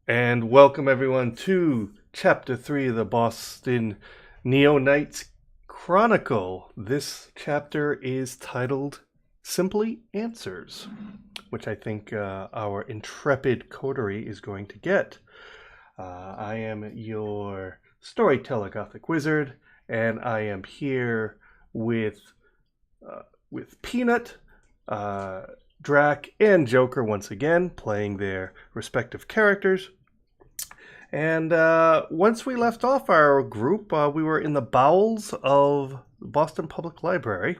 And welcome everyone to Chapter 3 of the Boston Neo Knights Chronicle. This chapter is titled Simply Answers, which I think our intrepid coterie is going to get. I am your storyteller Gothic Wizard, and I am here with Peanut, Drac, and Joker once again, playing their respective characters. And once we left off our group, we were in the bowels of Boston Public Library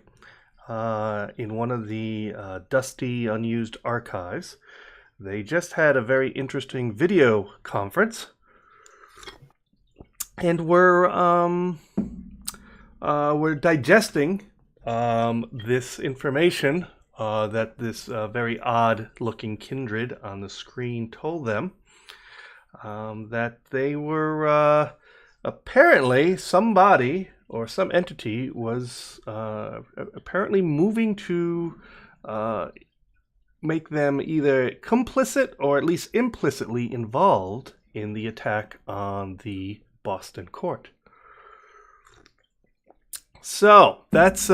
in one of the dusty, unused archives. They just had a very interesting video conference, and we're digesting this information that this very odd-looking kindred on the screen told them. That they were apparently somebody or some entity was apparently moving to make them either complicit or at least implicitly involved in the attack on the Boston court. So that's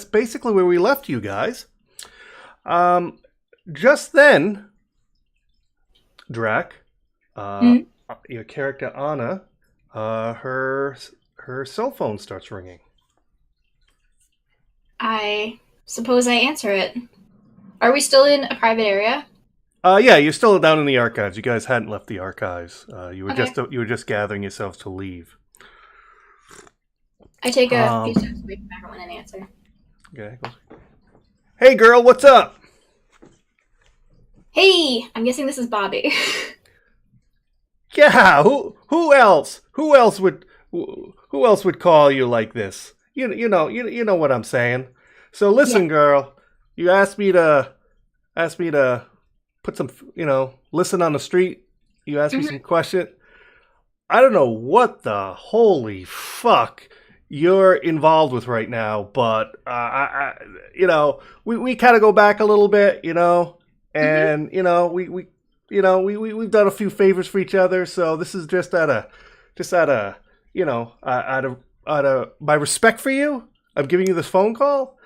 basically where we left you guys. Just then, Drac, your character Anna, her cell phone starts ringing. I suppose I answer it. Are we still in a private area? Yeah, you're still down in the archives. You guys hadn't left the archives. You were Okay. you were just gathering yourselves to leave. I take a few steps away from everyone and answer. Okay. Hey, girl, what's up? Hey, I'm guessing this is Bobby. Yeah, who else? Who else would call you like this? You know what I'm saying. So listen, Yeah. girl, you asked me to put some, listen on the street. You asked me some question. I don't know what the holy fuck you're involved with right now, but we kind of go back a little bit, and we've done a few favors for each other, so this is just out of my respect for you. I'm giving you this phone call,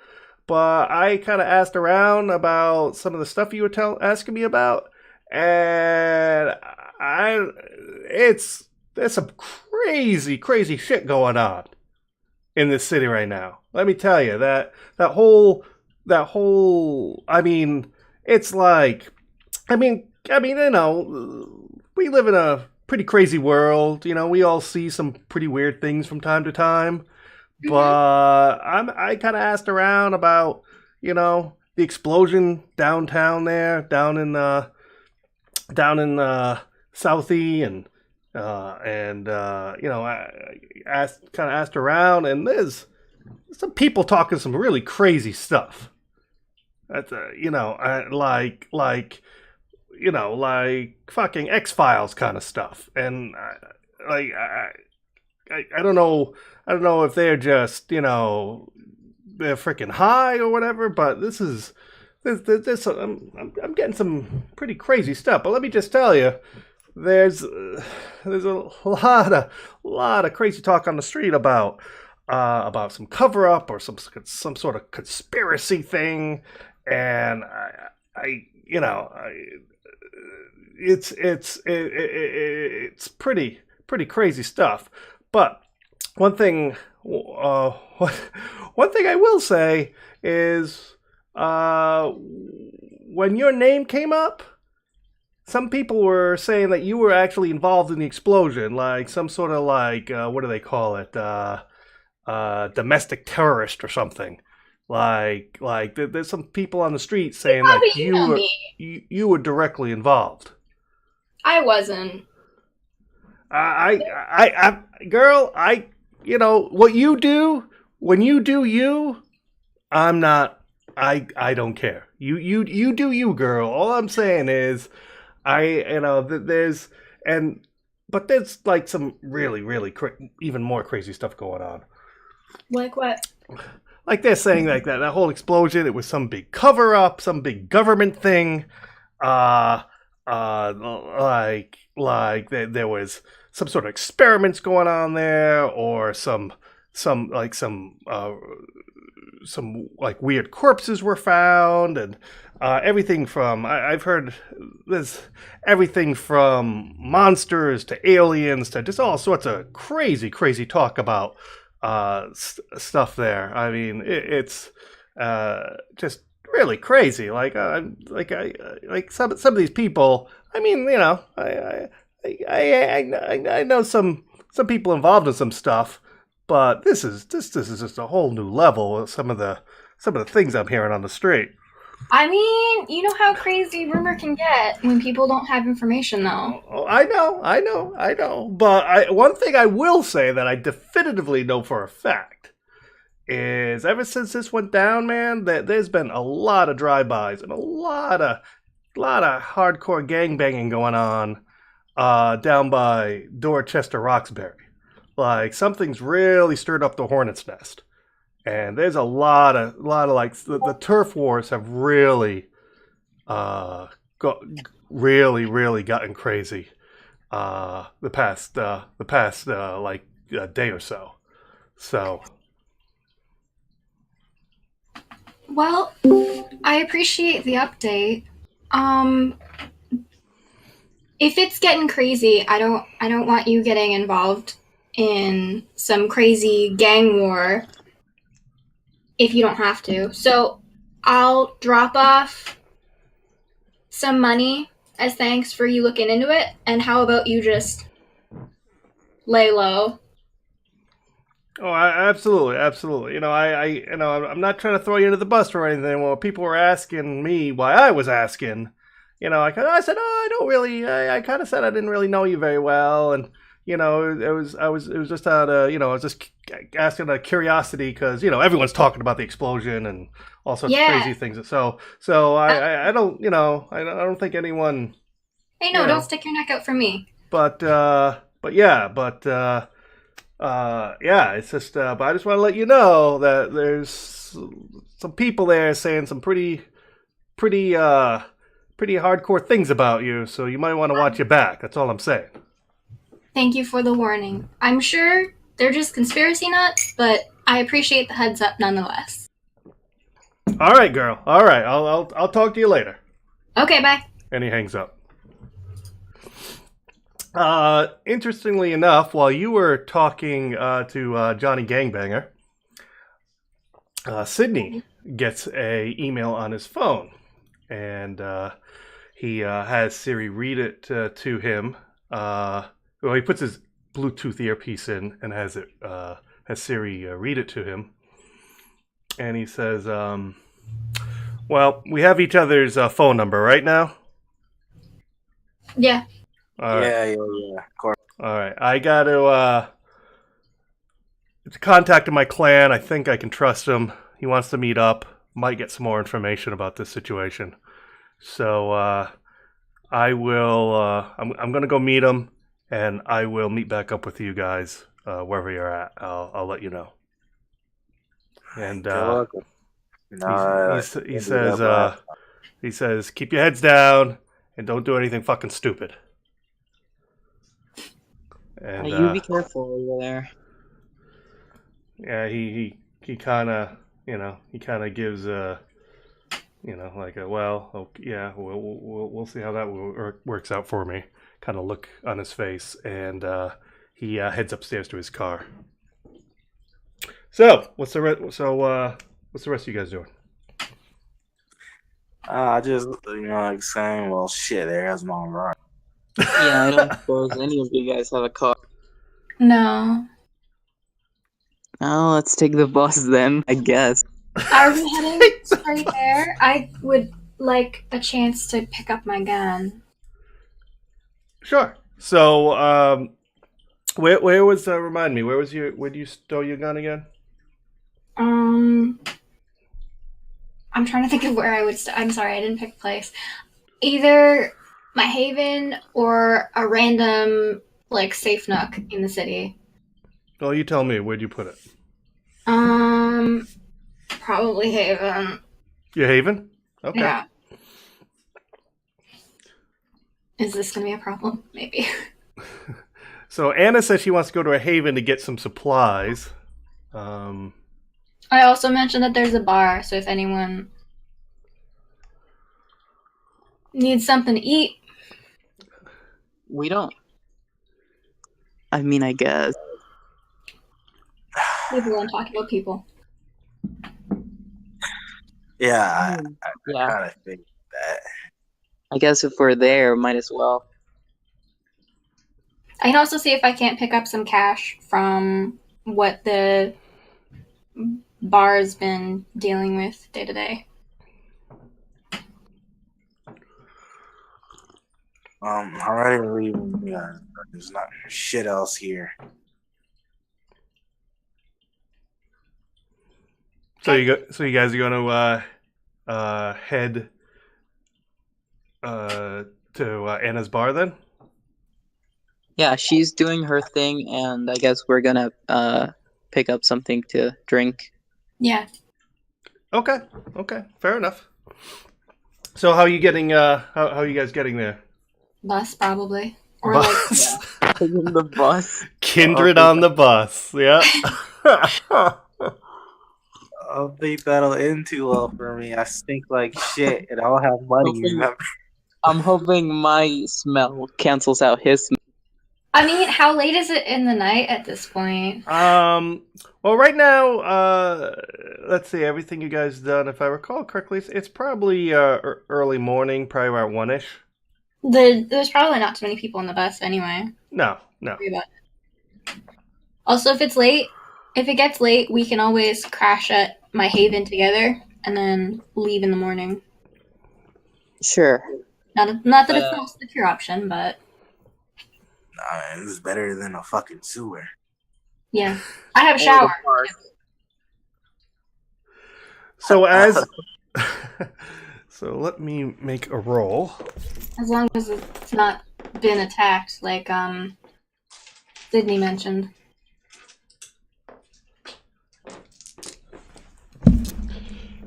but I kind of asked around about some of the stuff you were asking me about, and there's some crazy shit going on in this city right now. Let me tell you that whole. I mean, it's like, we live in a pretty crazy world. We all see some pretty weird things from time to time. But I kind of asked around about, the explosion downtown there, down in Southie, and I asked around, and there's some people talking some really crazy stuff. That's like fucking X-Files kind of stuff, and I don't know. I don't know if they're just they're freaking high or whatever. But I'm getting some pretty crazy stuff. But let me just tell you, there's a lot of crazy talk on the street about some cover up or some sort of conspiracy thing, and it's pretty crazy stuff. But one thing, one thing I will say is, when your name came up, some people were saying that you were actually involved in the explosion, like some sort of what do they call it, domestic terrorist or something. There's some people on the street saying Bobby, that you know me. you were directly involved. I wasn't. Girl, what you do when you do you, I'm not. I don't care. You do you, girl. All I'm saying is, there's like some really even more crazy stuff going on. Like what? Like they're saying like that whole explosion, it was some big cover up, some big government thing. there was some sort of experiments going on there, or some like some like weird corpses were found, and everything from I've heard there's everything from monsters to aliens to just all sorts of crazy talk about stuff there. I mean, it's just really crazy. Like some of these people. I mean, you know, I know some people involved in some stuff, but this is just a whole new level of some of the things I'm hearing on the street. I mean, you know how crazy rumor can get when people don't have information, though. Oh, I know. But one thing I will say that I definitively know for a fact is ever since this went down, man, that there's been a lot of drive-bys and a lot of hardcore gang banging going on down by Dorchester Roxbury. Like something's really stirred up the hornet's nest, and there's a lot of like the turf wars have really got really gotten crazy the past day or so. So Well, I appreciate the update. Um, if it's getting crazy, I don't want you getting involved in some crazy gang war if you don't have to. So I'll drop off some money as thanks for you looking into it. And how about you just lay low? oh, absolutely. You know, I'm not trying to throw you under the bus or anything. Well, people were asking me why I was asking. You know, I said, oh, I don't really. I kind of said I didn't really know you very well, and you know, it was just out of, you know, I was just asking out of curiosity because you know everyone's talking about the explosion and all sorts of Yeah. crazy things. So I don't, you know, I don't think anyone. Hey, no, You don't know, stick your neck out for me. yeah, it's just. But I just want to let you know that there's some people there saying some pretty hardcore things about you. So you might want to watch your back. That's all I'm saying. Thank you for the warning. I'm sure they're just conspiracy nuts, but I appreciate the heads up nonetheless. All right, girl. All right, I'll talk to you later. Okay, bye. And he hangs up. Interestingly enough, while you were talking to Johnny Gangbanger, Sydney gets a email on his phone, and he has Siri read it to him. Well, he puts his Bluetooth earpiece in and has Siri read it to him, and he says, "Well, we have each other's phone number right now." Yeah. All right. Yeah, of course. All right, I got to contact my clan. I think I can trust him. He wants to meet up. Might get some more information about this situation. So I will. I'm going to go meet him, and I will meet back up with you guys wherever you're at. I'll let you know. And he says, keep your heads down and don't do anything fucking stupid. And you be careful over there. Yeah, he kind of, you know, gives you know, like a, well, okay, yeah, we'll see how that works out for me. Kind of look on his face, and he heads upstairs to his car. So what's the rest of you guys doing? I just, you know, like saying, well, shit, there's my right. Yeah, I don't suppose any of you guys have a car. No. Oh, let's take the bus then, I guess. Are we heading straight there? I would like a chance to pick up my gun. Sure. So, where was remind me? Where did you stow your gun again? I'm trying to think of where I would. I'm sorry, I didn't pick a place. Either my haven or a random like safe nook in the city. Well, you tell me. Where'd you put it? Probably haven. Your haven? Okay. Yeah. Is this going to be a problem? Maybe. So Anna says she wants to go to a haven to get some supplies. I also mentioned that there's a bar, so if anyone needs something to eat. We don't. I mean, I guess. People want to talk about people. Yeah, I Yeah. kind of think that. I guess if we're there, might as well. I can also see if I can't pick up some cash from what the bar's been dealing with day to day. Alrighty, leaving. Yeah, there's not shit else here. So you guys are going to head to Anna's bar then? Yeah, she's doing her thing, and I guess we're gonna pick up something to drink. Yeah. Okay, fair enough. So how are you getting? How are you guys getting there? Bus, probably. Or Bus. Taking the bus. Kindred on the bus. Yeah. I don't think that'll end too well for me. I stink like shit, and I'll have money. Remember? I'm hoping my smell cancels out his smell. I mean, how late is it in the night at this point? Well, right now, let's see, everything you guys done, if I recall correctly, it's probably early morning, probably around 1-ish. There's probably not too many people on the bus anyway. No. Worry about it. Also, if it gets late, we can always crash at my haven together and then leave in the morning. Sure. Not that it's the most secure option, but Nah, it's better than a fucking sewer. yeah. I have a shower. So so let me make a roll. As long as it's not been attacked, like Sydney mentioned.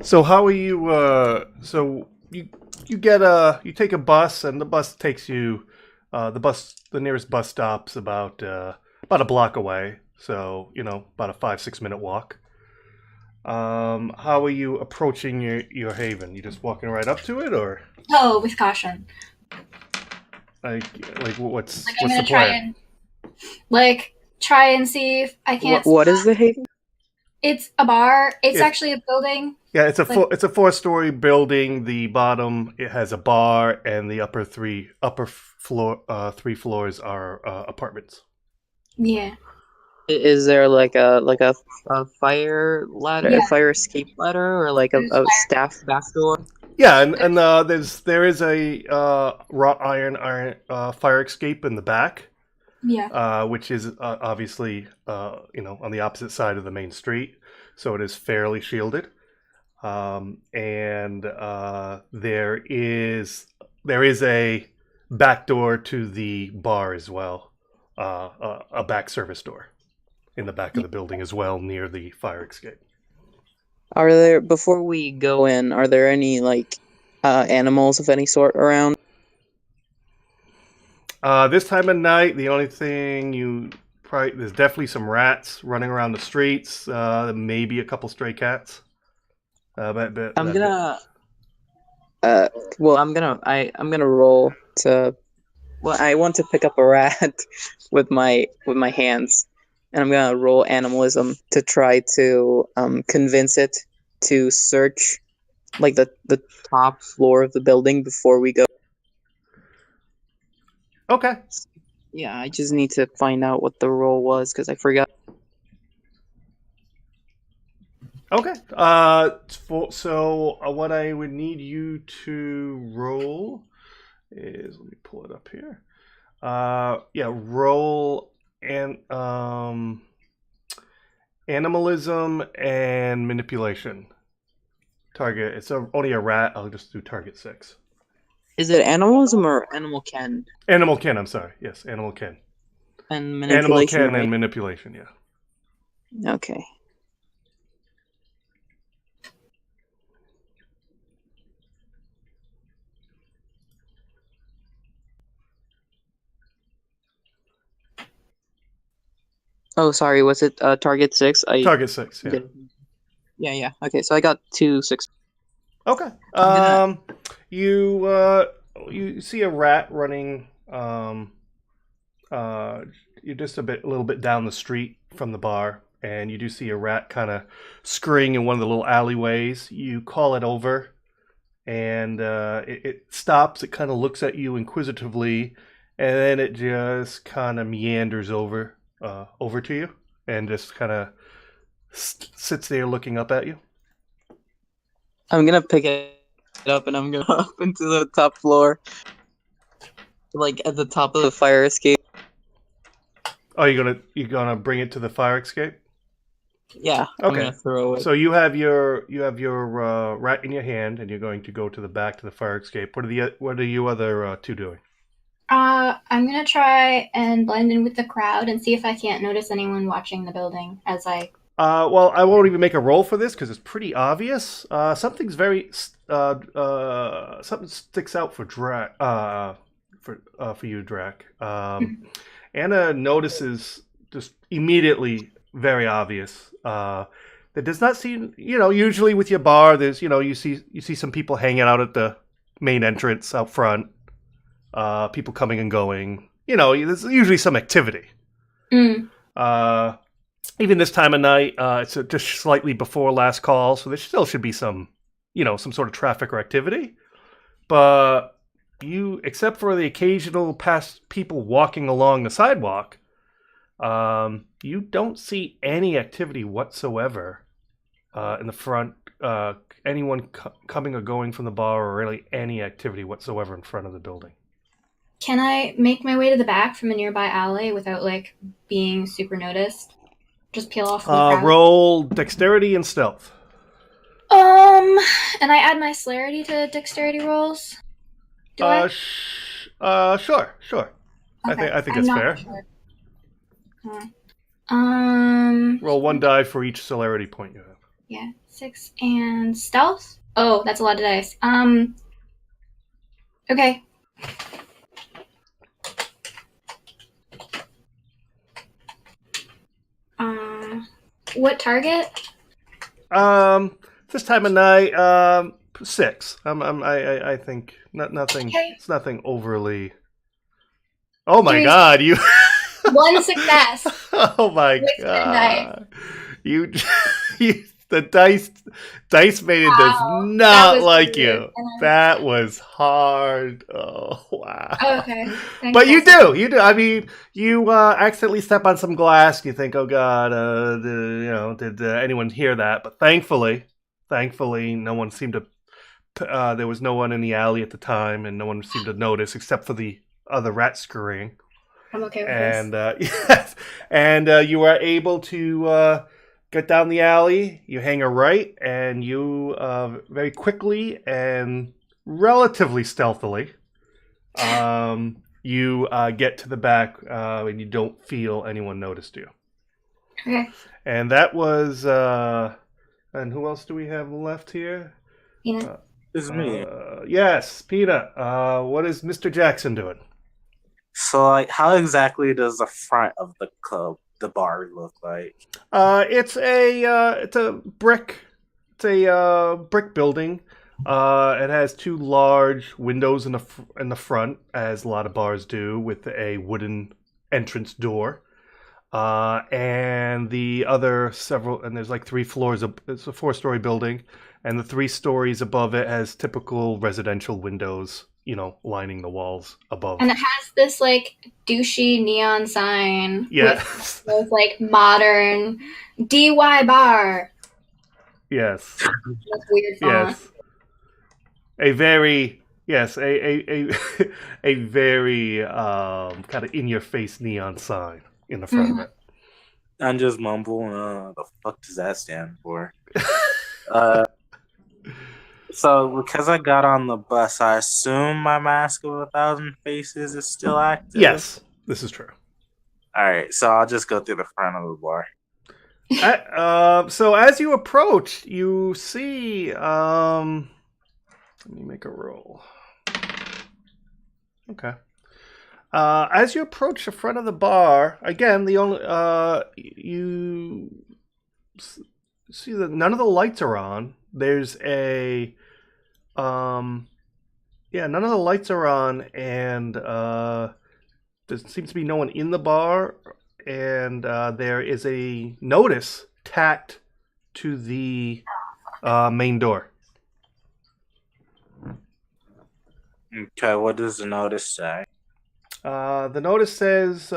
So how are you? So you take a bus, and the bus takes you. The nearest bus stop's about a block away. So about a 5-6 minute walk. How are you approaching your haven? You just walking right up to it, or Oh, with caution. like what's I'm the gonna plan? try and see if I can't. What is the haven? It's a bar. It's actually a building. Yeah, it's a 4-story building. The bottom it has a bar, and the upper three floors are apartments. Yeah. Is there like a fire ladder, Yeah. a fire escape ladder, or like a staff back door? Yeah, and there is a wrought iron fire escape in the back. Yeah. Which is obviously on the opposite side of the main street, so it is fairly shielded. And there is a back door to the bar as well, a back service door in the back of the building as well, near the fire escape. Are there, before we go in, are there any animals of any sort around? This time of night, the only thing there's definitely some rats running around the streets. Maybe a couple stray cats. I'm gonna roll to. Well, I want to pick up a rat with my hands, and I'm gonna roll animalism to try to convince it to search like the top floor of the building before we go. Okay. Yeah, I just need to find out what the roll was because I forgot. Okay. So what I would need you to roll is, let me pull it up here. Roll and animalism and manipulation. Target. It's only a rat. I'll just do target 6. Is it animalism or animal ken? Animal ken. I'm sorry. Yes, animal ken. And manipulation. Animal ken right? and manipulation. Yeah. Okay. Oh, sorry. Was it target 6? Target 6, yeah. Yeah. Okay, so I got 2 6. Okay. I'm You see a rat running. You're just a little bit down the street from the bar, and you do see a rat kind of scurrying in one of the little alleyways. You call it over, and it stops. It kind of looks at you inquisitively, and then it just kind of meanders over to you, and just kind of sits there looking up at you. gonna pick it up and I'm gonna up into the top floor, like at the top of the fire escape. Oh, you're gonna bring it to the fire escape? Yeah, I'm Okay. gonna throw it. So you have your rat in your hand, and you're going to go to the back to the fire escape. What are you other two doing? I'm gonna try and blend in with the crowd and see if I can't notice anyone watching the building as I. Well, I won't even make a roll for this because it's pretty obvious. Something sticks out for Drac. For you, Drac. Anna notices just immediately, very obvious. That does not seem, usually with your bar, there's, you see some people hanging out at the main entrance out front. People coming and going. There's usually some activity. Even this time of night, it's just slightly before last call, so there still should be some sort of traffic or activity. But you, except for the occasional past people walking along the sidewalk, you don't see any activity whatsoever in the front. Anyone coming or going from the bar, or really any activity whatsoever in front of the building. Can I make my way to the back from a nearby alley without being super noticed? Just peel off the crowd. Roll dexterity and stealth. And I add my celerity to dexterity rolls. Do I? Sure. Okay. I think I'm that's not fair. Sure. Roll one die for each celerity point you have. Yeah, 6 and stealth. Oh, that's a lot of dice. Okay. What target? This time of night, 6. I think nothing. Okay. It's nothing overly. Oh my 3 God! You. 1 success. Oh my With God! You. The dice maiden Wow, does not like weird. you. That was hard. Oh wow. Oh, okay. Thanks, But you guys. do. I mean, you accidentally step on some glass. You think, oh God, did anyone hear that? But thankfully, no one seemed to. There was no one in the alley at the time, and no one seemed to notice except for the other rat scurrying. I'm okay with And this. yes, and you are able to get down the alley. You hang a right, and you very quickly and relatively stealthily. You get to the back, and you don't feel anyone noticed you. Okay. And that was. And who else do we have left here? Peanut. It's me. Yes, Peanut. What is Mr. Jackson doing? So, how exactly does the front of the club, the bar, look like? It's a brick building. It has 2 large windows in the front, as a lot of bars do, with a wooden entrance door. And the other several, and there's 3 floors. It's a 4-story building, and the 3 stories above it has typical residential windows, lining the walls above. And it has this douchey neon sign. Yes. With modern DY bar. Yes. That's weird font. Yes. A very a very kind of in your face neon sign in the front of it. I'm just mumbling. The fuck does that stand for? So because I got on the bus, I assume my Mask of 1,000 Faces is still active. Yes, this is true. All right, so I'll just go through the front of the bar. So as you approach, you see. Let me make a roll. Okay. As you approach the front of the bar, again, the only you see that none of the lights are on. There's a none of the lights are on, and there seems to be no one in the bar, and there is a notice tacked to the main door. Okay, what does the notice say? The notice says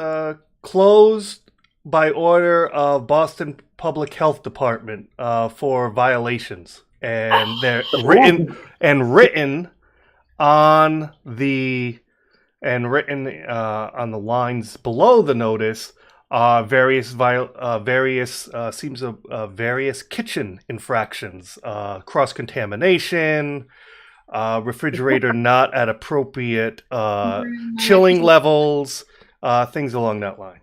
closed by order of Boston Public Health Department for violations, and they're written on the lines below the notice various kitchen infractions, cross contamination, refrigerator not at appropriate chilling levels, things along that line.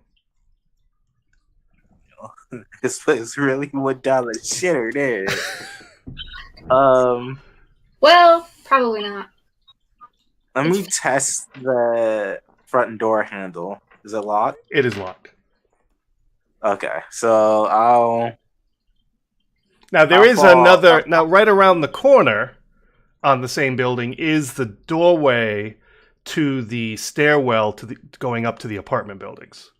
This place really went down the shitter there. Well, probably not. Let me test the front door handle. Is it locked? It is locked. Okay, so I'll. Now there is another. Now right around the corner, on the same building, is the doorway to the stairwell going up to the apartment buildings,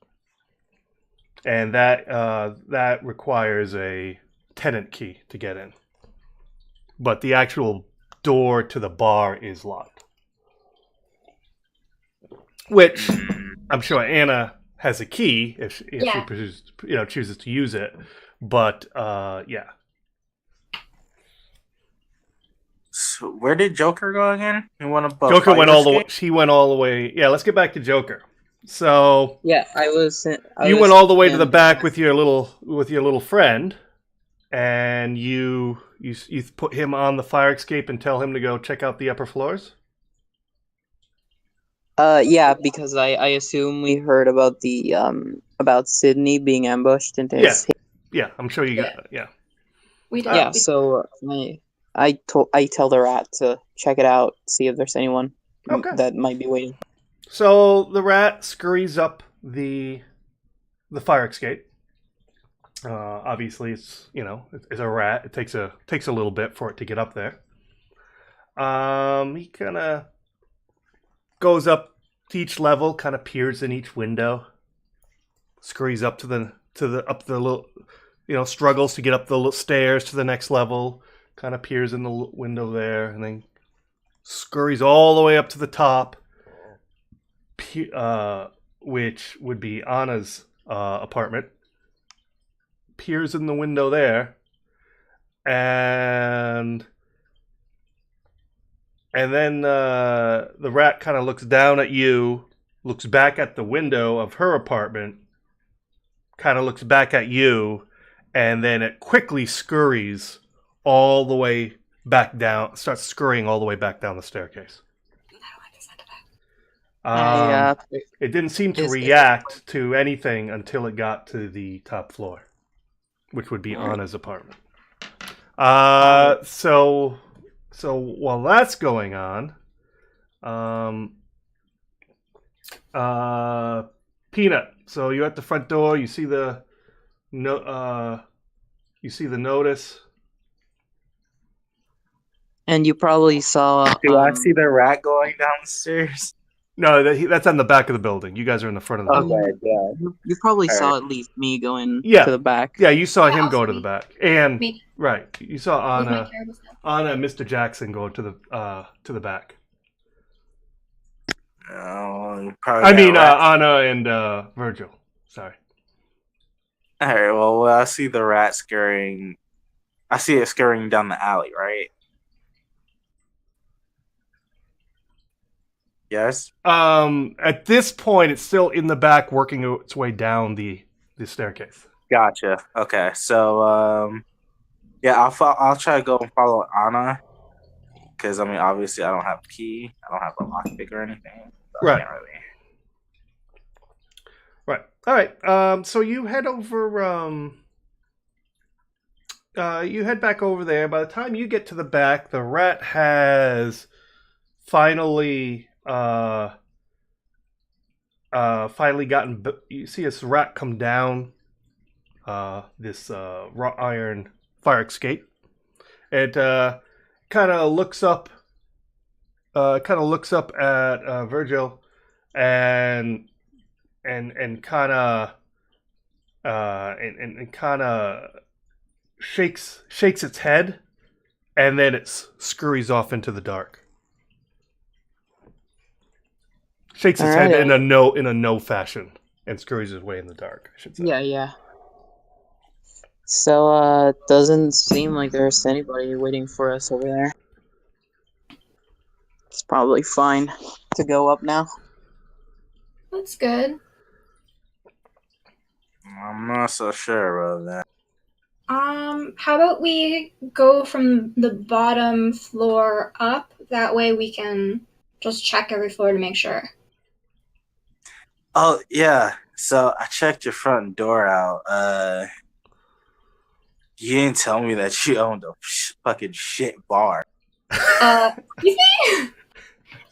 and that requires a tenant key to get in. But the actual door to the bar is locked, which I'm sure Anna has a key if she chooses to use it. But yeah. So where did Joker go again? He went above. Joker went all the way. He went all the way. Yeah, let's get back to Joker. So Yeah, you went all the way to the back with your little friend, and you put him on the fire escape and tell him to go check out the upper floors. Yeah, because I assume we heard about the about Sydney being ambushed into his. Yeah, I'm sure you got. Yeah. We did. Yeah, so I tell the rat to check it out, see if there's anyone that might be waiting. So the rat scurries up the fire escape. Obviously, it's a rat. It takes a little bit for it to get up there. He kind of goes up to each level, kind of peers in each window, scurries up to the little, struggles to get up the stairs to the next level, kind of peers in the window there, and then scurries all the way up to the top, which would be Anna's apartment. Peers in the window there, and then the rat kind of looks down at you, looks back at the window of her apartment, kind of looks back at you, and then it quickly scurries all the way back down, starts scurrying all the way back down the staircase. It didn't seem to react to anything until it got to the top floor, which would be Anna's apartment. So while that's going on, Peanut. So you're at the front door. You see the notice. And you probably saw. Do I see the rat going down the stairs? No, that's on the back of the building. You guys are in the front of the building. Okay, yeah. You probably saw at least me going to the back. Yeah, you saw him go to the back, and Me. right, you saw Anna and Mr. Jackson go to the back. Oh, Anna and Virgil. Sorry. All right. Well, I see the rat scurrying. I see it scurrying down the alley, right? Yes. At this point, it's still in the back, working its way down the staircase. Gotcha. Okay. So, yeah, I'll try to go and follow Anna, because obviously, I don't have a key. I don't have a lockpick or anything. So Right. I can't really. Right. All right. So you head over. You head back over there. By the time you get to the back, the rat has finally finally gotten. You see this rat come down this wrought iron fire escape. It kind of looks up. At Virgil, and kind of and kind of shakes its head, and then it scurries off into the dark. Shakes its head in a no fashion and scurries his way in the dark, I should say. Yeah. So, doesn't seem like there's anybody waiting for us over there. It's probably fine to go up now. That's good. I'm not so sure about that. How about we go from the bottom floor up? That way we can just check every floor to make sure. Oh, yeah. So I checked your front door out. You didn't tell me that you owned a fucking shit bar. Excuse me?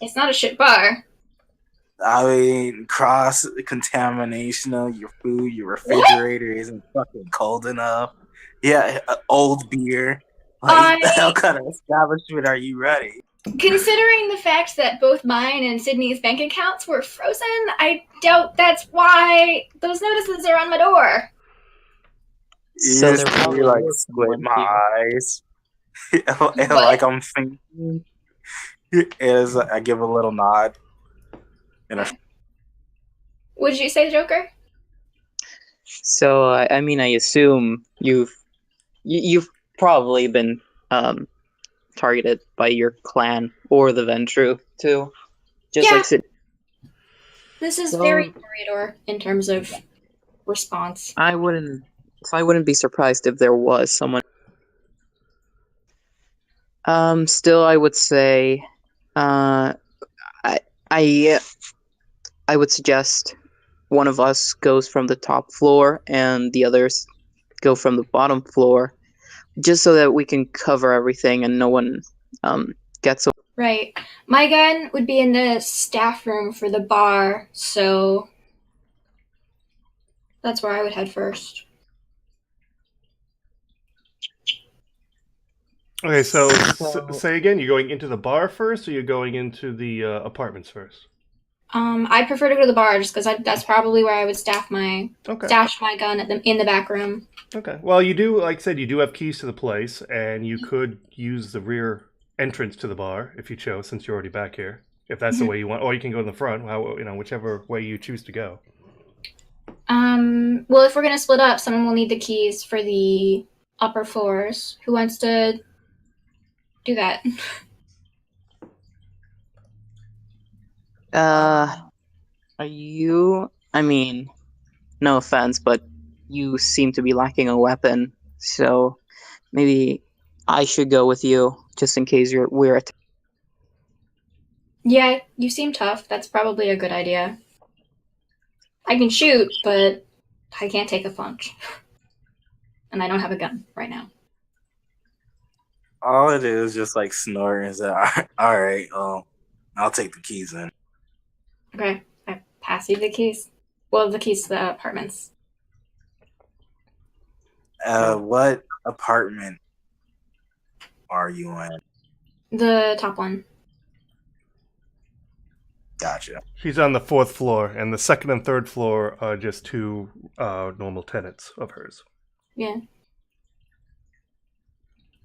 It's not a shit bar. I mean, cross-contamination of your food, your refrigerator isn't fucking cold enough. Yeah, old beer. Like, the hell kind of establishment are you running? Considering the fact that both mine and Sydney's bank accounts were frozen, I doubt that's why those notices are on my door. So You they're just probably like working squint with my you. eyes. And like I'm thinking. As I give a little nod. And Would you say, Joker? So, I mean, I assume you've probably been targeted by your clan or the Ventru too. Just Yeah. like Sid. This is So- very corridor in terms of response. I wouldn't be surprised if there was someone. Still, I would say, I would suggest one of us goes from the top floor and the others go from the bottom floor, just so that we can cover everything and no one gets. Right. My gun would be in the staff room for the bar, so that's where I would head first. Okay, so say again. You're going into the bar first, or you're going into the apartments first? I prefer to go to the bar just because that's probably where I would stash my gun in the back room. Okay. Well, you do, like I said, you do have keys to the place, and you could use the rear entrance to the bar if you chose, since you're already back here. If that's the way you want, or you can go in the front. Whichever way you choose to go. Well, if we're gonna split up, someone will need the keys for the upper floors. Who wants to do that? Are you? I mean, no offense, but you seem to be lacking a weapon, so maybe I should go with you just in case we're attacked. Yeah, you seem tough. That's probably a good idea. I can shoot, but I can't take a punch. And I don't have a gun right now. all it is just like snoring. Is that all right? I'll take the keys in. Okay, I pass you the keys. Well, the keys to the apartments. What apartment are you in? The top one. Gotcha. She's on the 4th floor, and the 2nd and 3rd floor are just two normal tenants of hers. Yeah.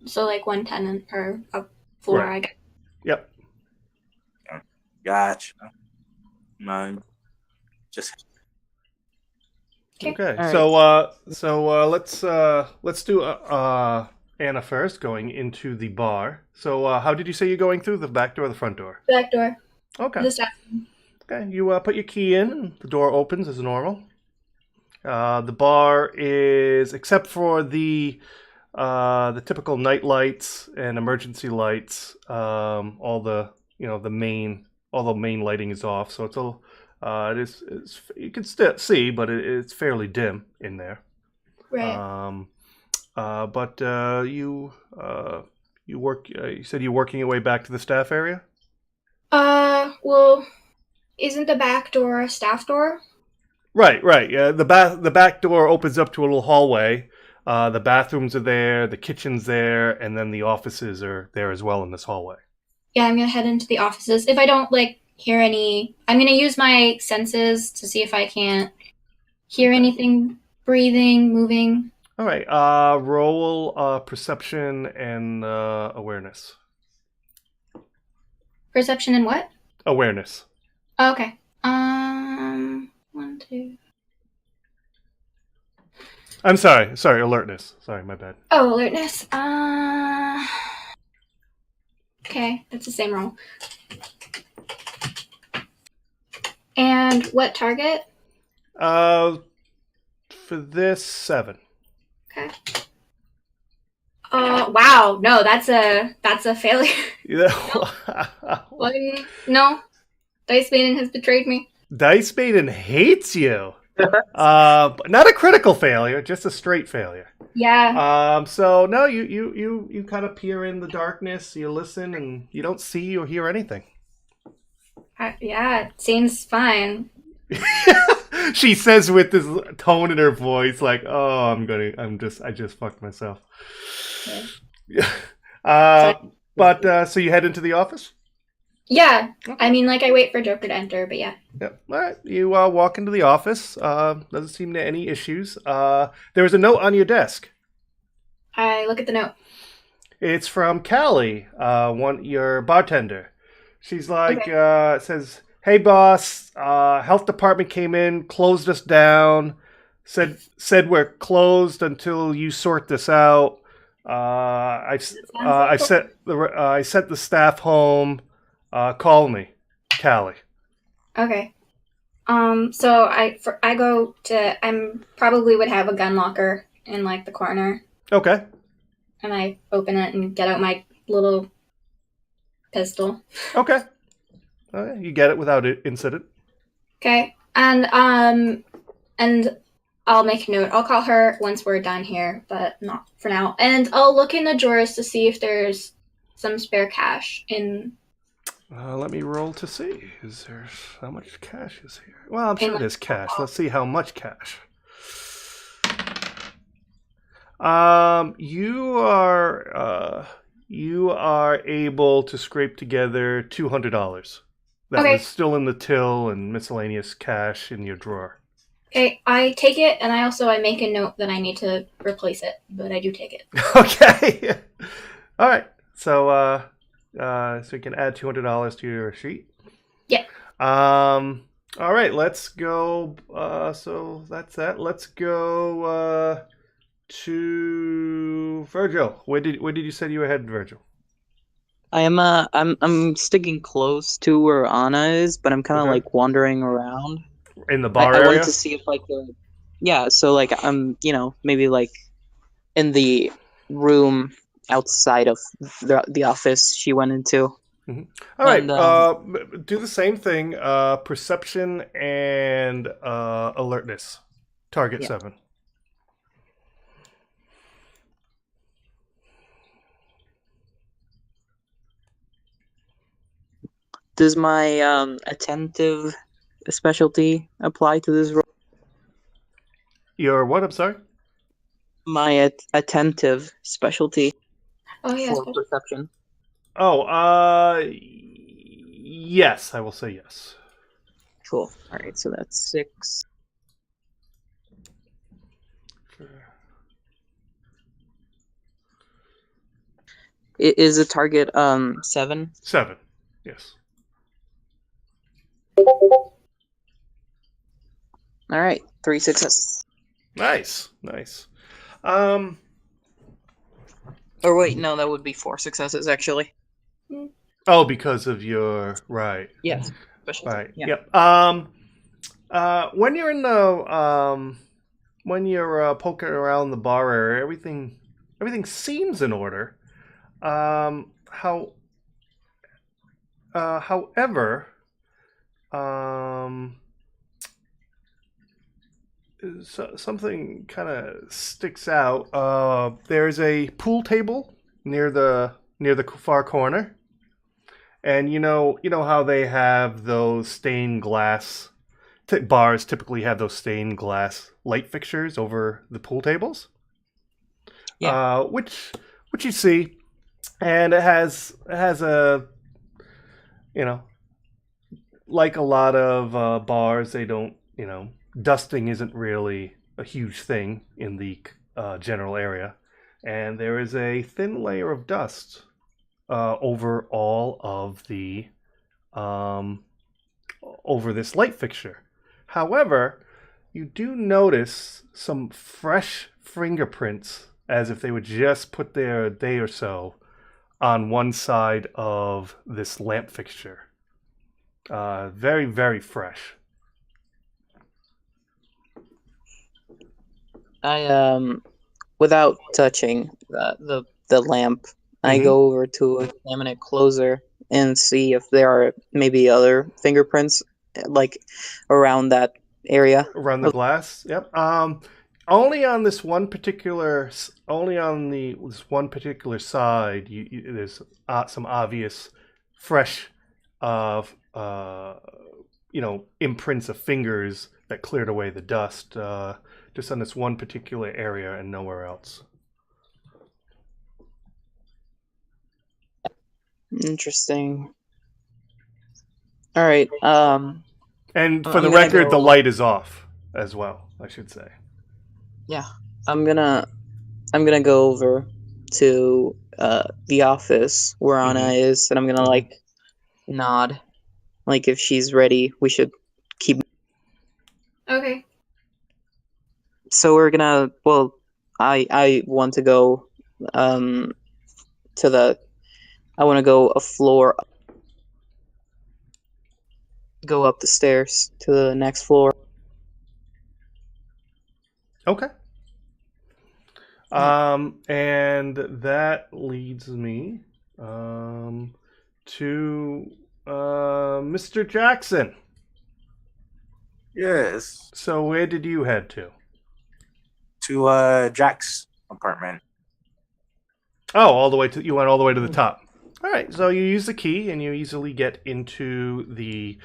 So like one tenant per floor, Right. I guess. Yep. Gotcha. No, just Okay. All So let's do Anna first, going into the bar. So how did you say you're going through, the back door or the front door? Back door. Okay. The staff room. Okay. You put your key in, and the door opens as normal. The bar is, except for the typical night lights and emergency lights, all the main lighting is off, so it's you can still see, but it's fairly dim in there. Right. But you work. You said you're working your way back to the staff area. Well, Isn't the back door a staff door? Right, right. Yeah, the back door opens up to a little hallway. The bathrooms are there, the kitchen's there, and then the offices are there as well in this hallway. Yeah, I'm gonna head into the offices. If I don't hear any, I'm gonna use my senses to see if I can't hear anything breathing, moving. All right. Roll perception and awareness. Perception and what? Awareness. Oh, okay. 1, 2. I'm sorry. Sorry, alertness. Sorry, my bad. Oh, alertness. Okay, that's the same roll. And what target? For this 7. Okay. Wow. No, that's a failure. Yeah. No. Dice Maiden has betrayed me. Dice Maiden hates you. But not a critical failure, just a straight failure. Yeah. So no, you kind of peer in the darkness, you listen, and you don't see or hear anything. Yeah, it seems fine. She says with this tone in her voice, like, "Oh, I just fucked myself." Okay. So you head into the office? Yeah. I mean, I wait for Joker to enter, but yeah. Yep. All right. You walk into the office. Doesn't seem to be any issues. There was a note on your desk. I look at the note. It's from Callie, your bartender. She's like, it says, "Hey boss, health department came in, closed us down, said we're closed until you sort this out. I sent the staff home. Call me, Callie." Okay. So I go to, probably would have a gun locker in the corner, Okay. and I open it and get out my little pistol. Okay. You get it without incident. Okay. And I'll make a note. I'll call her once we're done here, but not for now. And I'll look in the drawers to see if there's some spare cash in. Let me roll to see. Is there how much cash is here? Well, I'm sure there's cash. Let's see how much cash. You are able to scrape together $200. That was still in the till and miscellaneous cash in your drawer. Okay, I take it, and I make a note that I need to replace it, but I do take it. Okay. All right. So you can add $200 to your sheet. Yeah. All right. Let's go. So that's that. Let's go to Virgil. Where did you say you were headed, Virgil? I'm sticking close to where Anna is, but I'm kind of wandering around in the bar area. I wanted to see if I could. Yeah. So I'm maybe in the room outside of the office she went into. Mm-hmm. All right. Do the same thing. Perception and alertness. Target 7. Does my attentive specialty apply to this role? Your what? I'm sorry? My attentive specialty. Oh, yeah. For perception. Oh, yes. I will say yes. Cool. All right, so that's 6. Is the target 7? 7. Yes. All right, 3 successes. Nice. Or wait, no, that would be 4 successes actually. Oh, because of your right. Yes. Right. Yeah. Yep. When you're in the when you're poking around the bar area, everything seems in order. However, something kind of sticks out. There's a pool table near the far corner, And you know how they have those stained glass bars typically have those stained glass light fixtures over the pool tables, which you see, and it has a you know like a lot of bars, they don't dusting isn't really a huge thing in the general area, and there is a thin layer of dust over all of the over this light fixture. However, you do notice some fresh fingerprints, as if they would just put there a day or so on one side of this lamp fixture. Very, very fresh. I without touching the lamp, I go over to examine it closer and see if there are maybe other fingerprints like around that area. Around the glass. Yep. Only on this one particular, this one particular side, there's some obvious fresh, imprints of fingers that cleared away the dust. Just on this one particular area and nowhere else. Interesting. All right. And for the record, the light is off as well, I should say. Yeah, I'm gonna go over to the office where Anna is, and I'm gonna like nod, like if she's ready, we should keep. Okay. So we're gonna. Well, I want to go to the. I want to go a floor. Go up the stairs to the next floor. Okay. And that leads me to Mr. Jackson. Yes. So where did you head to? To Jack's apartment. Oh, you went all the way to the top. All right. So you use the key and you easily get into the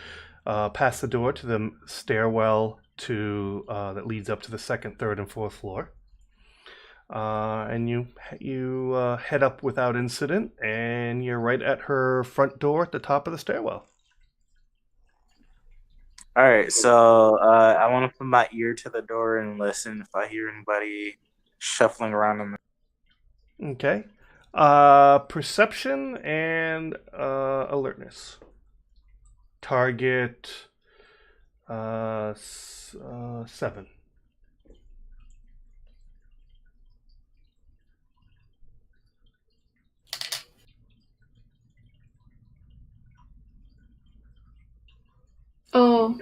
past the door to the stairwell to that leads up to the second, third, and fourth floor. And you head up without incident, and you're right at her front door at the top of the stairwell. All right, so I want to put my ear to the door and listen if I hear anybody shuffling around in the... Okay. Perception and alertness. Target 7.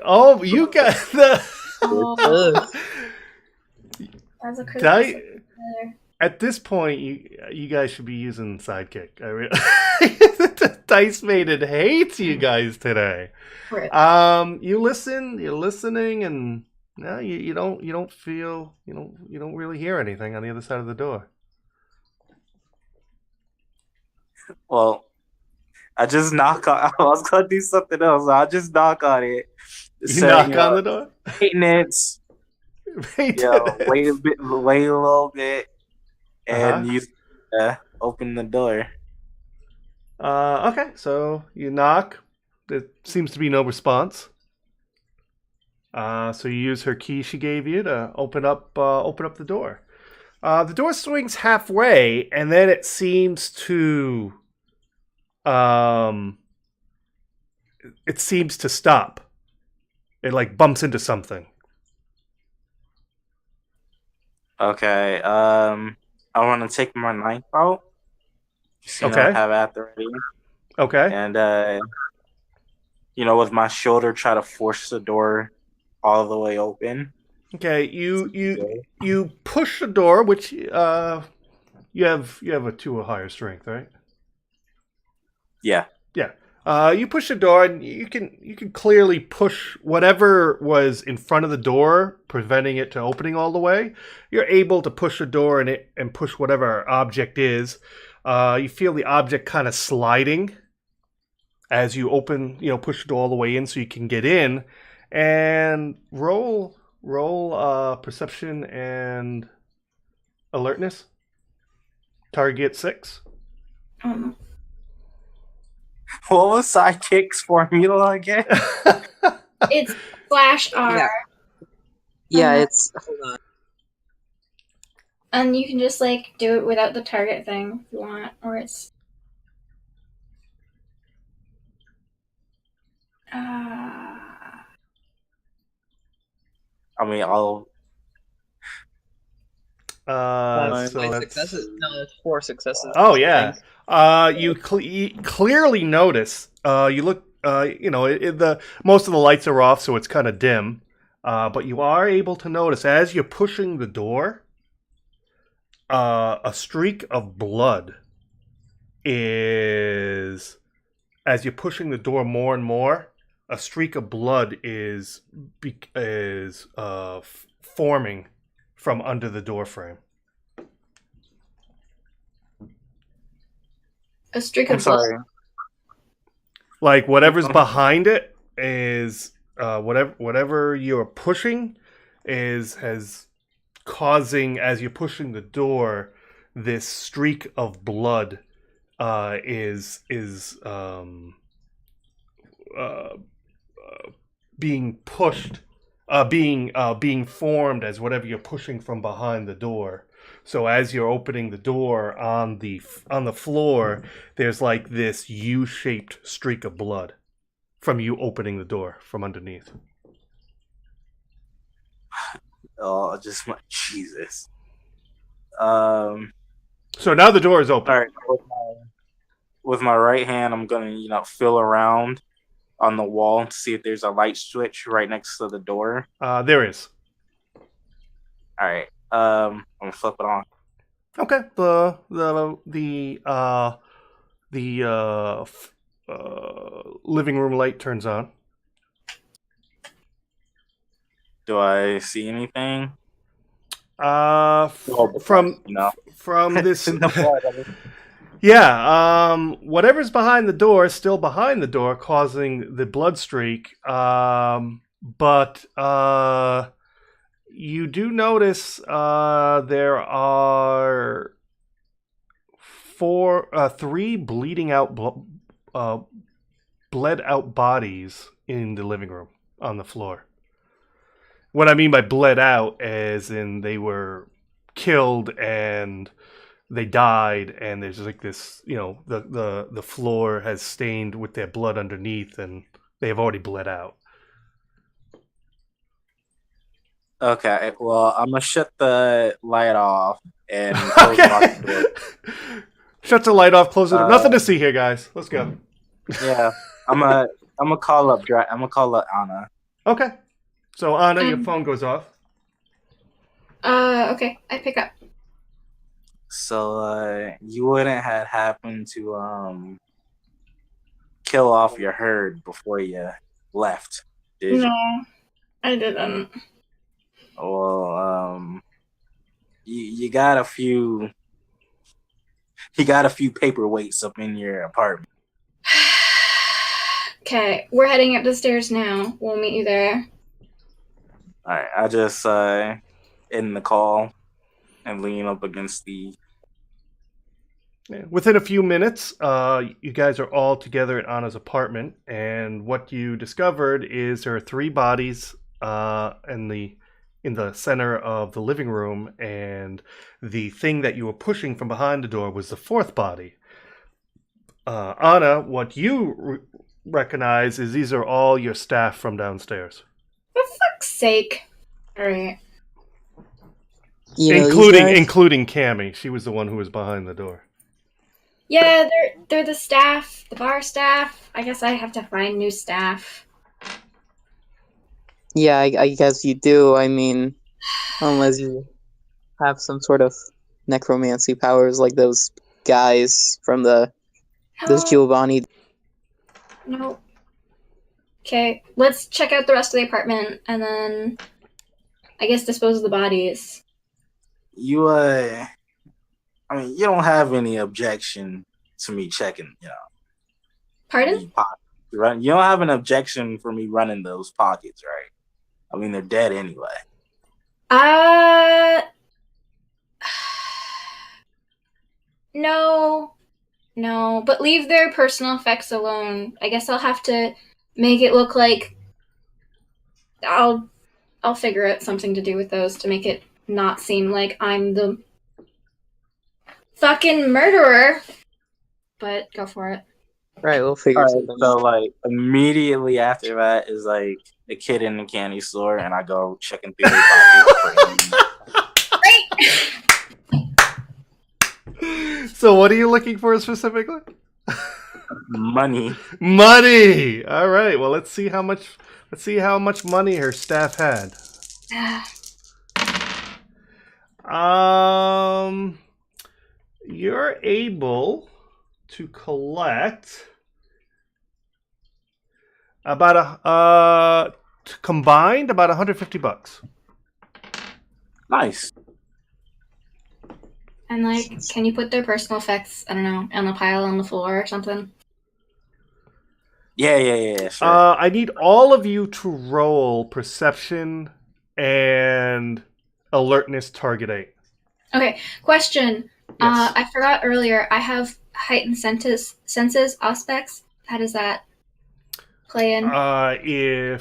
Oh, you got the... That's a critical At this point, you guys should be using Sidekick. The dice maiden hates you guys today. Right. You're listening, and no, you don't really hear anything on the other side of the door. Well, I just knock on. I was gonna do something else. I'll just knock on it. You knock on the door. Maintenance. Wait a little bit, and you open the door. Okay, so you knock. There seems to be no response. So you use her key she gave you to open up the door. The door swings halfway, and then it seems to stop. It like bumps into something. Okay. I want to take my knife out. Okay. Have at the ready. Okay. And with my shoulder, try to force the door all the way open. Okay. You push the door, which you have a 2 or higher strength, right? Yeah. Yeah. You push the door, and you can clearly push whatever was in front of the door, preventing it to opening all the way. You're able to push the door and push whatever object is. You feel the object kind of sliding as you open, push the door all the way in so you can get in, and roll perception and alertness. Target 6. Um, What was Sidekick's formula again? it's /R. Yeah, it's hold on. And you can just like do it without the target thing if you want, or it's. I mean, I'll. So that's successes. No, that's 4 successes. Oh yeah. You clearly notice. You look. The most of the lights are off, so it's kind of dim. But you are able to notice as you're pushing the door, a streak of blood is, as you're pushing the door more and more, a streak of blood is forming from under the door frame. A streak I'm of blood. sorry. Like whatever's behind it is whatever you're pushing has causing, as you're pushing the door, this streak of blood is being pushed, being formed as whatever you're pushing from behind the door. So as you're opening the door on the floor, there's like this U-shaped streak of blood from you opening the door from underneath. Oh, just my Jesus. So now the door is open. All right. With my right hand, I'm gonna feel around on the wall to see if there's a light switch right next to the door. There is. All right. I'm gonna flip it on. Okay. The living room light turns on. Do I see anything? From this. Yeah, whatever's behind the door is still behind the door, causing the blood streak. But you do notice there are three bleeding out, bled out bodies in the living room on the floor. What I mean by bled out, as in they were killed and they died, and there's like this, the floor has stained with their blood underneath, and they have already bled out. Okay, well, I'm gonna shut the light off and close the door. Shut the light off, close it. Nothing to see here, guys. Let's go. Yeah, I'm gonna call up Anna. Okay. So Anna, your phone goes off. Okay, I pick up. So you wouldn't have happened to kill off your herd before you left, did you? No, I didn't. Well, you got a few paperweights up in your apartment. Okay, we're heading up the stairs now. We'll meet you there. All right, I just end the call and lean up against the. Within a few minutes, you guys are all together at Anna's apartment, and what you discovered is there are three bodies in the center of the living room, and the thing that you were pushing from behind the door was the fourth body. Anna, what you recognize is these are all your staff from downstairs. For fuck's sake. Alright. Including Cammy. She was the one who was behind the door. Yeah, they're the staff, the bar staff. I guess I have to find new staff. Yeah, I guess you do. I mean, unless you have some sort of necromancy powers like those guys from those Giovanni. No. Okay, let's check out the rest of the apartment and then I guess dispose of the bodies. You I mean, you don't have any objection to me checking, Pardon? Pockets. You don't have an objection for me running those pockets, right? I mean, they're dead anyway. No, but leave their personal effects alone. I guess I'll have to make it look like I'll figure out something to do with those to make it not seem like I'm the fucking murderer. But go for it. Right, we'll figure something So out. like immediately after that is like a kid in the candy store, and I go checking through their pockets. So what are you looking for specifically? Money. Money. All right. Well, let's see how much money her staff had. You're able to collect about combined about $150. Nice. And like, can you put their personal effects, I don't know, on the pile on the floor or something? Yeah, sure. I need all of you to roll perception and alertness target 8. Okay, question. Yes. I forgot earlier, I have heightened senses aspects. How does that play in? Let me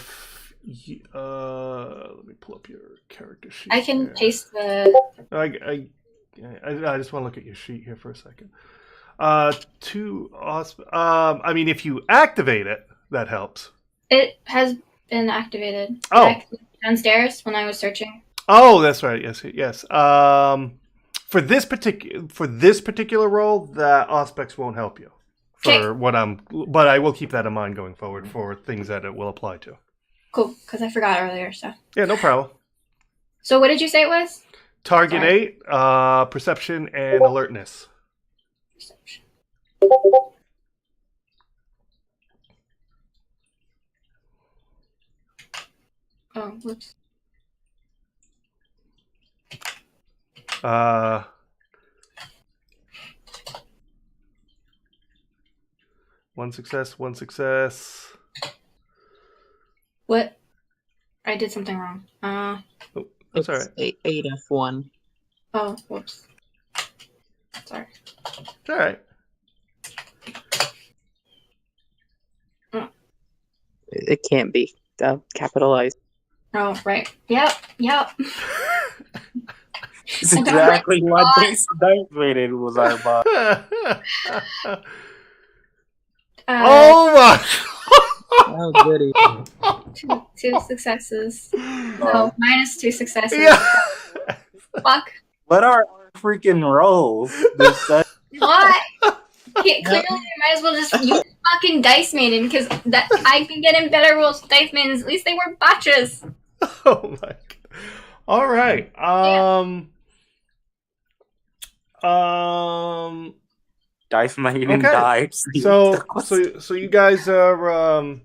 pull up your character sheet. I can here. paste the... I just want to look at your sheet here for a second. I mean, if you activate it, that helps. It has been activated. Oh. I activated it downstairs when I was searching. Oh, that's right. Yes. For this particular role, the aspects won't help you. But I will keep that in mind going forward for things that it will apply to. Cool, because I forgot earlier, so. Yeah, no problem. So what did you say it was? Target Sorry. 8, perception and alertness. Perception. Oh, whoops. One success. What? I did something wrong. That's all right. 8F1. Oh, whoops. Sorry. It's all right. It can't be capitalized. Oh, right. Yep. It's exactly what they rated was our boss. Oh my! Oh, goody. Two successes. No, minus 2 successes. Yeah. Fuck. What are our freaking rolls? What? Clearly, I might as well just use fucking Dice Maiden because that I can get in better rolls with Dice Maidens. At least they weren't botches. Oh my god! All right. Dice Maiden Okay. dice. So you guys are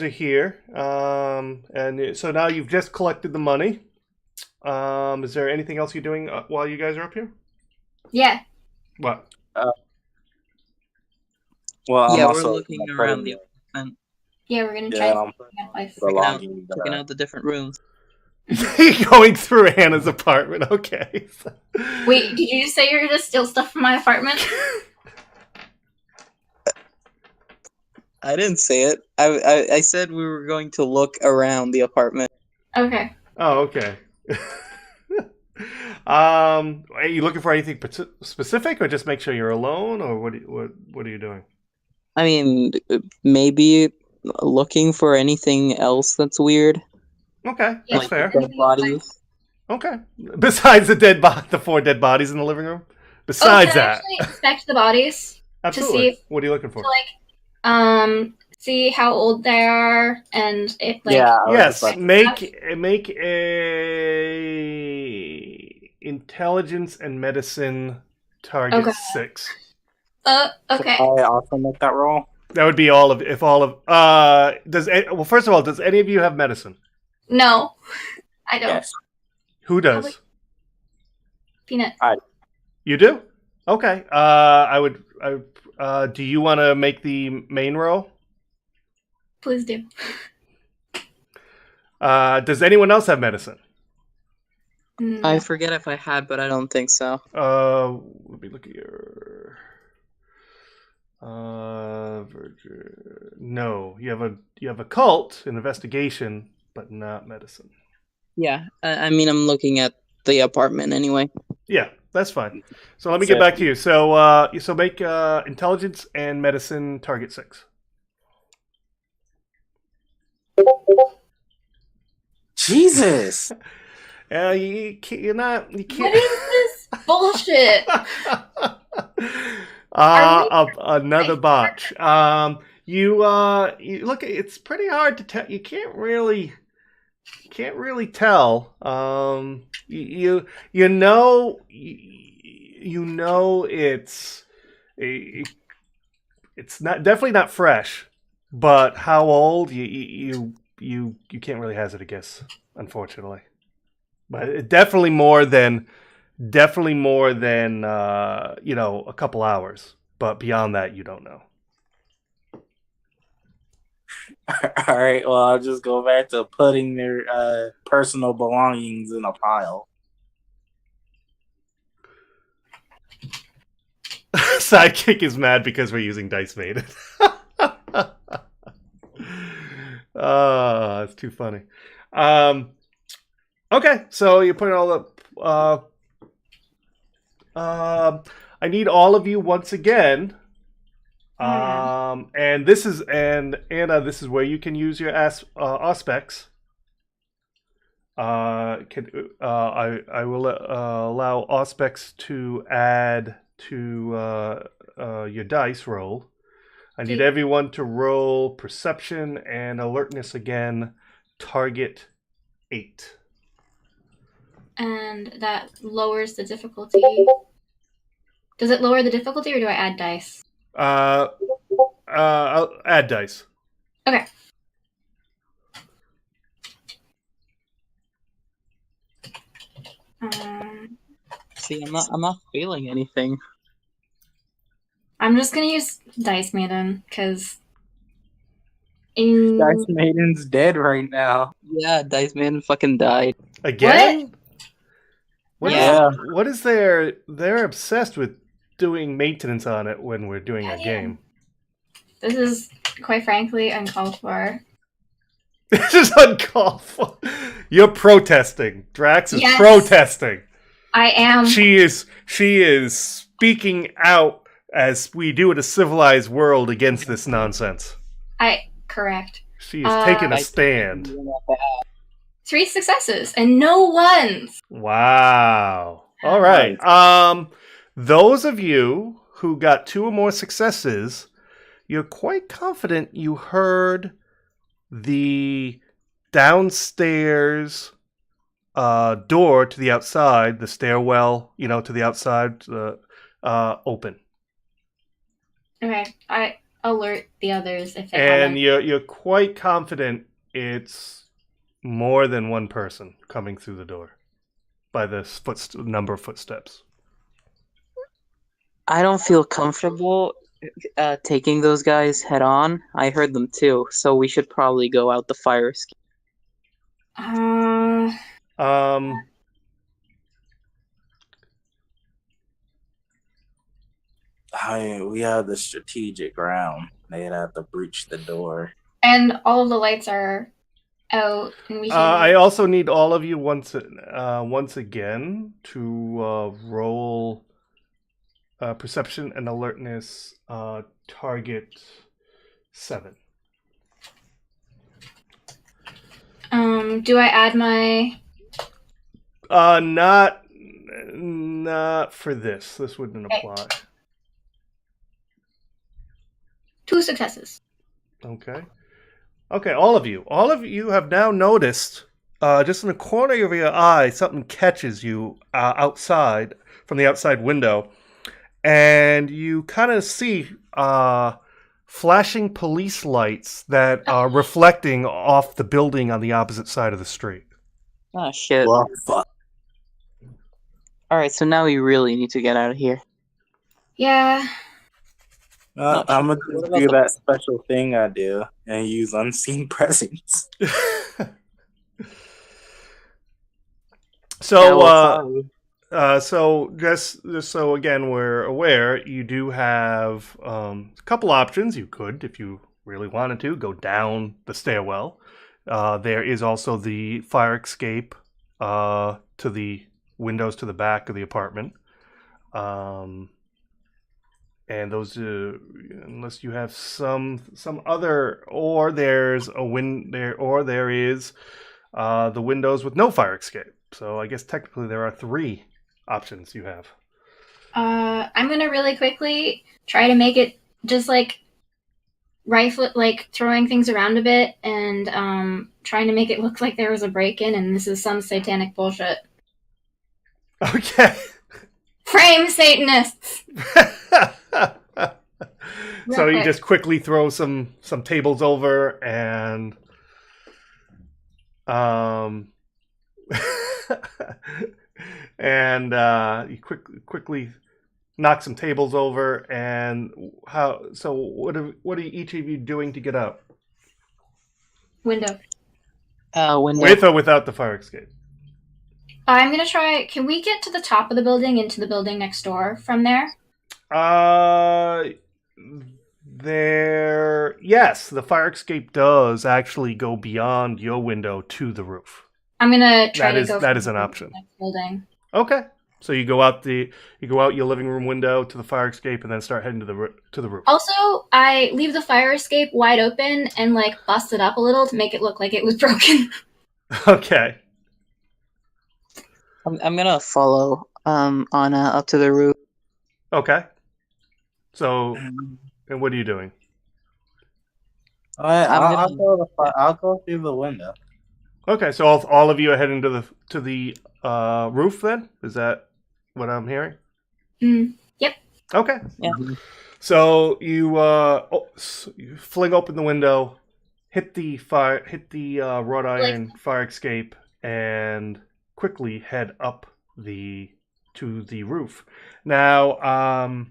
here, and so now you've just collected the money. Is there anything else you're doing while you guys are up here? Yeah. What? Well, I'm Yeah, also we're looking around the apartment, Yeah, we're gonna try I'm that place. checking out the different rooms. Going through Hannah's apartment. Okay. Wait, did you just say you're gonna steal stuff from my apartment? I didn't say it. I said we were going to look around the apartment. Okay. Oh, okay. Are you looking for anything specific, or just make sure you're alone, or what are you doing? I mean, maybe looking for anything else that's weird. Okay, Yeah, that's fair. Dead bodies. Okay. Besides the 4 dead bodies in the living room. Besides can I that, actually inspect the bodies absolutely. see if- What are you looking for? to see how old they are and if Yes. like, Make a intelligence and medicine target Okay. 6. okay. I also make that roll. That would be all of first of all, does any of you have medicine? No, I don't. Yes. Who does? Peanut. You do? Okay. Do you want to make the main roll? Please do. Does anyone else have medicine? No. I forget if I had, but I don't think so. Let me look at your. No, you have a cult, an investigation, but not medicine. Yeah, I mean, I'm looking at the apartment anyway. Yeah, that's fine. So let me get back to you. So make intelligence and medicine target 6. Jesus. You can't. You're not. You can't. What is this bullshit? Another botch. You look. It's pretty hard to tell. You can't really tell. You know it's not definitely not fresh, but how old you can't really hazard a guess, unfortunately. But it definitely more than a couple hours. But beyond that, you don't know. All right. Well, I'll just go back to putting their personal belongings in a pile. Sidekick is mad because we're using Dice Maiden. It's too funny. Okay, so you put it all up. I need all of you once again. And Anna, this is where you can use your aspects. I will allow aspects to add to your dice roll. I need everyone to roll perception and alertness again. Target 8. And that lowers the difficulty. Does it lower the difficulty, or do I add dice? I'll add dice. Okay. See, I'm not feeling anything. I'm just gonna use Dice Maiden because Dice Maiden's dead right now. Yeah, Dice Maiden fucking died. Again? Yeah. What is their? They're obsessed with doing maintenance on it when we're doing a game. This is, quite frankly, uncalled for. This is uncalled for. You're protesting. Drax is protesting. I am. She is speaking out as we do in a civilized world against this nonsense. Correct. She is taking a stand. 3 successes and no ones. Wow. All right. Those of you who got 2 or more successes, you're quite confident you heard the downstairs door to the outside, the stairwell, to the outside, open. Okay, I alert the others if they And haven't. you're quite confident it's more than one person coming through the door by the number of footsteps. I don't feel comfortable taking those guys head on. I heard them too, so we should probably go out the fire escape. We have the strategic round. They'd have to breach the door. And all of the lights are out. And we I also need all of you once again to roll perception and alertness target 7. Do I add my... Not for this. This wouldn't apply. 2 successes. Okay, all of you have now noticed, just in the corner of your eye, something catches you outside, from the outside window, and you kind of see flashing police lights that are reflecting off the building on the opposite side of the street. Oh, shit. Well, fuck. Alright, so now we really need to get out of here. Yeah. Not I'm sure. gonna What just about do the that special thing I do and use unseen presence. So, well, fine. so just so again we're aware, you do have a couple options. You could, if you really wanted to, go down the stairwell. There is also the fire escape to the windows to the back of the apartment. And those, unless you have some other, or there's a or there is the windows with no fire escape. So I guess technically there are 3 options you have. I'm gonna really quickly try to make it just like rifle, like throwing things around a bit, and trying to make it look like there was a break-in, and this is some satanic bullshit. Okay. Frame Satanists. So you quick. just quickly throw some tables over and and you quickly knock some tables over. And what are each of you doing to get out? Window. Window. With or without the fire escape? I'm gonna try. Can we get to the top of the building into the building next door from there? Yes, the fire escape does actually go beyond your window to the roof. I'm gonna try That to is go. that from is an the option. next building. Okay, so you go out your living room window to the fire escape, and then start heading to the roof. Also, I leave the fire escape wide open and like bust it up a little to make it look like it was broken. Okay. I'm gonna follow on up to the roof. Okay. So, and what are you doing? I'll go through the window. Okay, so all of you are heading to the roof. Then is that what I'm hearing? Yep. Okay. Yeah. So you you fling open the window, hit the wrought iron fire escape, and quickly head up to the roof. Now,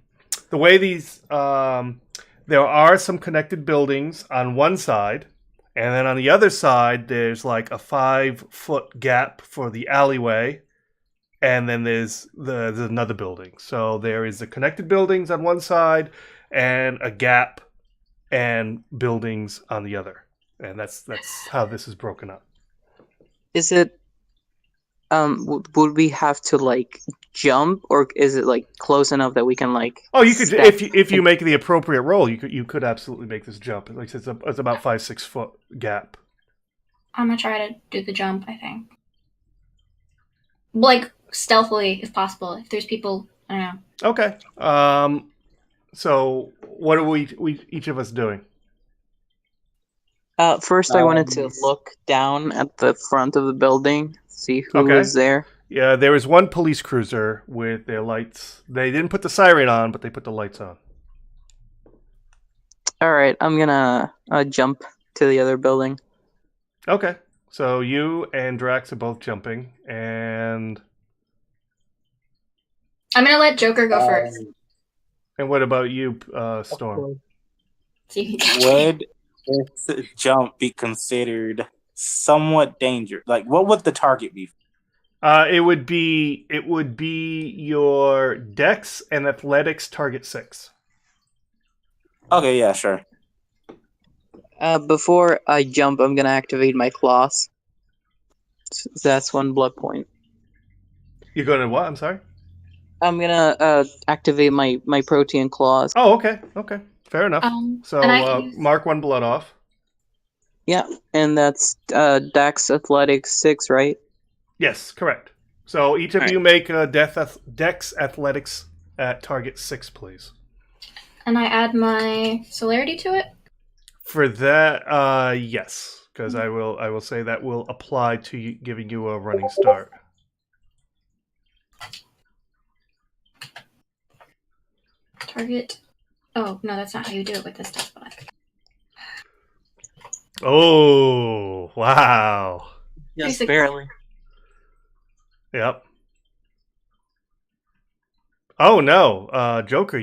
the way these there are some connected buildings on one side, and then on the other side there's like a 5-foot gap for the alleyway. And then there's another building. So there is the connected buildings on one side and a gap and buildings on the other. And that's how this is broken up. Is it would we have to like jump, or is it like close enough that we can like Oh, you could if you make the appropriate roll, you could absolutely make this jump. Like it's about 5-6 foot gap. I'm gonna try to do the jump, I think. Like stealthily if possible. If there's people, I don't know. Okay. So what are we each of us doing? First I wanted to look down at the front of the building, see who was there. Yeah, there was one police cruiser with their lights. They didn't put the siren on, but they put the lights on. All right, I'm gonna jump to the other building. Okay, so you and Drax are both jumping, and I'm gonna let Joker go first. And what about you, Storm? Would this jump be considered somewhat dangerous? Like, what would the target be? It would be your Dex and Athletics target 6. Okay, yeah, sure. Before I jump, I'm gonna activate my claws. That's 1 blood point. You're going to what? I'm sorry? I'm gonna activate my protein claws. Oh, okay. Fair enough. So mark 1 blood off. Yeah, and that's Dex Athletics 6, right? Yes, correct. So each of you make a Dex Athletics at target 6, please. And I add my celerity to it? For that, yes, because I will say that will apply to you, giving you a running start. Target. Oh no, that's not how you do it with this stuff. Oh wow! Yes, barely. Yep. Oh no, Joker,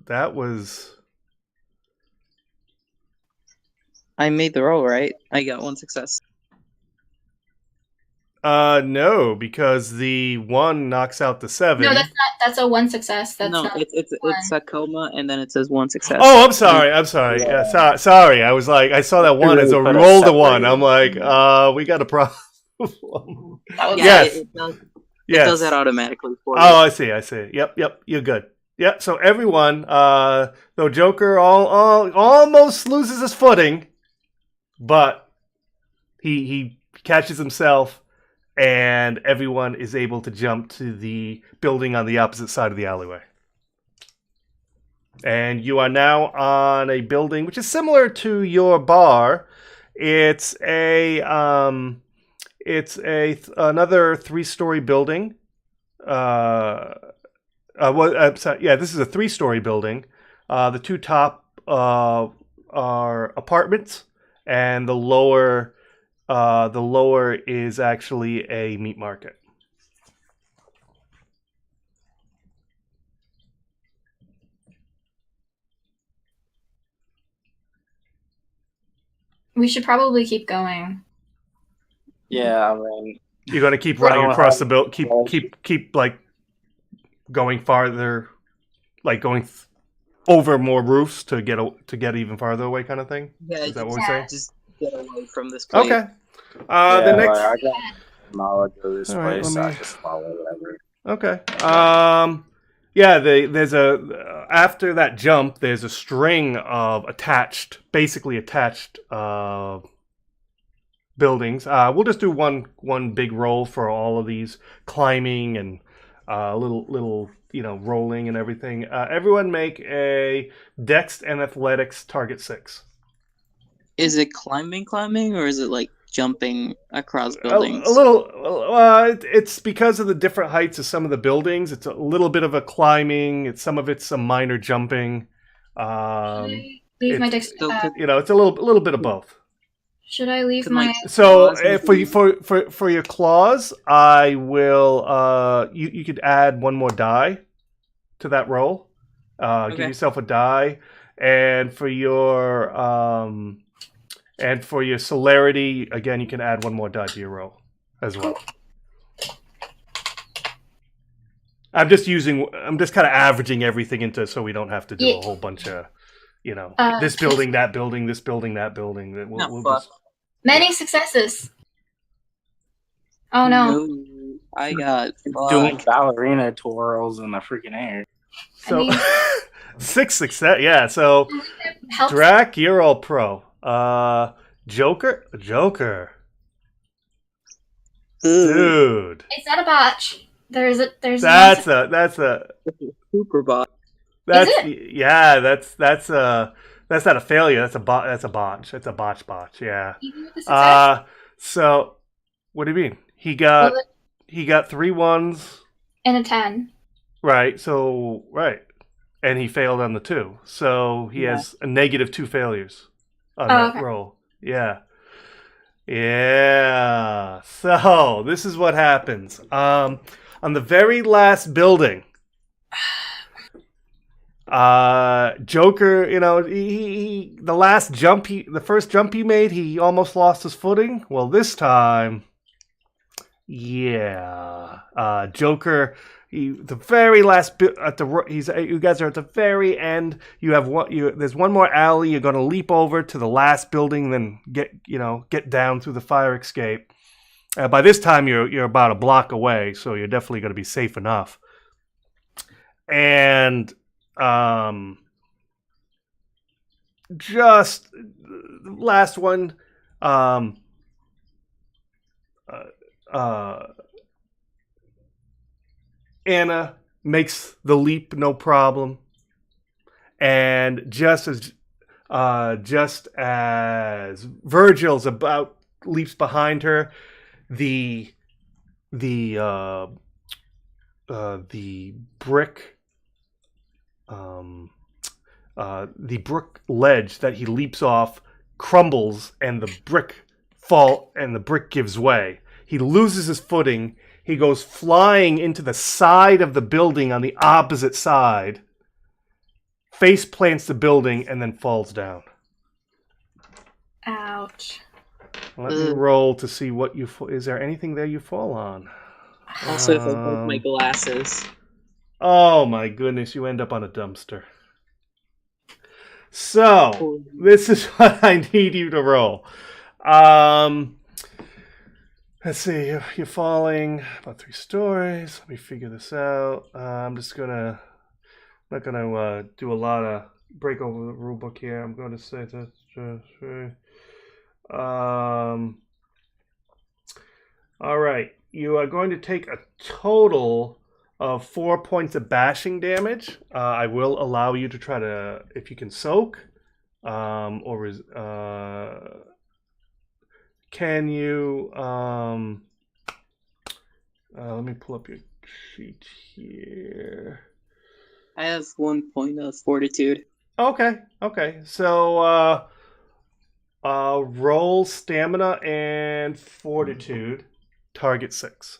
that was. I made the roll, right? I got 1 success. No, because the 1 knocks out the 7. No, that's not. That's a 1 success. That's No, not. it's a coma, and then it says 1 success. Oh, I'm sorry. Yeah, sorry. I was like, I saw that 1 as a Really put roll us to 1. I'm separated. like, we got a problem. That was Yes. It does Yes. that automatically for you. Oh, I see. Yep, you're good. Yep. So everyone, though Joker almost loses his footing, but he catches himself, and everyone is able to jump to the building on the opposite side of the alleyway. And you are now on a building which is similar to your bar. It's another 3-story building. This is a 3-story building. The 2 top are apartments, and the lower is actually a meat market. We should probably keep going. Yeah, I mean, You're gonna keep running Well, across the build. Keep like going farther, like going over more roofs to get even farther away, kind of thing. Yeah, Is that what we're saying? just get away from this place. Okay. yeah, The next. like, I got knowledge of this All right, place. let So me- I just follow whatever. Okay. Yeah. There's after that jump, there's a string of basically attached buildings. We'll just do one big roll for all of these climbing and little rolling and everything. Everyone make a Dex and Athletics target 6. Is it climbing, or is it like jumping across A buildings? little. It's because of the different heights of some of the buildings. It's a little bit of a climbing. Some of it's some minor jumping. Should I leave my dex? so could- It's a little bit of both. Should I leave Could, my? like, So claws for your claws, I will. You could add 1 more die to that roll. Give Okay. yourself a die, and for your celerity, again, you can add 1 more die to your roll as well. I'm just kind of averaging everything into so we don't have to do Yeah. a whole bunch of, Uh, this building, that building, this building, that building. We'll fuck. just. Many successes. Oh no. I got Doing fuck. ballerina twirls in the freaking air. So I mean- 6 success. Yeah. So Help. Drac, you're all pro. Joker, Ooh, dude. It's not a botch. There's That's one- a super bot. that's it? yeah. That's not a failure. That's a botch. That's a botch. Yeah. even with the success. So what do you mean? He got Well, 3 1s. and a 10. Right. So right. And he failed on the 2. So he has a negative 2 failures on Oh, that okay. roll. Yeah. Yeah. So this is what happens. On the very last building, Joker, the first jump he made, he almost lost his footing. Well, this time, yeah, Joker. The very last bit you guys are at the very end. You have there's 1 more alley. You're going to leap over to the last building, then get down through the fire escape. By this time, you're about a block away, so you're definitely going to be safe enough. And just the last one. Anna makes the leap no problem, and just as Virgil's leaps behind her, the brick ledge that he leaps off crumbles, and the brick gives way. He loses his footing. He goes flying into the side of the building on the opposite side, face plants the building, and then falls down. Ouch. Let me roll to see what you... Is there anything there you fall on? Also, if I broke my glasses. Oh my goodness, you end up on a dumpster. So, this is what I need you to roll. Let's see, you're falling about 3 stories. Let me figure this out. I'm just not gonna do a lot of break over the rule book here. I'm going to say that. All right, you are going to take a total of 4 points of bashing damage. I will allow you to try to, if you can soak, can you? Let me pull up your sheet here. I have 1 point of fortitude. Okay. So roll stamina and fortitude. Target 6.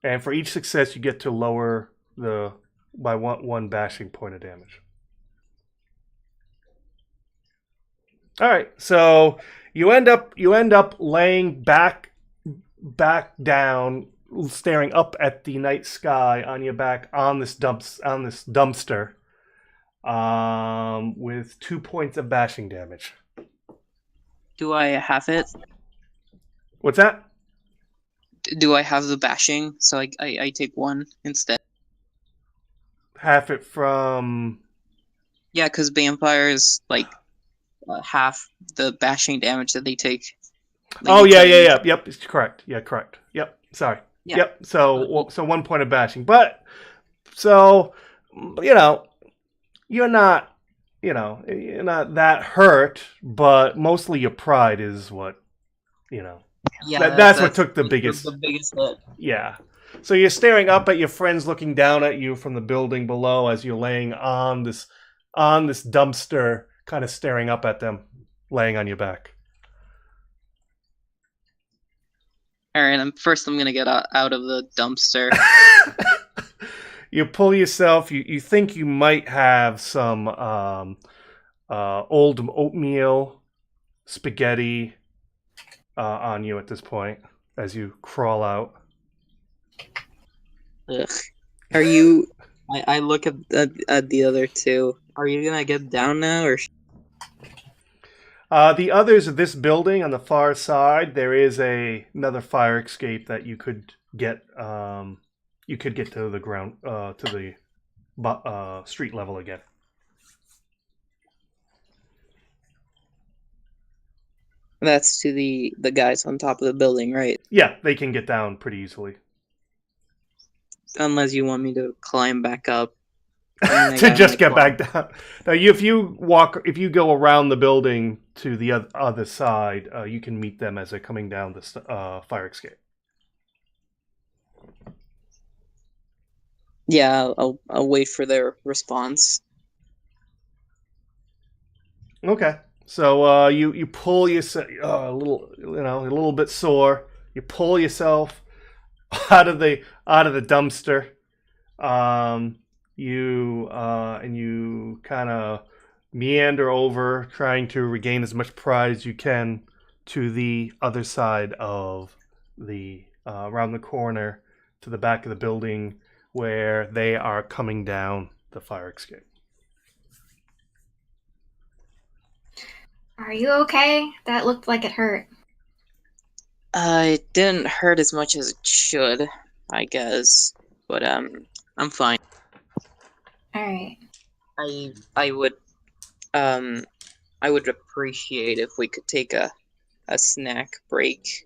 And for each success, you get to lower by one bashing point of damage. All right, so you end up laying back down, staring up at the night sky on your back on this dumpster, with 2 points of bashing damage. Do I have it? What's that? Do I have the bashing? So I take 1 instead. Half it from... Yeah, because vampires, like, half the bashing damage that they take. Like, yeah. Yep, it's correct. Yeah, correct. Yep, sorry. Yeah. Yep, so 1 point of bashing. But, so, you're not that hurt, but mostly your pride is what, Yeah, that's what took the biggest hit. Yeah. So you're staring up at your friends looking down at you from the building below as you're laying on this dumpster, kind of staring up at them, laying on your back. All right, I'm going to get out of the dumpster. You pull yourself, you think you might have some old oatmeal spaghetti on you at this point as you crawl out. Ugh. Are you... I look at the other two. Are you going to get down now, or... The others of this building on the far side, there is another fire escape that you could get. You could get to the ground, to the street level again. That's to the guys on top of the building, right? Yeah, they can get down pretty easily. Unless you want me to climb back up. To just get back down. Now, if you go around the building to the other side, you can meet them as they're coming down the fire escape. Yeah, I'll wait for their response. Okay, so you pull yourself a little bit sore. You pull yourself out of the dumpster. You kind of meander over, trying to regain as much pride as you can to the other side of the around the corner to the back of the building where they are coming down the fire escape. Are you okay? That looked like it hurt. It didn't hurt as much as it should, I guess. But I'm fine. All right. I would appreciate if we could take a snack break.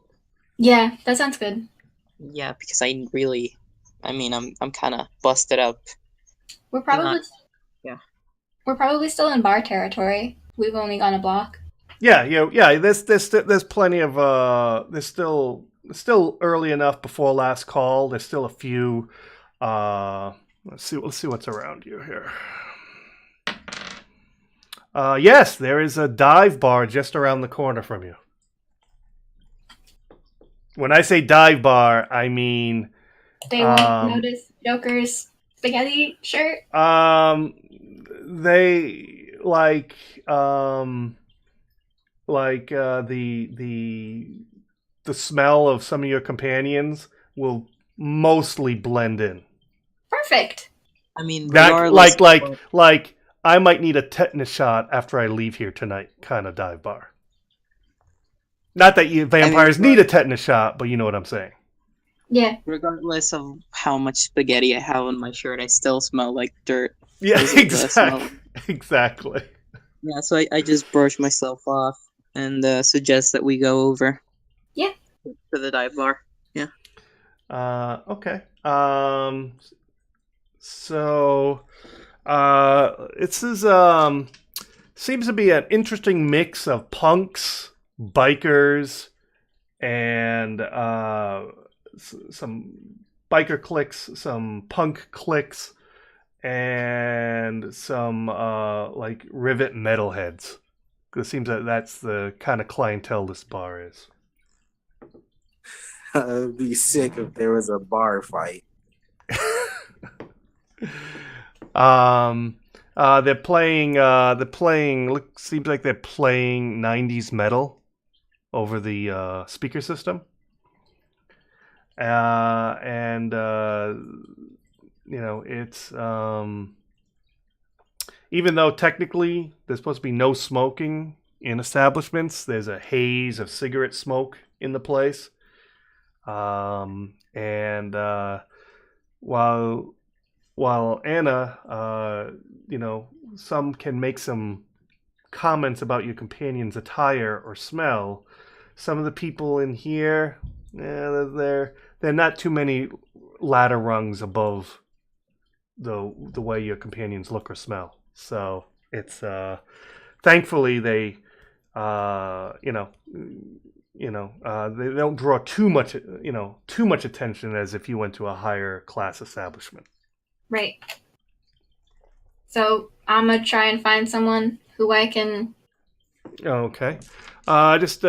Yeah, that sounds good. Yeah, because I'm kind of busted up. We're probably still in bar territory. We've only gone a block. Yeah. There's plenty of there's still early enough before last call. There's still a few. Let's see what's around you here. Yes, there is a dive bar just around the corner from you. When I say dive bar, I mean They won't notice Joker's spaghetti shirt. they the smell of some of your companions will mostly blend in. Perfect. I mean, That regardless. like I might need a tetanus shot after I leave here tonight kind of dive bar. Not that you vampires need a tetanus shot, but you know what I'm saying. Yeah. Regardless of how much spaghetti I have on my shirt, I still smell like dirt. Yeah, because of the smell. exactly. Yeah, so I just brush myself off and suggest that we go over. Yeah. To the dive bar. Yeah. Okay. So, this is seems to be an interesting mix of punks, bikers, and some biker cliques, some punk cliques, and some like rivet metalheads. It seems that that's the kind of clientele this bar is. It'd be sick if there was a bar fight. They're playing. Seems like they're playing '90s metal over the speaker system, and you know it's even though technically there's supposed to be no smoking in establishments, there's a haze of cigarette smoke in the place. And while Anna, you know, some can make some comments about your companion's attire or smell, some of the people in here, they're not too many ladder rungs above the way your companions look or smell. So it's thankfully they they don't draw too much attention as if you went to a higher class establishment. Right. So I'm gonna try and find someone who I can. Okay. Just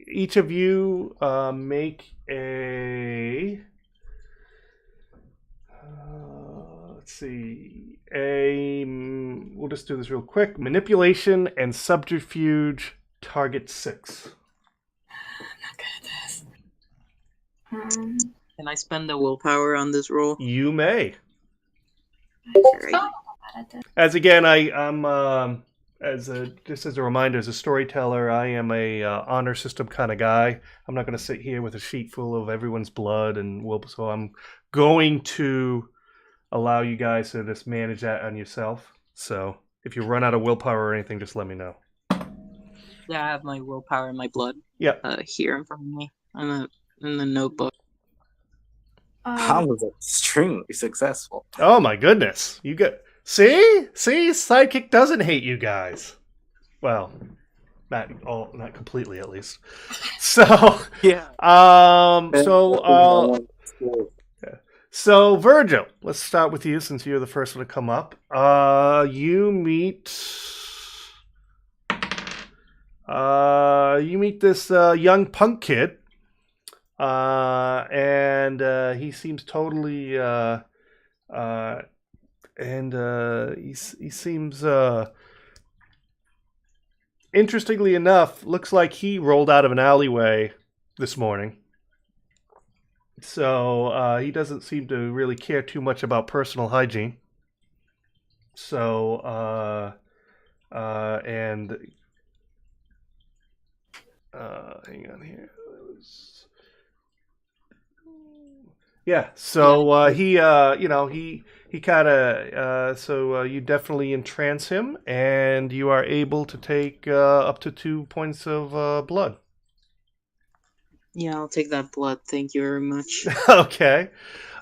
each of you make a. Let's see. We'll just do this real quick. Manipulation and subterfuge. Target 6. I'm not good at this. Can I spend a willpower on this roll? You may. Right. As again, I'm just as a reminder, as a storyteller, I am a honor system kind of guy. I'm not going to sit here with a sheet full of everyone's blood so I'm going to allow you guys to just manage that on yourself. So if you run out of willpower or anything, just let me know. Yeah, I have my willpower and my blood. Yep. Here in front of me in the notebook. I was extremely successful. Oh my goodness! You get see, Sidekick doesn't hate you guys. Well, not completely at least. So yeah. So Virgil, let's start with you since you're the first one to come up. You meet this young punk kid. And he seems totally he seems interestingly enough, looks like he rolled out of an alleyway this morning. So he doesn't seem to really care too much about personal hygiene. So hang on here. Yeah, so he kind of so you definitely entrance him, and you are able to take up to 2 points of blood. Yeah, I'll take that blood. Thank you very much. Okay,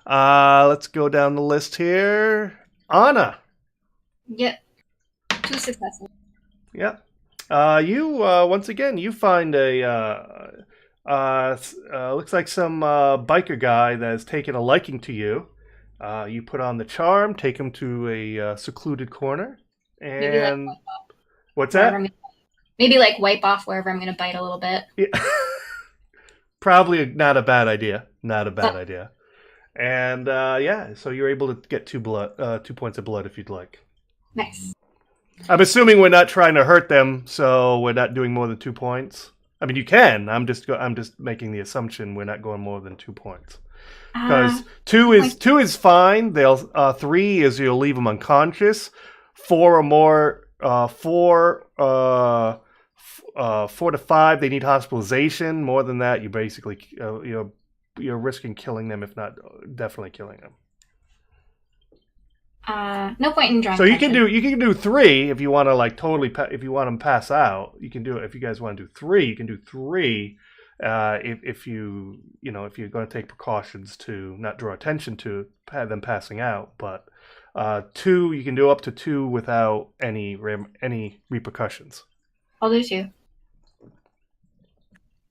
let's go down the list here. Anna. Yep, 2 successes. Yep. You once again you find a. Looks like some biker guy that has taken a liking to you. You put on the charm, take him to a secluded corner, and what's that? Maybe like wipe off wherever I'm going to bite a little bit. Yeah. probably not a bad idea. Not a bad idea. And yeah, so you're able to get 2 points of blood if you'd like. Nice. I'm assuming we're not trying to hurt them, so we're not doing more than 2 points. I mean, you can. I'm just making the assumption we're not going more than 2 points. Because 2 is fine. They'll 3 is you'll leave them unconscious. 4 or more 4 to 5 they need hospitalization. More than that, you basically you're risking killing them, if not definitely killing them. No point in drawing. So you can do 3 if you want to like totally if you want them pass out. You can do it if you guys want to do 3. You can do 3 if you if you're going to take precautions to not draw attention to them passing out. But 2 you can do up to 2 without any repercussions. I'll do 2.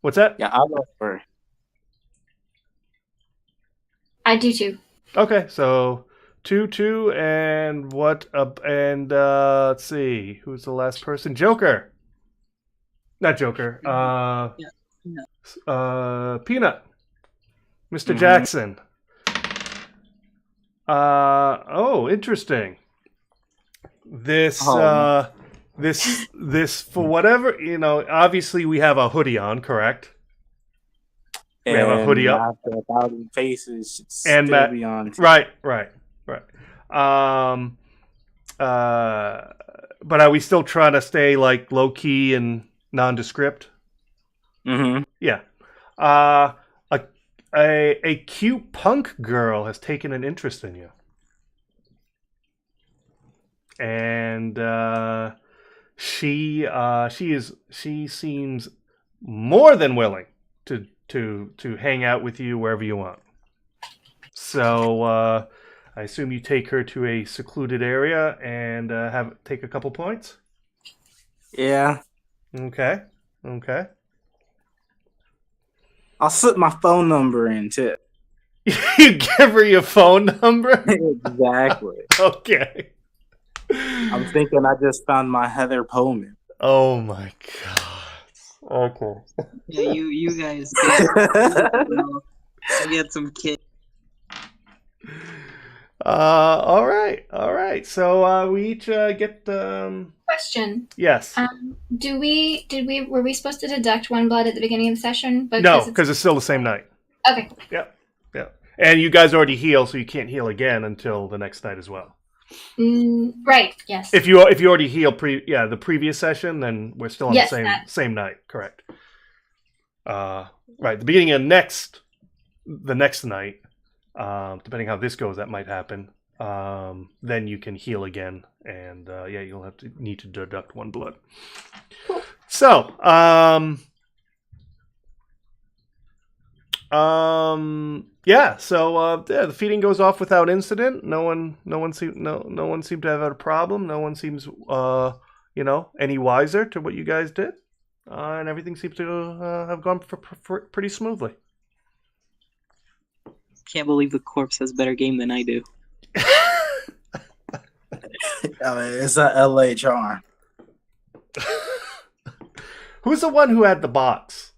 What's that? Yeah, I'll go for. I do 2. Okay, so 2, and what up? And let's see, who's the last person? Joker. Not Joker. Peanut. Mr. Jackson. Oh, interesting. This this for whatever obviously we have a hoodie on, correct? We have a hoodie up. After 1,000 faces should And still be on. Right. But are we still trying to stay like low key and nondescript? Mm-hmm. Yeah. A cute punk girl has taken an interest in you, and she seems more than willing to hang out with you wherever you want. So I assume you take her to a secluded area and take a couple points. Yeah. Okay. I'll slip my phone number in too. You give her your phone number? Exactly. Okay. I'm thinking I just found my Heather Pullman. Oh my god. Okay. Yeah, you guys get some kids. All right. So we each get Question. yes. Were we supposed to deduct 1 blood at the beginning of the session? No, because it's still the same night. Okay. Yeah. And you guys already heal, so you can't heal again until the next night as well. Right. Yes. If you already healed the previous session, then we're still on the same night. Correct. Right. The beginning of the next night, depending how this goes, that might happen. Then you can heal again, and you'll need to deduct 1 blood. Cool. So, the feeding goes off without incident. No one seemed to have had a problem. No one seems any wiser to what you guys did, and everything seems to have gone pretty smoothly. Can't believe the corpse has better game than I do. I mean, it's a LA charm. Who's the one who had the box?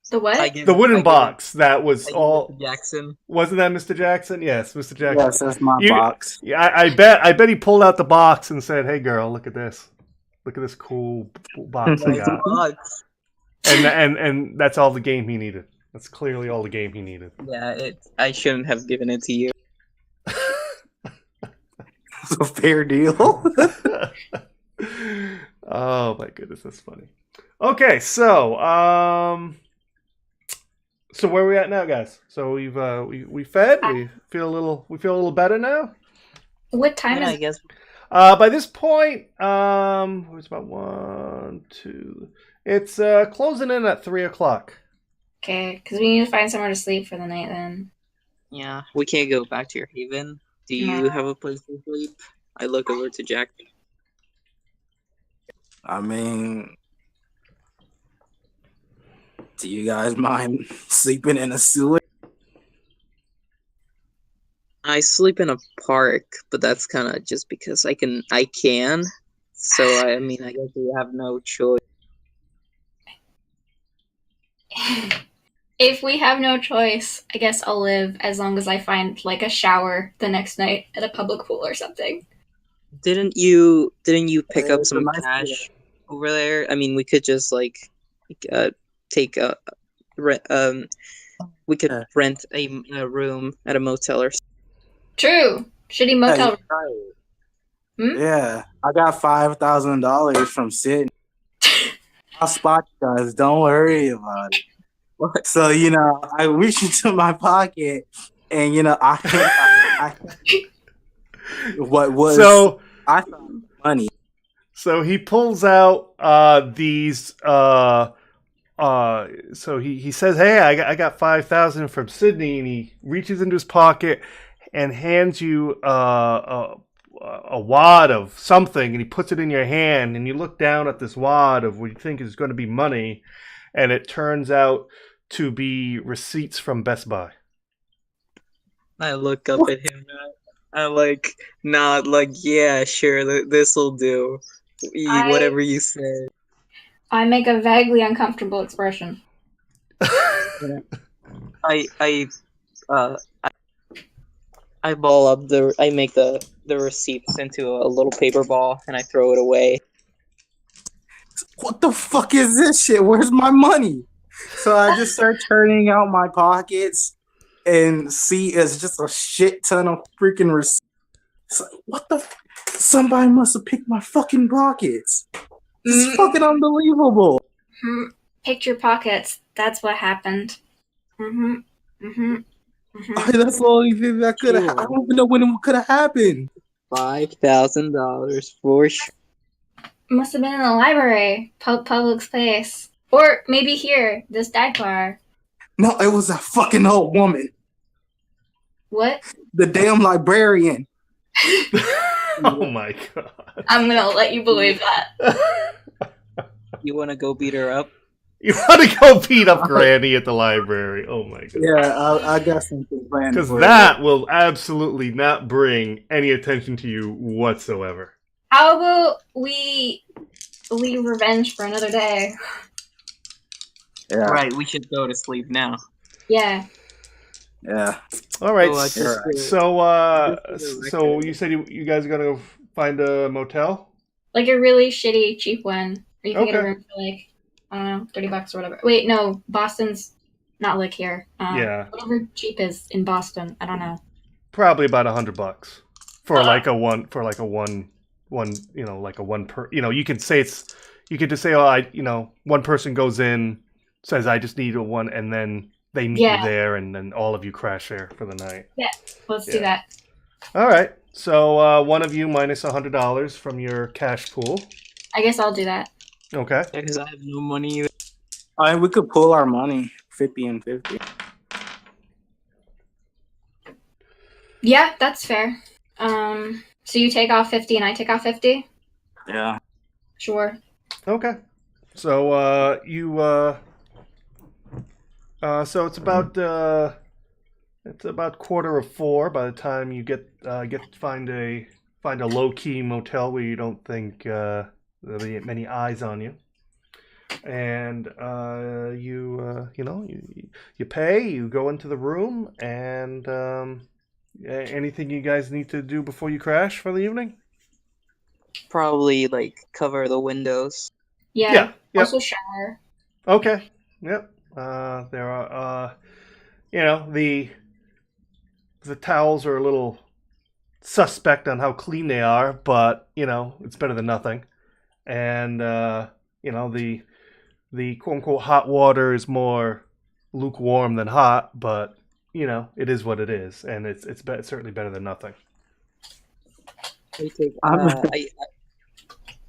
The what? The wooden box that was all. Mr. Jackson. Wasn't that Mr. Jackson? Yes, Mr. Jackson. Yes, that's my box. Yeah, I bet he pulled out the box and said, "Hey, girl, look at this. Look at this cool box I got." And that's all the game he needed. That's clearly all the game he needed. Yeah, I shouldn't have given it to you. It's a fair deal. Oh my goodness, that's funny. Okay, so where are we at now, guys? So we fed. We feel a little better now. What time is I it? guess. By this point, it's about 1, 2. It's closing in at 3:00. Okay, because we need to find somewhere to sleep for the night then. Yeah, we can't go back to your haven. Do you have a place to sleep? I look over to Jack. I mean, do you guys mind sleeping in a sewer? I sleep in a park, but that's kind of just because I can. So I guess we have no choice. If we have no choice, I guess I'll live as long as I find like a shower the next night at a public pool or something. Didn't you pick up It's a some nice cash over there? I mean, we could just like take a rent. We could Yeah. rent a room at a motel or something. True. Shitty motel. you're right. Hmm? Yeah, I got $5,000 from Sydney. I'll spot you guys. Don't worry about it. What? So I reached into my pocket, and I what was I found money. So he pulls out these. So he says, "Hey, I got 5,000 from Sydney," and he reaches into his pocket and hands you a wad of something, and he puts it in your hand, and you look down at this wad of what you think is going to be money, and it turns out to be receipts from Best Buy. I look up at him. I like nod, like, yeah, sure, this'll do. Whatever you say. I make a vaguely uncomfortable expression. I ball up I make the receipts into a little paper ball and I throw it away. What the fuck is this shit? Where's my money? So I just start turning out my pockets and see it's just a shit ton of freaking receipts. Like, what the? Somebody must have picked my fucking pockets. This is fucking unbelievable. Picked your pockets. That's what happened. That's the only thing that could have. I don't even know when it could have happened. $5,000 for sure. Must have been in the library, public space, or maybe here, this dive bar. No, it was a fucking old woman. What? The damn librarian. Oh my god! I'm gonna let you believe that. You want to go beat her up? You want to go beat up Granny at the library? Oh my god! Yeah, I got something planned. Because that will absolutely not bring any attention to you whatsoever. How about we leave revenge for another day? Yeah. Right, we should go to sleep now. Yeah. Yeah. All right. So, So you said you guys are gonna go find a motel? Like a really shitty, cheap one. Or you can get a Okay. room for like, I don't know, $30 or whatever. Wait, no, Boston's not like here. Yeah. Whatever cheap is in Boston. I don't know. Probably about $100 for like a one per. You can say you could just say, one person goes in, says I just need a one, and then they meet you there, and then all of you crash there for the night. Yeah, let's do that. All right. So one of you minus $100 from your cash pool. I guess I'll do that. Okay. Because I have no money either. We could pull our money, 50 and 50. Yeah, that's fair. So you take off 50 and I take off 50? Yeah. Sure. Okay. So so it's about 3:45 by the time you get find a low key motel where you don't think there'll be many eyes on you, and you pay, you go into the room, and anything you guys need to do before you crash for the evening? Probably like cover the windows. Yeah. Yep. Also shower. Okay. Yep. There are, the towels are a little suspect on how clean they are, but it's better than nothing. And the quote unquote hot water is more lukewarm than hot, but it is what it is, and it's certainly better than nothing.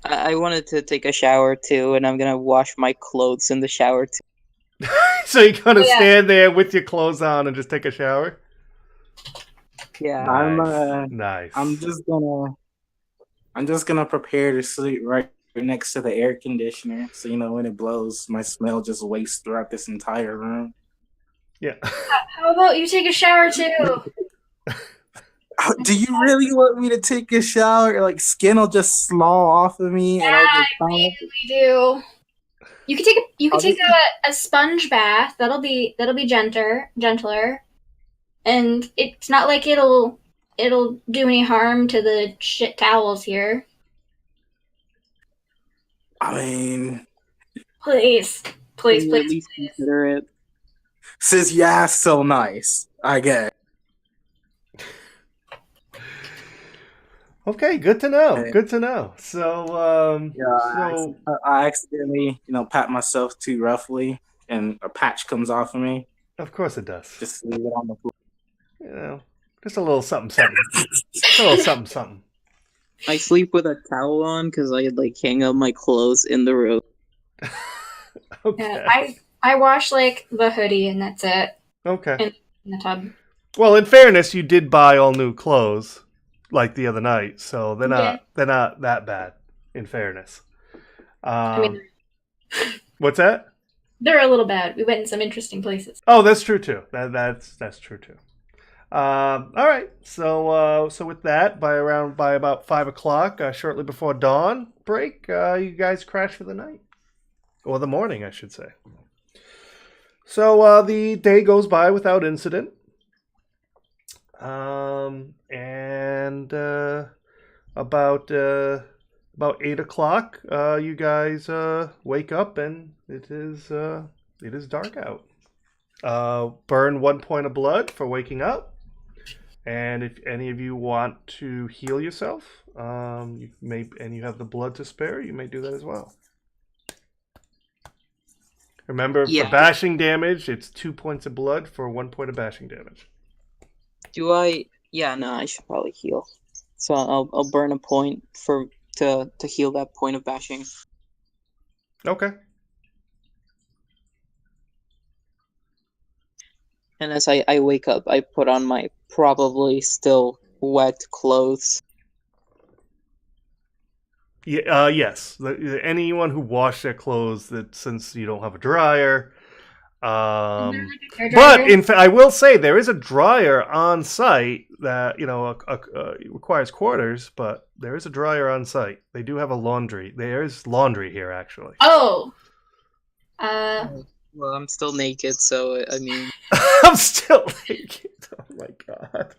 I wanted to take a shower too, and I'm gonna wash my clothes in the shower too. So you're gonna stand there with your clothes on and just take a shower? Yeah. Nice. I'm just gonna prepare to sleep right next to the air conditioner, so when it blows, my smell just wastes throughout this entire room. Yeah. How about you take a shower too? Do you really want me to take a shower? Like, skin will just slaw off of me. Yeah, I really do. You could take a sponge bath. That'll be gentler, and it's not like it'll do any harm to the shit towels here. I mean, Please, Can you at least consider it? since you asked so nice, I guess. Okay, good to know. Good to know. So, I accidentally, pat myself too roughly, and a patch comes off of me. Of course it does. Just leave it on the floor. Just a little something, something. Just a little something, something. I sleep with a towel on because I hang up my clothes in the room. Okay. Yeah, I wash the hoodie and that's it. Okay. In the tub. Well, in fairness, you did buy all new clothes the other night, so they're not that bad. In fairness. What's that? They're a little bad. We went in some interesting places. Oh, that's true too. That's true too. All right. So with that, by about 5 o'clock, shortly before dawn break, you guys crash for the night, or the morning, I should say. So the day goes by without incident, and about 8 o'clock, you guys wake up, and it is dark out. Burn 1 point of blood for waking up. And if any of you want to heal yourself, and you have the blood to spare, you may do that as well. Remember, for bashing damage, it's 2 points of blood for 1 point of bashing damage. Do I? Yeah, no, I should probably heal. So I'll burn a point to heal that point of bashing. Okay. And as I wake up, I put on my probably still wet clothes. Yeah. Yes. Anyone who washed their clothes, since you don't have a dryer. But in fact, I will say there is a dryer on site that requires quarters, but there is a dryer on site. They do have a laundry. There is laundry here, actually. Oh. Well, I'm still naked, so I mean. I'm still naked. Oh my god.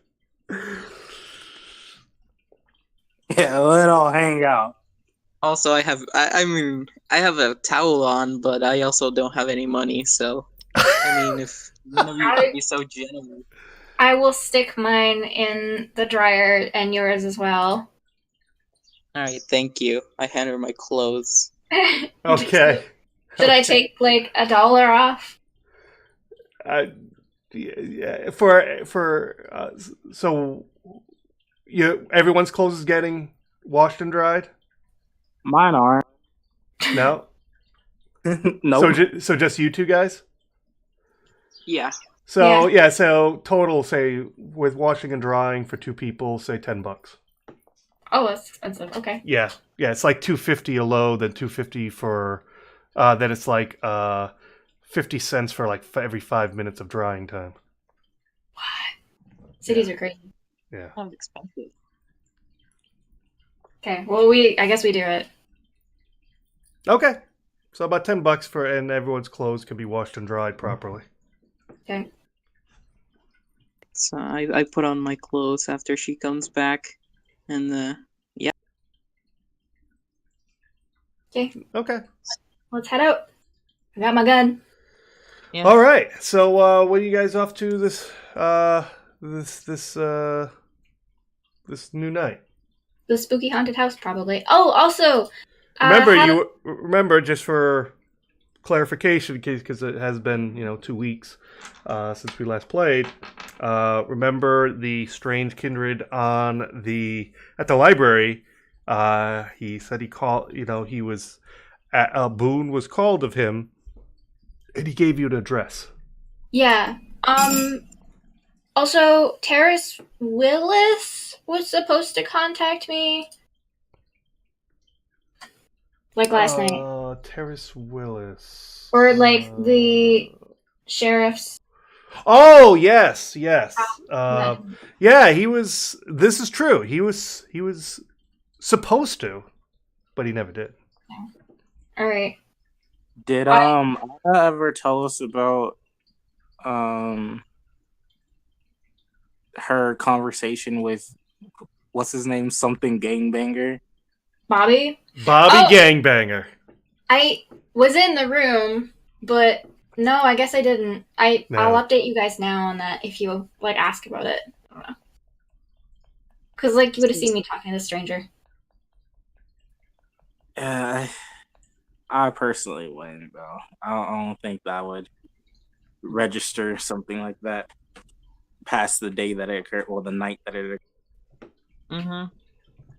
Yeah, let it all hang out. Also, I have a towel on, but I also don't have any money, so I mean, if one of you could be so generous. I will stick mine in the dryer and yours as well. Alright, thank you. I hand her my clothes. Okay. Should I take $1 off? Yeah. So everyone's clothes is getting washed and dried? Mine aren't. No? No. So just you two guys? Yeah. So so total, say, with washing and drying for 2 people, say $10. Oh, that's expensive. Okay. Yeah, it's like $2.50 a load, then $2.50 for then it's 50 cents for every 5 minutes of drying time. What? Cities are crazy. Yeah. Sounds expensive. Okay. Well, I guess we do it. Okay. So about $10 and everyone's clothes can be washed and dried properly. Okay. So I put on my clothes after she comes back, and yeah. Okay. Let's head out. I got my gun. Yeah. All right. So what are you guys off to this new night? The spooky haunted house, probably. Oh, also. Remember, just for clarification, because it has been 2 weeks since we last played. Remember the strange kindred at the library. He said he called. He was a boon was called of him, and he gave you an address. Yeah. Also, Terrace Willis was supposed to contact me. Last night. Terrace Willis. Or the sheriff's. Oh, yes. Yeah, he was. This is true. He was supposed to, but he never did. All right. Did Anna ever tell us about her conversation with what's his name? Something Gangbanger? Bobby? Bobby Oh. Gangbanger. I was in the room, but no, I guess I didn't. I'll update you guys now on that if you like ask about it. I don't know. Because like you would have seen me talking to a stranger. Yeah, I personally wouldn't though. I don't think that would register something like that past the day that it occurred, or the night that it occurred. Mm-hmm.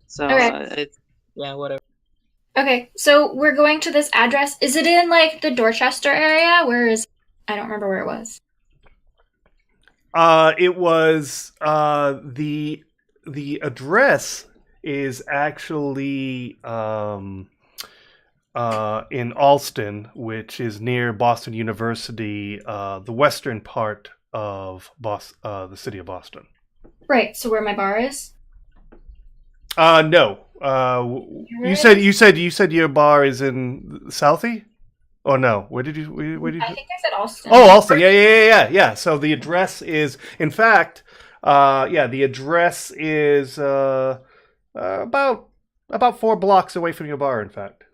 So Okay. yeah, whatever. Okay, so we're going to this address. Is it in like the Dorchester area? Where is? I don't remember where it was. It was the address is actually in Alston, which is near Boston University, the western part of the city of Boston. Right. So where my bar is? No. You said your bar is in Southie? Oh no. Where did you? I think I said Alston. Oh, Alston. Yeah. So the address is, in fact, the address is about 4 blocks away from your bar. In fact,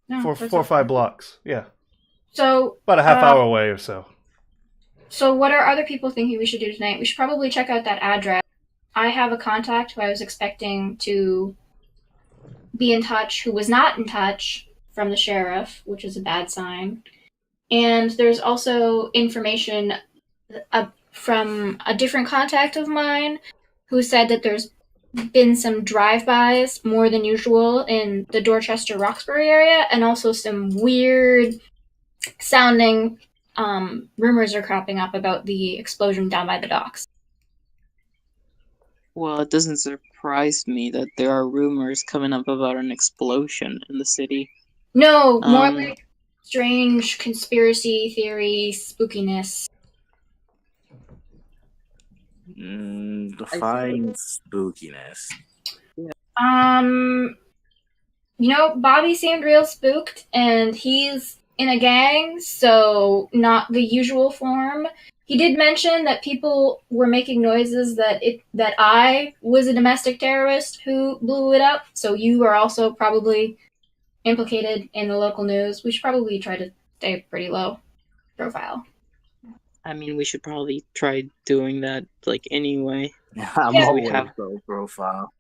No, 4 or 5 blocks. Yeah. So About a half hour away or so. So what are other people thinking we should do tonight? We should probably check out that address. I have a contact who I was expecting to be in touch, who was not in touch from the sheriff, which is a bad sign. And there's also information from a different contact of mine who said that there's been some drive-bys more than usual in the Dorchester Roxbury area, and also some weird sounding rumors are cropping up about the explosion down by the docks. Well, it doesn't surprise me that there are rumors coming up about an explosion in the city. No, more like strange conspiracy theory spookiness. Define spookiness. Bobby seemed real spooked, and he's in a gang, so not the usual form. He did mention that people were making noises that I was a domestic terrorist who blew it up, so you are also probably implicated in the local news. We should probably try to stay pretty low profile. I mean, we should probably try doing that, like, anyway. I'm always low profile.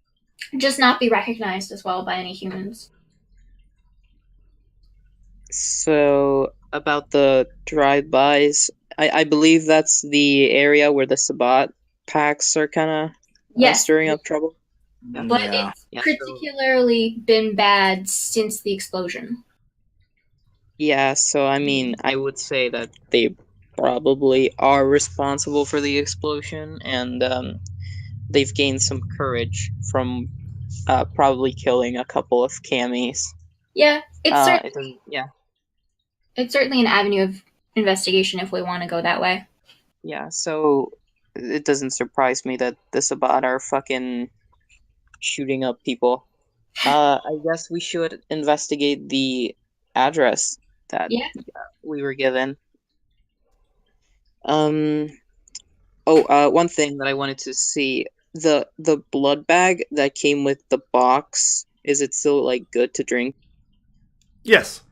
Just not be recognized as well by any humans. So, about the drive-bys, I believe that's the area where the Sabat packs are kind of stirring up trouble. But it's particularly been bad since the explosion. Yeah, so I mean, I would say that they probably are responsible for the explosion, and they've gained some courage from probably killing a couple of camis. Yeah, it's certainly an avenue of investigation if we want to go that way. Yeah, so it doesn't surprise me that the Sabat are fucking shooting up people. I guess we should investigate the address that we were given. One thing that I wanted to see, the blood bag that came with the box, is it still like good to drink? Yes.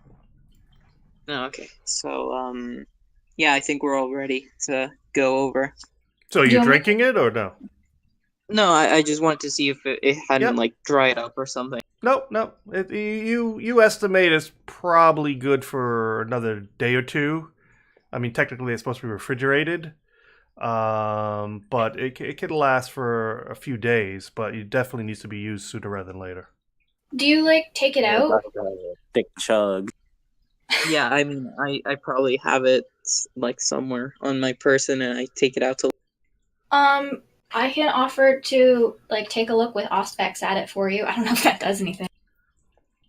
Oh, okay. So yeah, I think we're all ready to go over. So you're drinking it or no? No, I just wanted to see if it hadn't like dried up or something. No. You estimate it's probably good for another day or two. I mean, technically it's supposed to be refrigerated, but it could last for a few days. But it definitely needs to be used sooner rather than later. Do you take it out? Thick chug. Yeah, I mean, I probably have it like somewhere on my person, and I take it out to. I can offer to take a look with Auspex at it for you. I don't know if that does anything.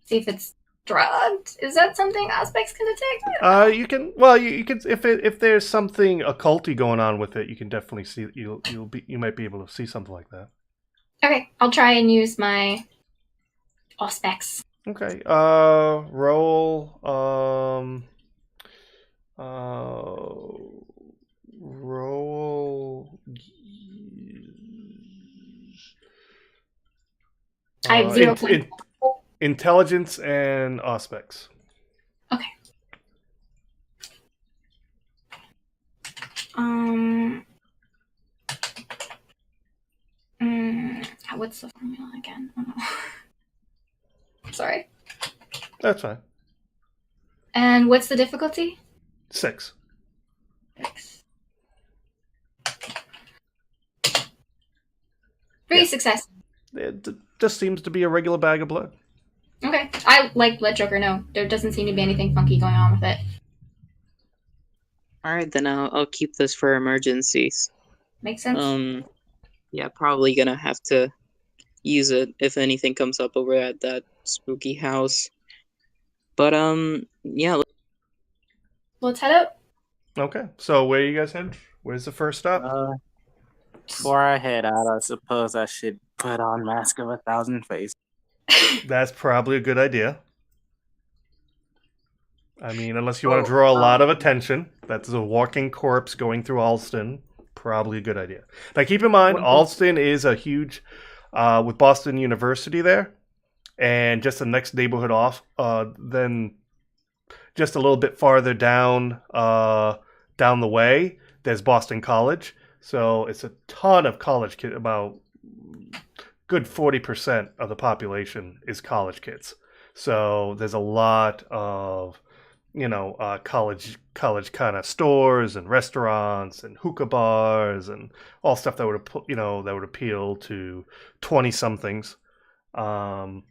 See if it's drugged. Is that something Auspex can detect? You can. Well, you can if there's something occulty going on with it, you can definitely see. You might be able to see something like that. Okay, I'll try and use my Auspex. Okay. Roll. Roll. I have 0 points. Intelligence and aspects. Okay. What's the formula again? Oh, no. Sorry. That's fine. And what's the difficulty? 6. 6. 3 success. It just seems to be a regular bag of blood. Okay. I let Joker know. There doesn't seem to be anything funky going on with it. Alright, then I'll keep this for emergencies. Makes sense. Yeah, probably gonna have to use it if anything comes up over at that spooky house. But yeah. Let's head out. Okay, so where you guys head? Where's the first stop? Before I head out, I suppose I should put on Mask of 1,000 Faces. That's probably a good idea. I mean, unless you want to draw a lot of attention. That's a walking corpse going through Alston. Probably a good idea. Now, keep in mind, Alston is a huge, with Boston University there, and just the next neighborhood off. Then, just a little bit farther down the way, there's Boston College. So it's a ton of college kids. About good 40% of the population is college kids. So there's a lot of college kind of stores and restaurants and hookah bars and all stuff that would appeal to 20 somethings. Several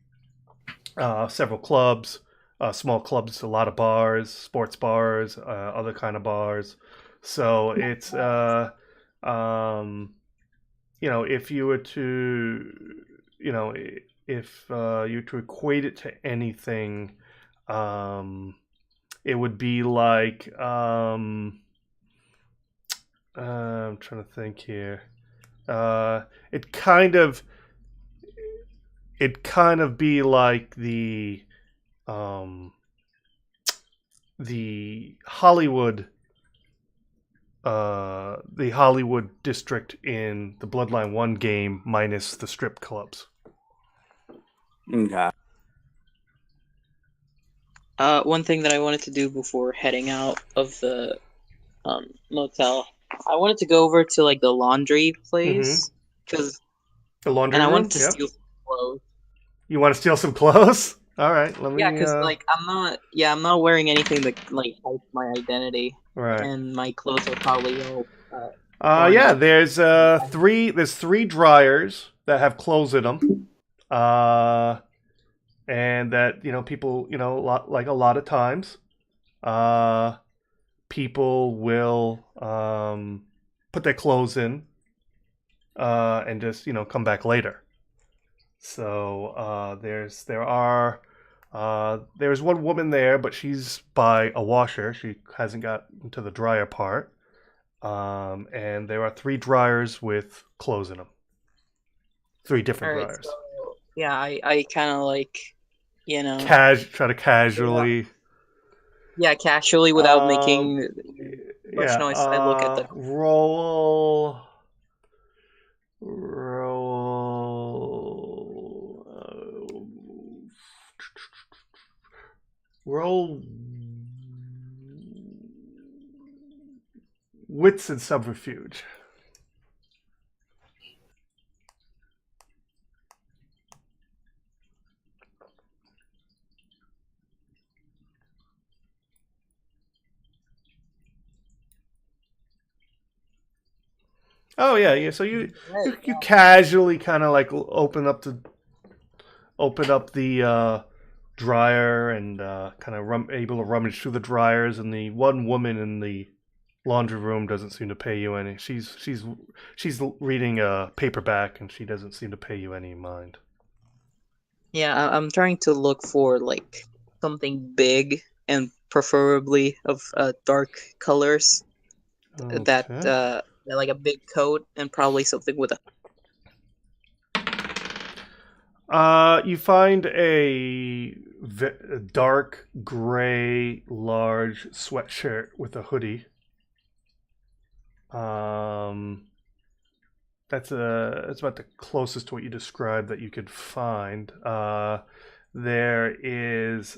clubs, small clubs, a lot of bars, sports bars, other kind of bars. So it's if you were to if you were to equate it to anything, it would be like I'm trying to think here. It kind of be like the Hollywood district in the Bloodline 1 game minus the strip clubs. Okay. One thing that I wanted to do before heading out of the motel, I wanted to go over to like the laundry place the laundry and I room. wanted to steal some clothes. You want to steal some clothes? All right, let me. Yeah, because I'm not wearing anything that like hides my identity, right. And my clothes are probably all. There's three dryers that have clothes in them, and that people a lot of times, people will put their clothes in, and just come back later. So there's one woman there, but she's by a washer. She hasn't got into the dryer part. And there are 3 dryers with clothes in them. 3 different dryers. So, yeah, I kind of like, try to casually. Yeah, casually without making much noise. I look at the roll. Roll wits and subterfuge. Oh yeah. So you casually kind of like open up the dryer and kind of able to rummage through the dryers, and the one woman in the laundry room doesn't seem to pay you any. She's reading a paperback, and she doesn't seem to pay you any mind. Yeah, I'm trying to look for like something big and preferably of dark colors. Okay. That like a big coat and probably something with a. You find a dark gray large sweatshirt with a hoodie. That's about the closest to what you described that you could find. There is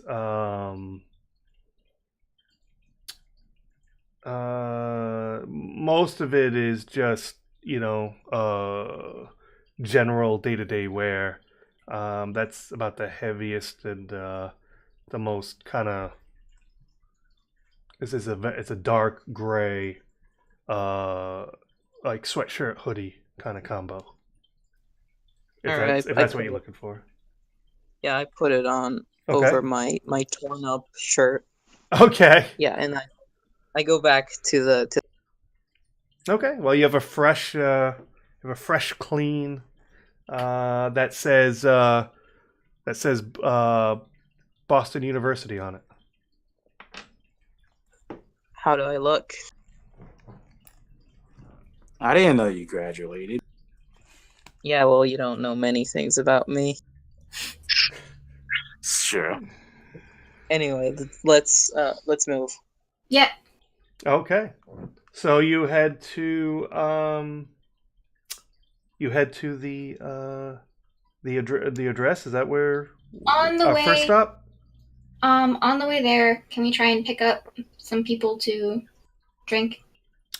most of it is just general day-to-day wear. That's about the heaviest and the most kind of. It's a dark gray, like sweatshirt hoodie kind of combo. If that's what you're looking for. Yeah, I put it on Okay. over my torn up shirt. Okay. Yeah, and I go back to the. Okay. Well, you have a fresh, clean. That says Boston University on it. How do I look? I didn't know you graduated. Yeah, well, you don't know many things about me. Sure. Anyway, let's move. Yeah. Okay. So you head to the address. Is that where On the way. first stop? On the way there, can we try and pick up some people to drink?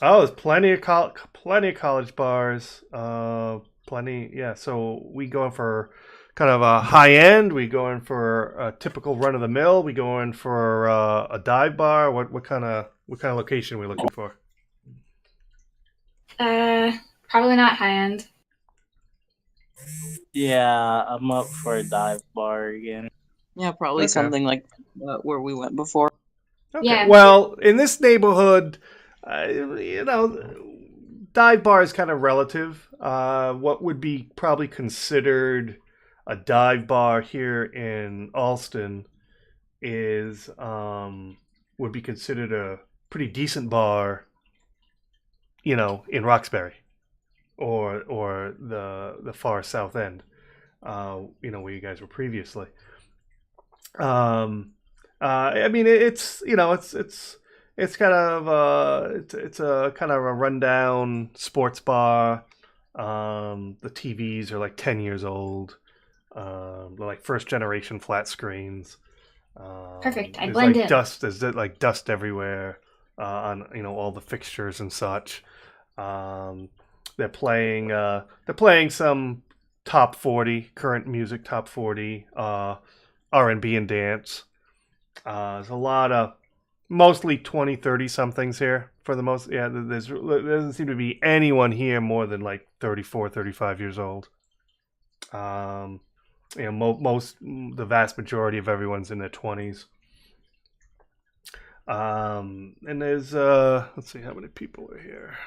Oh, there's plenty of college bars. Plenty. Yeah. So we going for kind of a high end. We going for a typical run of the mill. We going for a dive bar. What kind of location are we looking for? Probably not high end. Yeah, I'm up for a dive bar again. Yeah, probably Okay. something like where we went before. Okay. Yeah. Well, in this neighborhood, dive bar is kind of relative. What would be probably considered a dive bar here in Alston is would be considered a pretty decent bar, in Roxbury or the far south end, where you guys were previously. I mean, it's kind of it's a kind of a rundown sports bar. The TVs are like 10 years old. They're like first generation flat screens. Perfect. I There's blend like in. dust. There's like dust everywhere on all the fixtures and such. They're playing some top 40 current music, top 40 R&B and dance. There's a lot of mostly 20, 30 somethings here for the most. Yeah, there doesn't seem to be anyone here more than like 34, 35 years old. The vast majority of everyone's in their 20s. And there's let's see how many people are here.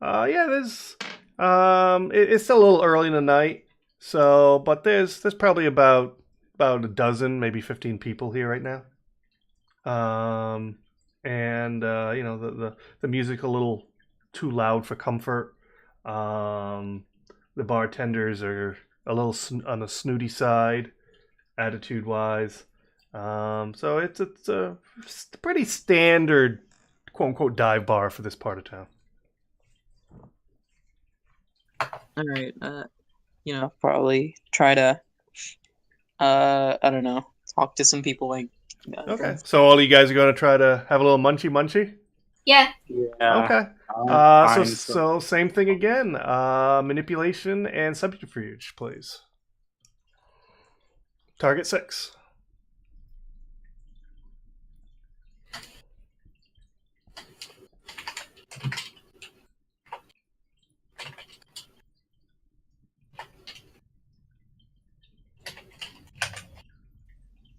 There's it's still a little early in the night, but there's probably about a dozen, maybe 15 people here right now. And the music a little too loud for comfort. The bartenders are a little on the snooty side, attitude wise. So it's a pretty standard quote unquote dive bar for this part of town. All right. Probably try to I don't know, talk to some people like. Okay. So all you guys are going to try to have a little munchy? Yeah. Yeah. Okay. So same thing again. Manipulation and subterfuge, please. Target 6.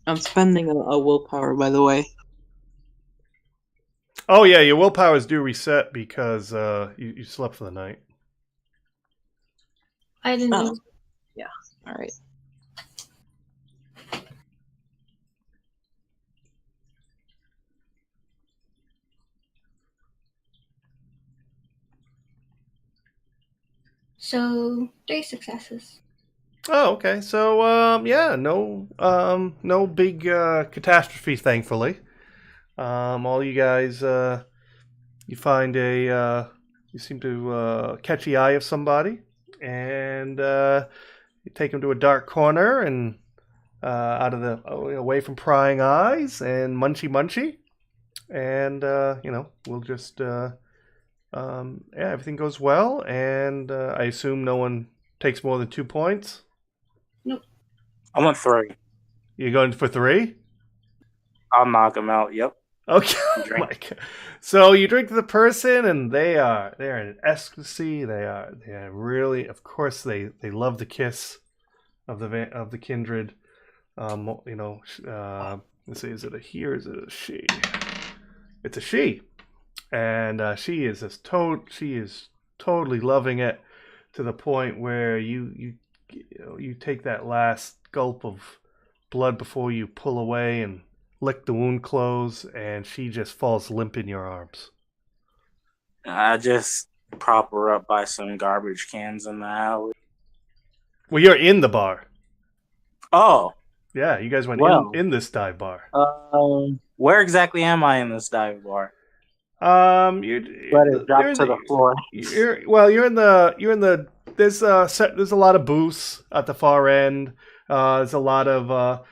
I'm spending a willpower, by the way. Oh yeah, your willpowers do reset because you slept for the night. I didn't. Oh. Yeah. All right. So 3 successes. Oh, okay. So, yeah, no big catastrophe, thankfully. All you guys, you find you seem to catch the eye of somebody, and you take them to a dark corner and out of away from prying eyes and munchy, and we'll just yeah, everything goes well, and I assume no one takes more than 2 points. Nope. I want 3. You're going for 3? I'll knock him out. Yep. Okay. Drink. So you drink to the person, and they're in ecstasy. They are really, of course, they love the kiss of the kindred. Let's see, is it a he or is it a she? It's a she, and she is totally loving it to the point where you take that last gulp of blood before you pull away and lick the wound close, and she just falls limp in your arms. I just prop her up by some garbage cans in the alley. Well, you're in the bar. Oh. Yeah, you guys went in this dive bar. Where exactly am I in this dive bar? You let it drop to the floor. You're in the. There's a lot of booths at the far end. There's a lot of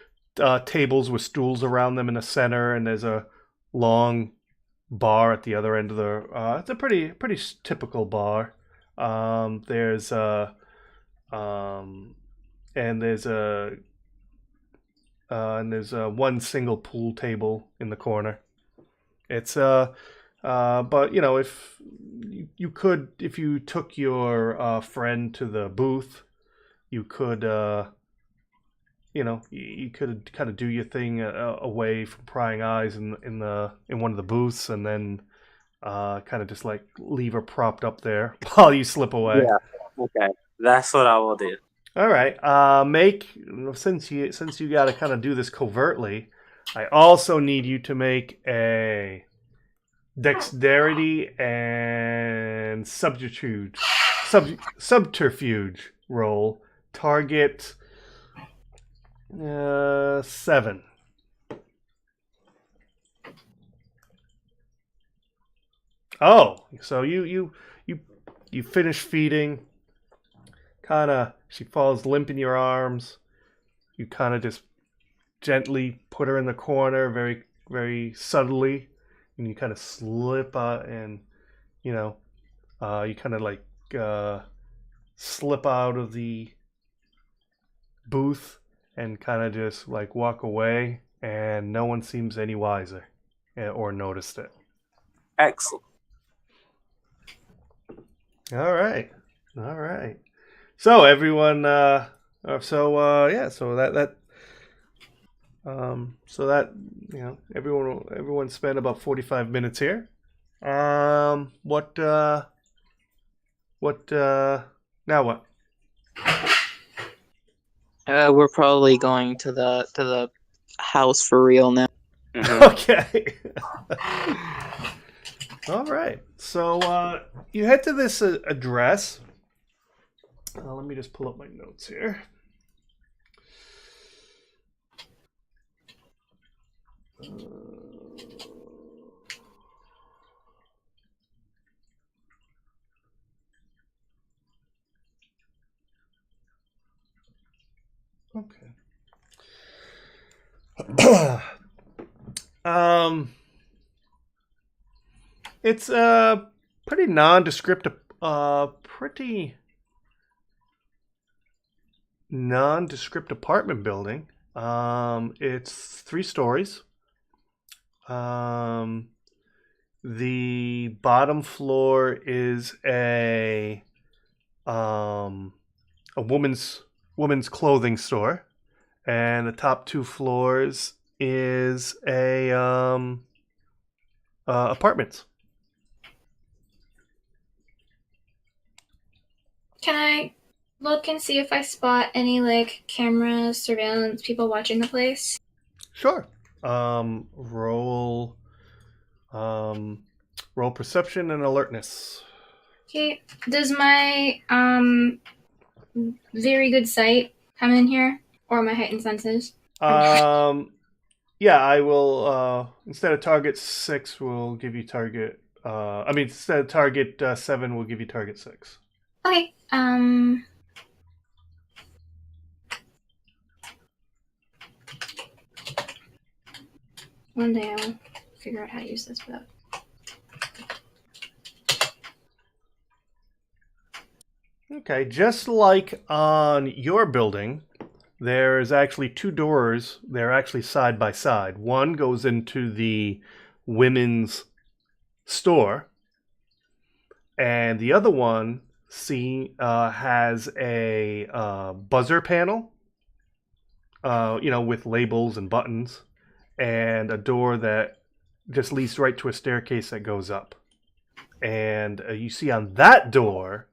tables with stools around them in the center, and there's a long bar at the other end of the. It's a pretty typical bar. There's one single pool table in the corner. It's but if you could, if you took your friend to the booth, you could you could kind of do your thing away from prying eyes in one of the booths, and then kind of just like leave her propped up there while you slip away. Yeah. Okay. That's what I will do. All right. Since you got to kind of do this covertly, I also need you to make a dexterity and subterfuge roll. Target 7. Oh, so you finish feeding. She falls limp in your arms. You kind of just gently put her in the corner, very, very subtly, and you kind of slip out, and you kind of like slip out of the booth and kind of just like walk away, and no one seems any wiser or noticed it. Excellent. All right. So everyone, everyone spent about 45 minutes here. Now what? We're probably going to the house for real now. Mm-hmm. Okay. All right. So you head to this address. Let me just pull up my notes here. Okay. It's a pretty nondescript apartment building. It's 3 stories. The bottom floor is a woman's clothing store, and the top 2 floors is a apartments. Can I look and see if I spot any like cameras, surveillance, people watching the place? Sure. Roll perception and alertness. Okay. Does my very good sight come in here? Or my heightened senses? Yeah, I will. Instead of target 6, we'll give you target. Instead of target 7, we'll give you target 6. Okay. One day I'll figure out how to use this without. Okay, just like on your building, there is actually 2 doors. They're actually side by side. One goes into the women's store, and the other one has a buzzer panel, with labels and buttons, and a door that just leads right to a staircase that goes up. And you see on that door,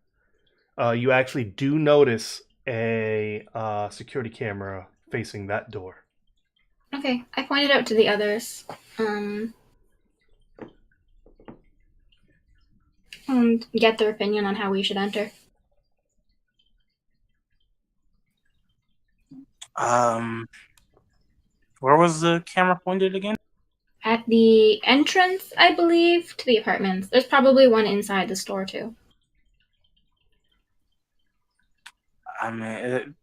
you actually do notice a security camera facing that door. Okay, I pointed out to the others. And get their opinion on how we should enter. Where was the camera pointed again? At the entrance, I believe, to the apartments. There's probably one inside the store, too. I mean,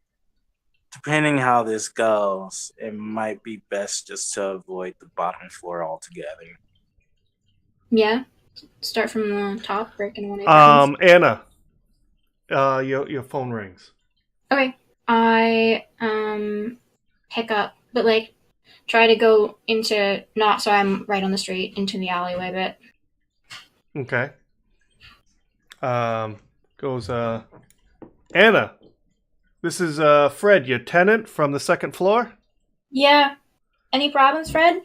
depending how this goes, it might be best just to avoid the bottom floor altogether. Yeah? Start from the top, breaking one of the apartments. Anna, your phone rings. Okay. I, pick up, but, try to go into, not so I'm right on the street, into the alleyway bit. Okay. Goes, Anna, this is Fred, your tenant from the 2nd floor. Yeah. Any problems, Fred?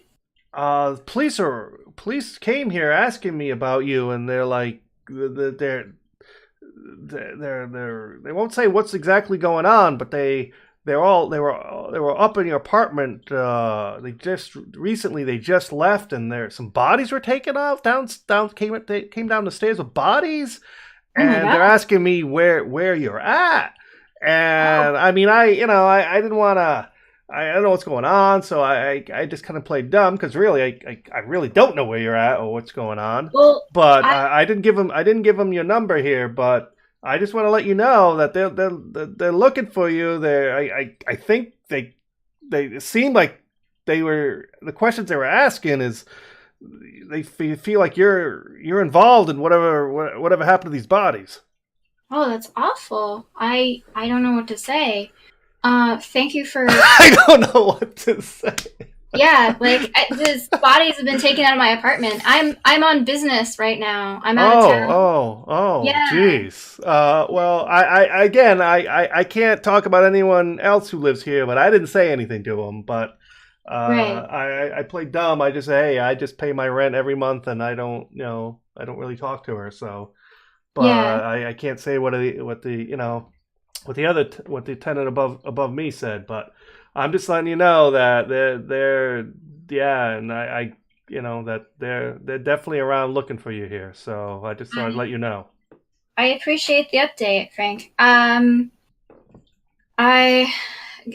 Police came here asking me about you, and they're like, they won't say what's exactly going on, but they were up in your apartment. They just left, and there some bodies were taken off they came down the stairs with bodies, Oh my and God. they're asking me where you're at. And I mean, I didn't want to. I don't know what's going on, so I just kind of played dumb because really I really don't know where you're at or what's going on. Well, But I didn't give them your number here. But I just want to let you know that they're looking for you. I think they seem like the questions they were asking is they feel like you're involved in whatever happened to these bodies. oh, that's awful. I don't know what to say. Thank you for... I don't know what to say. Yeah, these bodies have been taken out of my apartment. I'm on business right now. I'm out of town. Oh, Yeah. jeez. Well, I can't talk about anyone else who lives here, but I didn't say anything to them. But Right. I played dumb. I just say, hey, I just pay my rent every month, and I don't really talk to her. So, but Yeah. I can't say what the tenant above me said. But I'm just letting you know that and I that they're definitely around looking for you here. So I just thought I'd let you know. I appreciate the update, Frank. I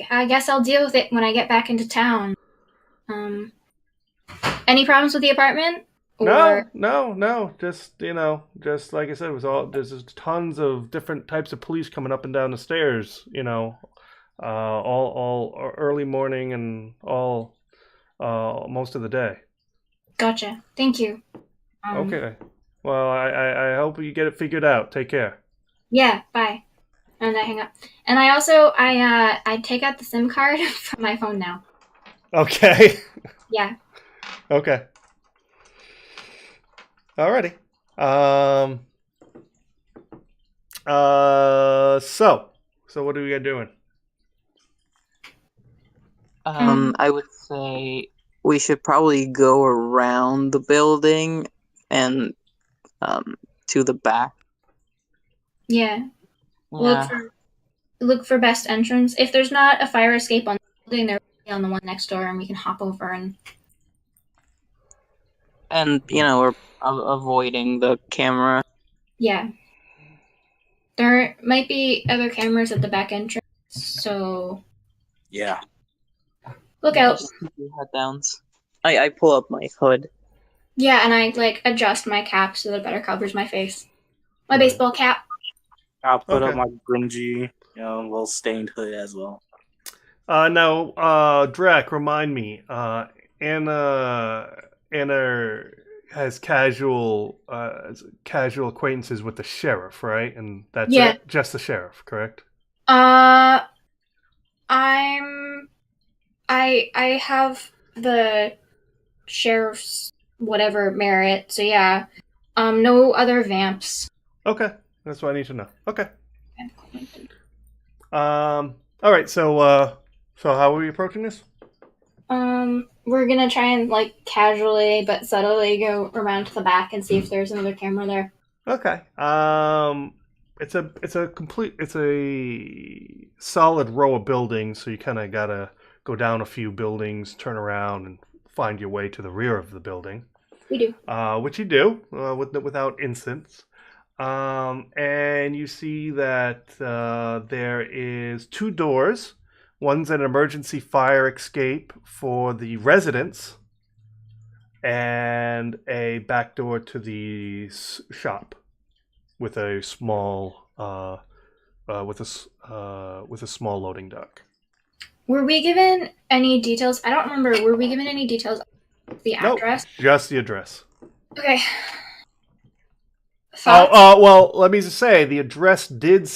guess I'll deal with it when I get back into town. Any problems with the apartment? Or... No. Just just like I said, it was there's just tons of different types of police coming up and down the stairs. All early morning and all most of the day. Gotcha. Thank you. Okay. Well, I hope you get it figured out. Take care. Yeah. Bye. And I hang up. And I also I take out the SIM card from my phone now. Okay. Yeah. Okay. Alrighty. So what are we doing? I would say we should probably go around the building and to the back. Yeah. Yeah. Look for best entrance. If there's not a fire escape on the building, there will be on the one next door, and we can hop over and... And, we're avoiding the camera. Yeah. There might be other cameras at the back entrance, So Yeah. look out. Just keep your head down. I pull up my hood. Yeah, and I like adjust my cap so that it better covers my face. My Right. baseball cap. I'll put Okay. up my grungy, little stained hood as well. Now, Drac, remind me. Anna has casual acquaintances with the sheriff, right? And that's Yeah. it? Just the sheriff, correct? I have the sheriff's whatever merit. So yeah. No other vamps. Okay, that's what I need to know. Okay. All right. So how are we approaching this? We're gonna try and like casually but subtly go around to the back and see if there's another camera there. Okay. It's a solid row of buildings, so you kind of gotta go down a few buildings, turn around, and find your way to the rear of the building. We do. Which you do without incidents. And you see that there is 2 doors. One's an emergency fire escape for the residents, and a back door to the shop with a small with a small loading dock. Were we given any details? I don't remember. Were we given any details of the address? Nope, just the address. Okay. Well, let me just say the address did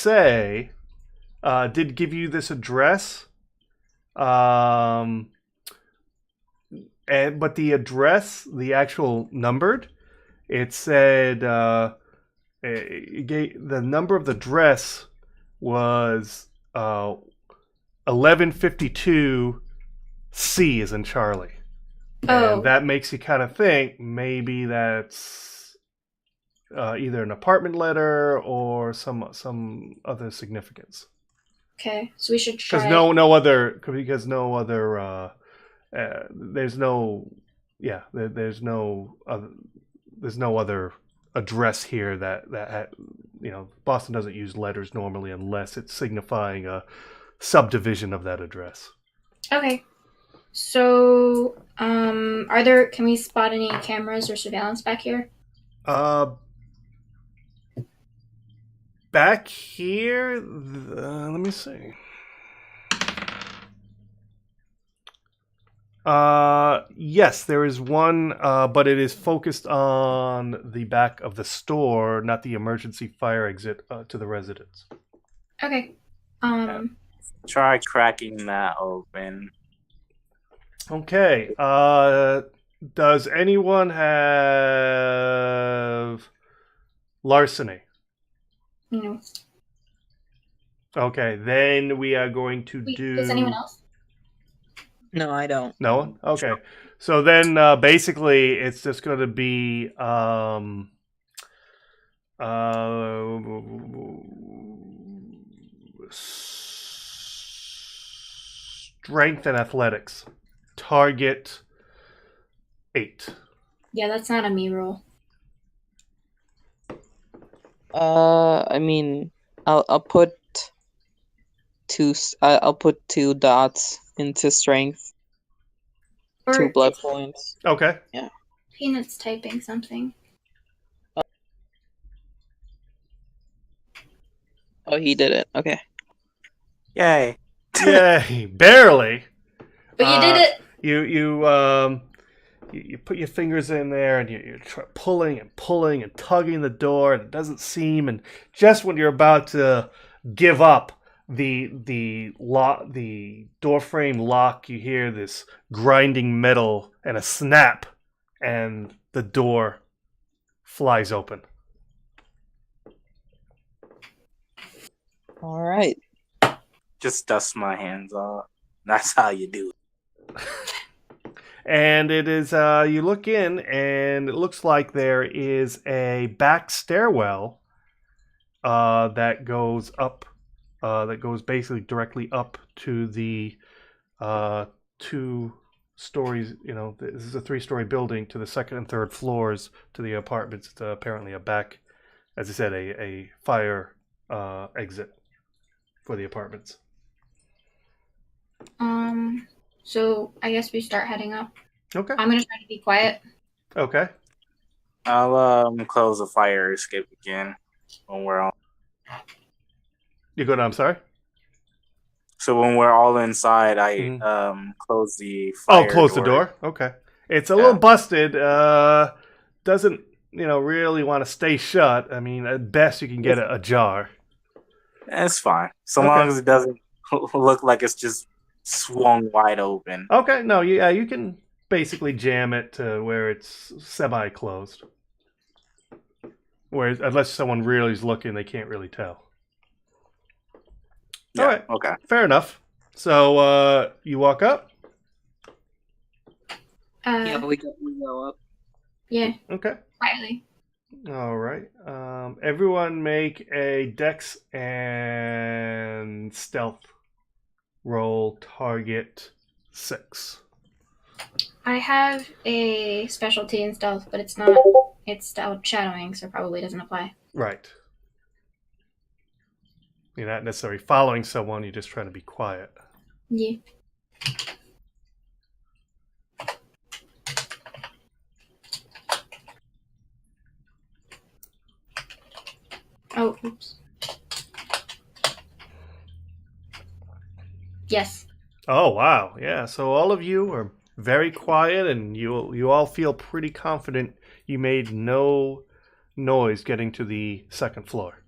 give you this address, but the address, the actual numbered, it said the number of the address was 1152 C as in Charlie. And that makes you kind of think maybe that's either an apartment letter or some other significance. Okay, so we should try. There's no other address here that Boston doesn't use letters normally unless it's signifying a subdivision of that address. Okay. So, can we spot any cameras or surveillance back here? Back here, let me see. Yes, there is one, but it is focused on the back of the store, not the emergency fire exit to the residents. Okay. Try cracking that open. Okay. Does anyone have larceny? No. Okay, then we are going to do... Does anyone else? No, I don't. No one? Okay. So then basically it's just going to be strength and athletics. Target 8. Yeah, that's not a me roll. I mean, I'll put two dots into strength. Or 2 blood points. Okay. Yeah. Peanut's typing something. Oh, he did it. Okay. Yay. Yay. Barely. But you did it. You put your fingers in there and you're pulling and tugging the door, and it doesn't seem. And just when you're about to give up, the door frame lock, you hear this grinding metal and a snap, and the door flies open. All right. Just dust my hands off. That's how you do it. And it is, you look in, and it looks like there is a back stairwell that goes up, that goes basically directly up to the 2 stories. This is a 3-story building to the second and third floors to the apartments. It's apparently a back, as I said, a fire exit for the apartments. So I guess we start heading up. Okay. I'm gonna try to be quiet. Okay. I'll close the fire escape again when we're all. You go down. I'm sorry. So when we're all inside, I close the fire close the door. Okay. It's a little busted. Doesn't really want to stay shut. I mean, at best you can get it ajar. It's fine, so long as it doesn't look like it's just swung wide open. Okay. No. Yeah, you can basically jam it to where it's semi-closed. Whereas, unless someone really is looking, they can't really tell. Yeah, all right. Okay. Fair enough. So you walk up. Yeah, we go up. Yeah. Okay. Quietly. All right. Everyone make a dex and stealth roll, target 6. I have a specialty in stealth, but it's not. It's stealth shadowing, so probably doesn't apply. Right. You're not necessarily following someone, you're just trying to be quiet. Yeah. Oh, oops. Yes. Oh, wow. Yeah, so all of you are very quiet, and you all feel pretty confident you made no noise getting to the second floor.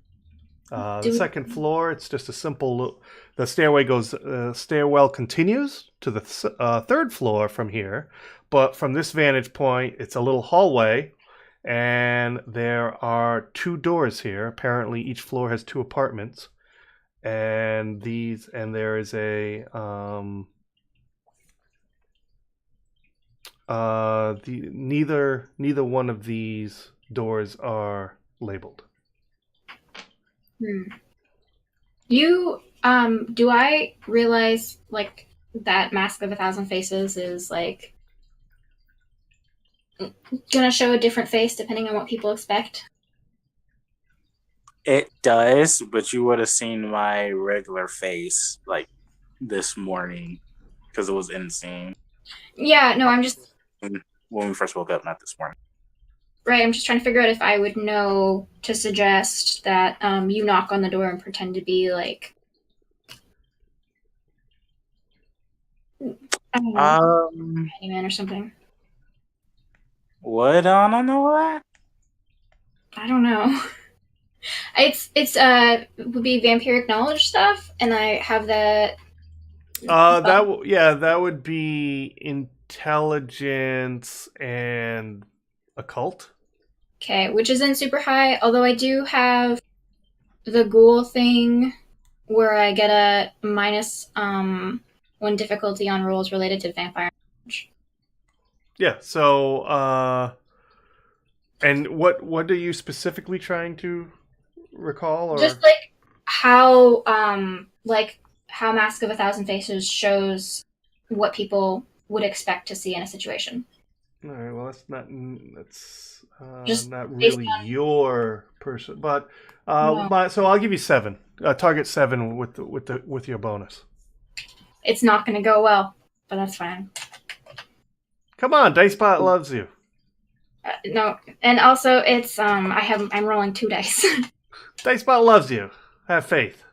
The second floor, it's just a simple. The stairwell continues to the third floor from here, but from this vantage point, it's a little hallway, and there are 2 doors here. Apparently, each floor has 2 apartments, and there is a neither one of these doors are labeled. You do I realize like that Mask of 1,000 Faces is like gonna show a different face depending on what people expect? It does, but you would have seen my regular face like this morning because it was insane. Yeah, no, I'm just when we first woke up, not this morning. right. I'm just trying to figure out if I would know to suggest that you knock on the door and pretend to be like I don't know, Candyman or something. Would Anna know that? I don't know. It's would be vampiric knowledge stuff, and I have that. That would be intelligence and occult. Okay, which isn't super high, although I do have the ghoul thing where I get a minus 1 difficulty on rolls related to vampire knowledge. Yeah, so and what are you specifically trying to recall, or just like how Mask of 1,000 Faces shows what people would expect to see in a situation. all right, well Just not really your person, but No. so I'll give you 7. Target 7 with your bonus. It's not going to go well, but that's fine. Come on, Dicebot loves you. No, and also it's I'm rolling 2 dice. Dicebot loves you. Have faith.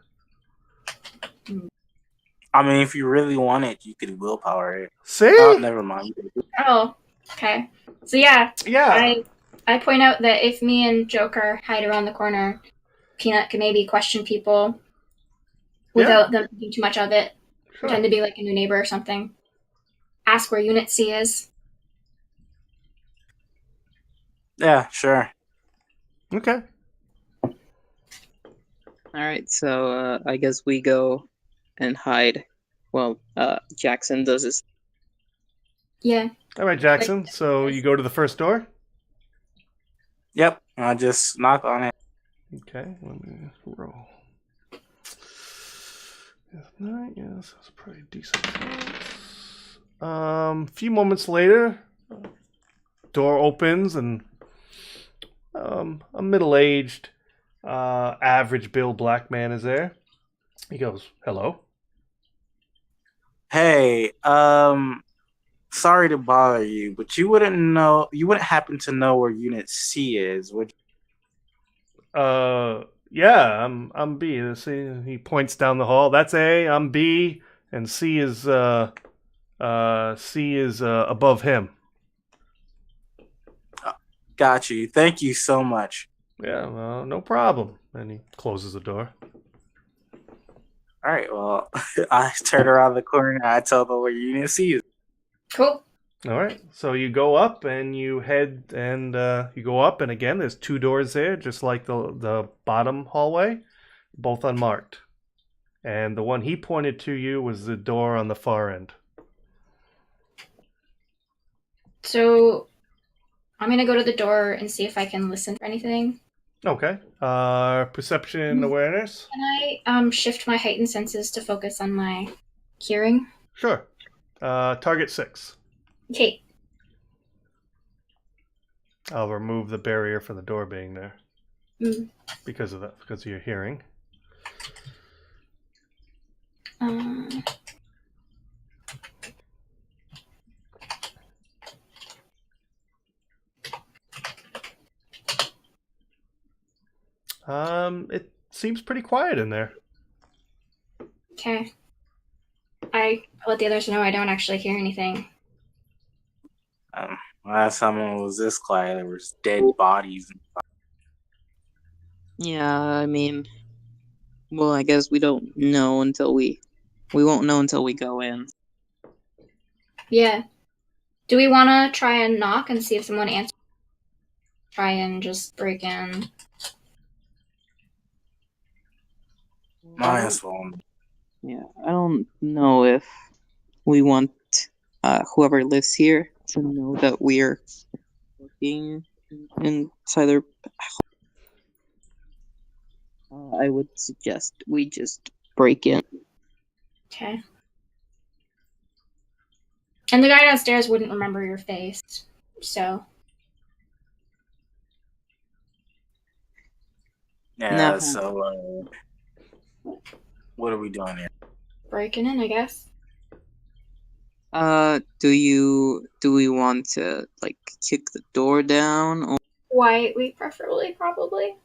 I mean, if you really want it, you could willpower it. See? Oh, never mind. Oh, okay. So yeah, Yeah. I point out that if me and Joker hide around the corner, Peanut can maybe question people without them thinking too much of it. Sure. Pretend to be like a new neighbor or something. Ask where Unit C is. Yeah, sure. Okay. All right, so I guess we go and hide. Well, Jackson does his. Yeah. All right, Jackson. So you go to the first door? Yep. I just knock on it. Okay, let me roll. Yes, that's pretty decent. A few moments later, door opens and a middle-aged, average Bill black man is there. He goes, "Hello." Hey, sorry to bother you, but you wouldn't happen to know where Unit C is, would Yeah, I'm B. See, he points down the hall. That's A. I'm B, and C is above him. you? Got you. Thank you so much. Yeah, well, no problem. And he closes the door. All right, well, I turn around the corner and I tell them where Unit C is. Cool. All right, so you go up and you head and you go up, and again, there's two doors there, just like the bottom hallway, both unmarked. And the one he pointed to you was the door on the far end. So I'm gonna go to the door and see if I can listen for anything. Okay. Perception awareness. Can I shift my heightened senses to focus on my hearing? Sure. Target 6. Okay. I'll remove the barrier for the door being there Mm. because of that, because of your hearing. Um, It seems pretty quiet in there. okay. I let the others know I don't actually hear anything. Last time it was this quiet, there was dead bodies. Yeah, I mean, well, I guess we don't know until we won't know until we go in. Yeah. Do we want to try and knock and see if someone answers? Try and just break in. Might as well. Yeah, I don't know if we want whoever lives here to know that we're working inside their. I would suggest we just break in. Okay. And the guy downstairs wouldn't remember your face, so. Yeah, No. so what are we doing here? Breaking in, I guess. Do we want to like kick the door down or Quietly, preferably, probably.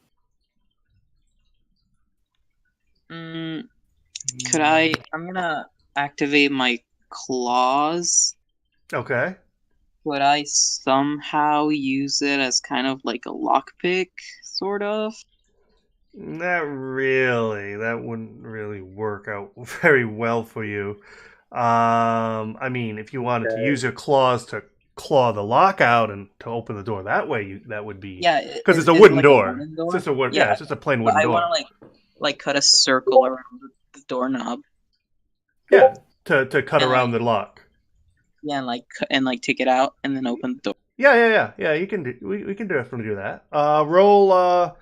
could I'm gonna activate my claws. Okay. Would I somehow use it as kind of like a lockpick, sort of? Not really. That wouldn't really work out very well for you. I mean, if you wanted to use your claws to claw the lock out and to open the door that way, that would be Yeah, because it's a is wooden it like a door. wooden It's door? just a wood. Yeah, Yeah, it's just a plain but wooden I door. want to like cut a circle around the doorknob. Yeah, to cut And, around like- the lock. Yeah, and like take it out and then open the door. Yeah. You can do. We can definitely do that. Roll.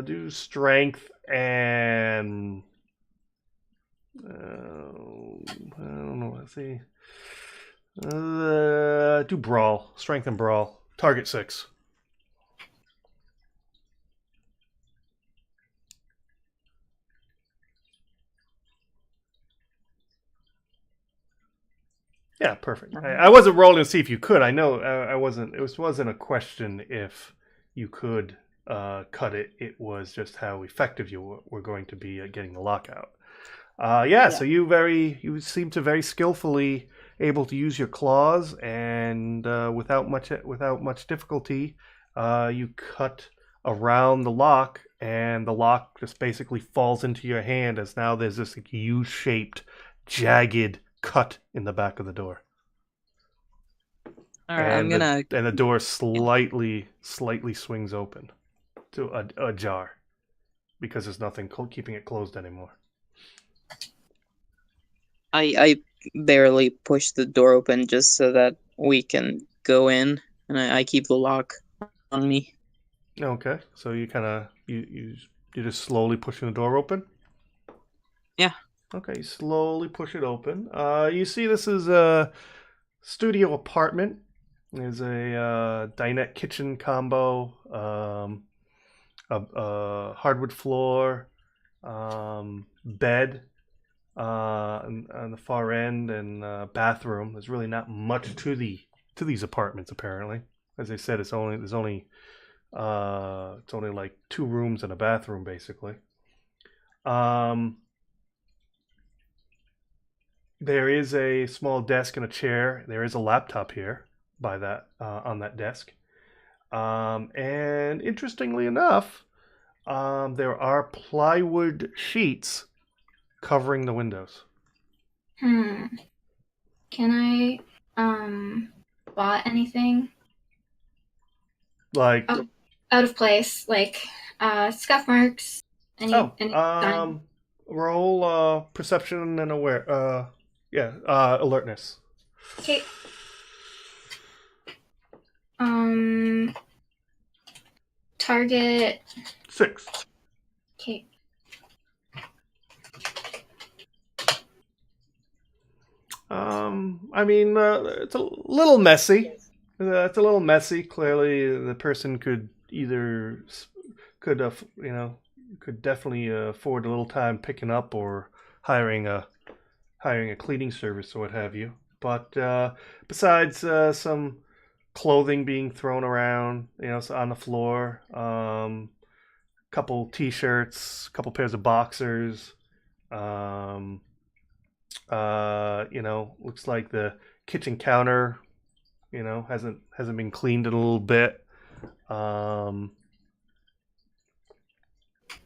Do strength and. I don't know. Let's see. Do brawl. Strength and brawl. Target 6. Yeah, perfect. I wasn't rolling to see if you could. I know I wasn't. It wasn't a question if you could cut it. It was just how effective you were going to be at getting the lockout. Yeah. So you seem to very skillfully able to use your claws, and without much difficulty, you cut around the lock, and the lock just basically falls into your hand as now there's this U-shaped, jagged cut in the back of the door. All right, I'm gonna. And the door slightly swings open to ajar because there's nothing keeping it closed anymore. I barely push the door open just so that we can go in, and I keep the lock on me. Okay, so you kind of you're just slowly pushing the door open. Yeah. Okay, you slowly push it open. You see, this is a studio apartment. There's a dinette kitchen combo, a hardwood floor, bed, on the far end, and bathroom. There's really not much to these apartments apparently. As I said, it's only like 2 rooms and a bathroom basically. There is a small desk and a chair. There is a laptop here by that on that desk. And interestingly enough, there are plywood sheets covering the windows. Can I spot anything Like out of place, like scuff marks? Any sign? roll perception and alertness. Okay. Target 6. Okay. I mean, it's a little messy. It's a little messy. Clearly, the person could either could definitely afford a little time picking up or hiring a cleaning service or what have you. But besides some clothing being thrown around, on the floor, couple t-shirts, couple pairs of boxers. Looks like the kitchen counter, hasn't been cleaned in a little bit.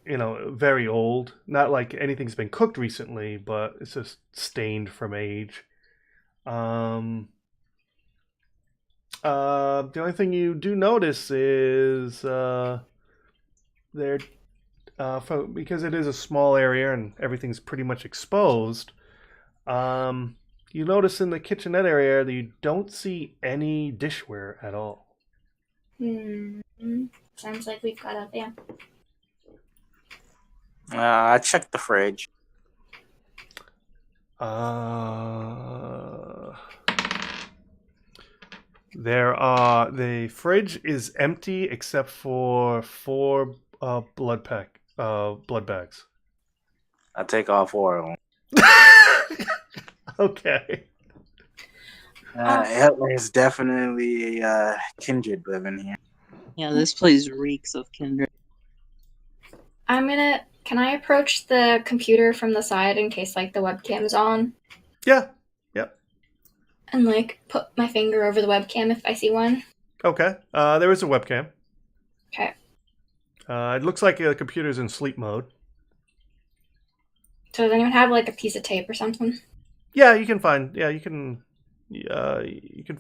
Very old. Not like anything's been cooked recently, but it's just stained from age. The only thing you do notice is because it is a small area and everything's pretty much exposed. You notice in the kitchenette area that you don't see any dishware at all. Sounds like we've got a vamp. I checked the fridge. The fridge is empty except for 4 blood bags. I take all 4 of them. Okay. There's definitely kindred living here. Yeah, this place reeks of kindred. Can I approach the computer from the side in case, like, the webcam's on? Yeah. Yep. And, like, put my finger over the webcam if I see one? Okay. There is a webcam. Okay. It looks like the computer's in sleep mode. So does anyone have, like, a piece of tape or something? Yeah, you can find some you can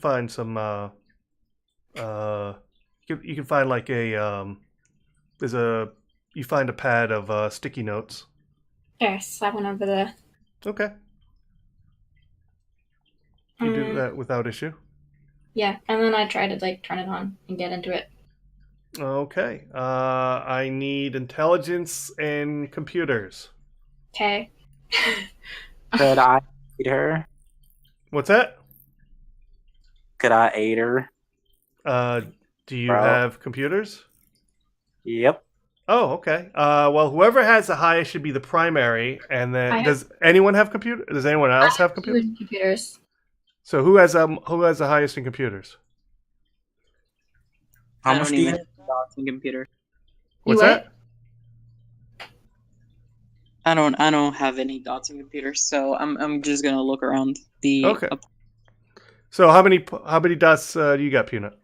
find like you find a pad of sticky notes. Okay, slap one over the... Okay. You do that without issue. Yeah, and then I try to, like, turn it on and get into it. Okay. I need intelligence and computers. Okay. Could I aid her? What's that? Could I aid her? Do you have computers? Yep. Oh, okay. Well, whoever has the highest should be the primary, and then does anyone have computer? Does anyone else have computers? So who has the highest in computers? How much do you have? Dots in computer. What's that? I don't have any dots in computers, so I'm just gonna look around the. Okay. So how many dots do you got, Peanut?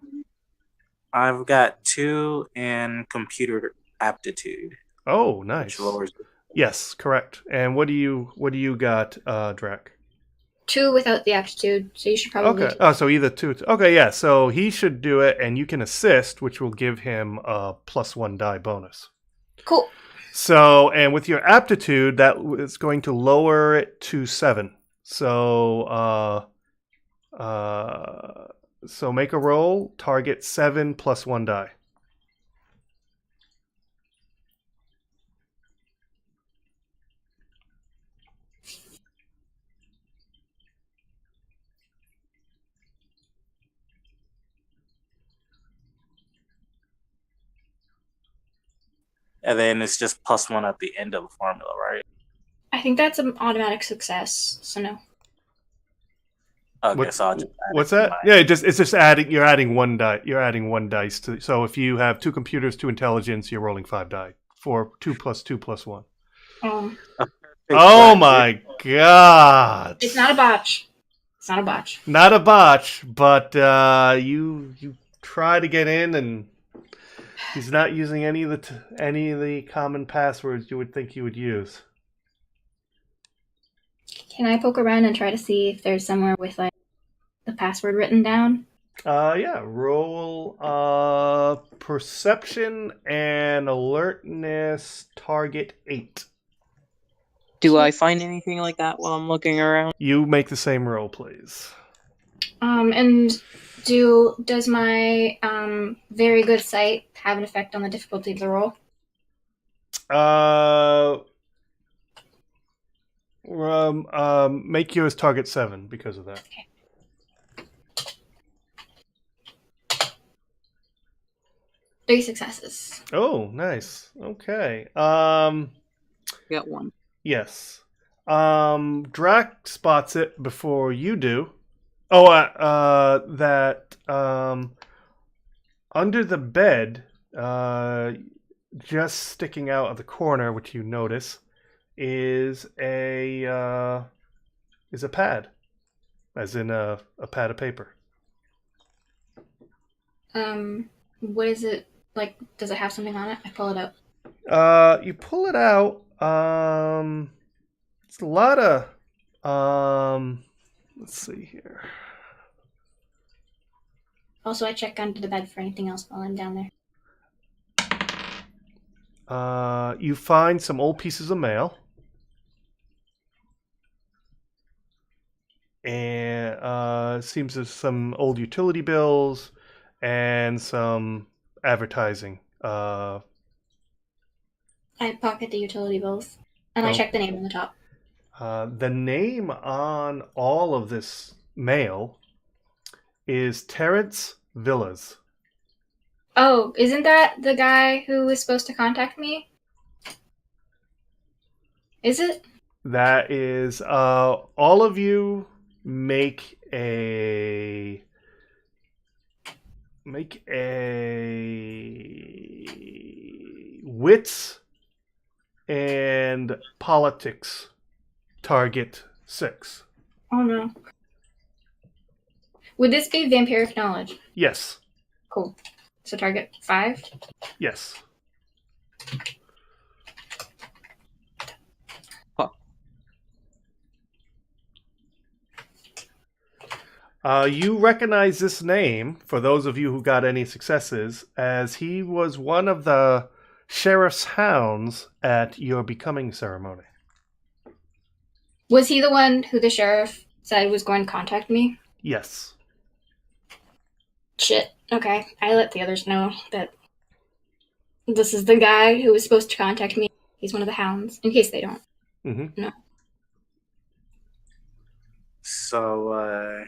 I've got 2 in computer aptitude. Oh, nice. Yes, correct. And what do you got, Drac? 2 without the aptitude, so you should probably... Okay. Oh, so either 2. Okay, yeah. So he should do it, and you can assist, which will give him a +1 die bonus. Cool. So, and with your aptitude, that is going to lower it to 7. So, so make a roll. Target 7 + 1 die. And then it's just +1 at the end of the formula, right? I think that's an automatic success, so no. Okay, so I'll just add what's it to that? my- Yeah, it's just adding. You're adding one die. You're adding one dice to. So if you have 2 computers, 2 intelligence, you're rolling 5 die for 2 plus 2 plus 1. Um, Oh my god! it's not a botch. It's not a botch. Not a botch, but you try to get in, and he's not using any of the common passwords you would think you would use. Can I poke around and try to see if there's somewhere with like the password written down? Yeah. Roll perception and alertness. Target 8. Do I find anything like that while I'm looking around? You make the same roll, please. And does my very good sight have an effect on the difficulty of the roll? Make yours target 7 because of that. Okay. 3 successes. Oh, nice. Okay. Got 1. Yes. Drac spots it before you do. Oh, that under the bed, just sticking out of the corner, which you notice, is a pad, as in a pad of paper. What is it like? Does it have something on it? I pull it up. You pull it out. It's a lot of let's see here. Also, I check under the bed for anything else while I'm down there. You find some old pieces of mail. And seems there's some old utility bills and some advertising. I pocket the utility bills, and I check the name on the top. The name on all of this mail is Terrence Villas. Oh, isn't that the guy who was supposed to contact me? Is it? That is all of you make a wits and politics target 6. Oh no. Would this be vampiric knowledge? Yes. Cool. So target 5? Yes. You recognize this name, for those of you who got any successes, as he was one of the sheriff's hounds at your becoming ceremony. Was he the one who the sheriff said was going to contact me? Yes. Shit. Okay. I let the others know that this is the guy who was supposed to contact me. He's one of the hounds, in case they don't. Mm-hmm. No. So,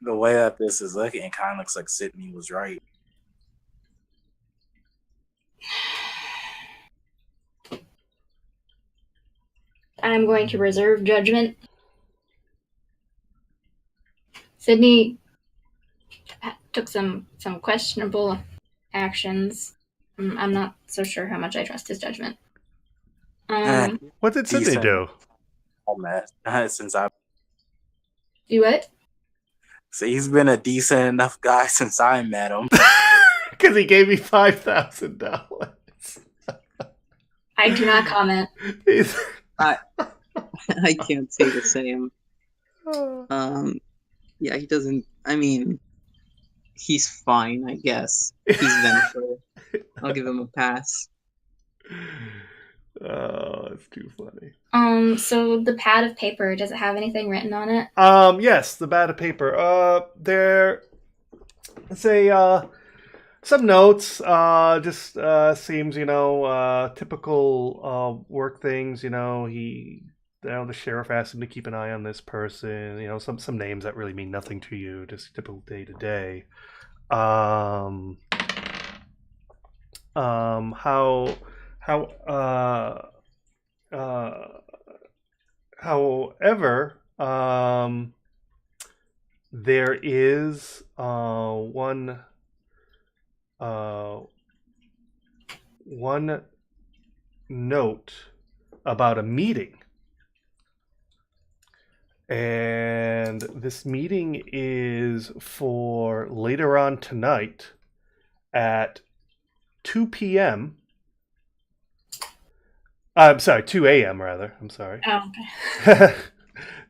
the way that this is looking, it kind of looks like Sydney was right. I'm going to reserve judgment. Sydney took some questionable actions. I'm not so sure how much I trust his judgment. What did Sydney do? Since I Do what? So he's been a decent enough guy since I met him. Because he gave me $5,000. I do not comment. I can't say the same. Yeah, he doesn't. I mean, he's fine, I guess. He's vengeful. I'll give him a pass. Oh, it's too funny. So the pad of paper, does it have anything written on it? Yes, the pad of paper. There, say, some notes. Just seems, typical work things. The sheriff asked him to keep an eye on this person. Some names that really mean nothing to you, just typical day to day. However, there is one note about a meeting. And this meeting is for later on tonight at 2 p.m. I'm sorry, 2 a.m. rather. I'm sorry. Oh, okay.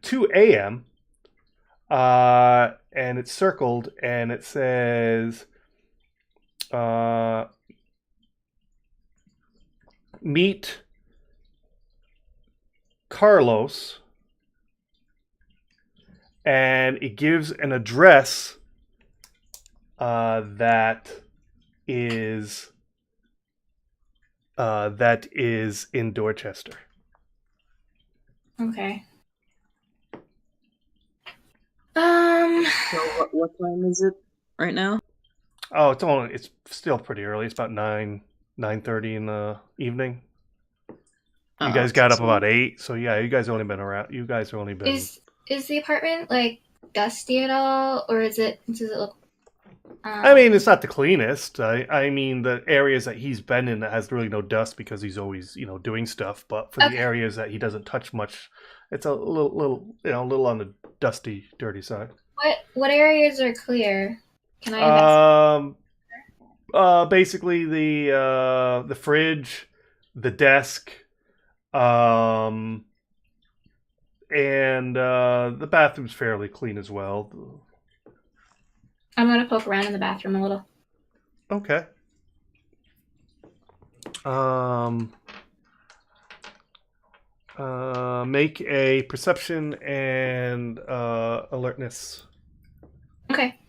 2 a.m. And it's circled and it says meet Carlos, and it gives an address that is in Dorchester. Okay. So what time is it right now? Oh, it's still pretty early. It's about 9:30 in the evening. You guys got up about 8, so yeah, you guys only been around. You guys have only been. Is the apartment like dusty at all, or does it look? I mean, it's not the cleanest. I mean, the areas that he's been in that has really no dust because he's always doing stuff. But for the areas that he doesn't touch much, it's a little on the dusty, dirty side. What areas are clear? Can I basically the fridge, the desk, and the bathroom's fairly clean as well. I'm gonna poke around in the bathroom a little. Okay. Make a perception and alertness. Okay.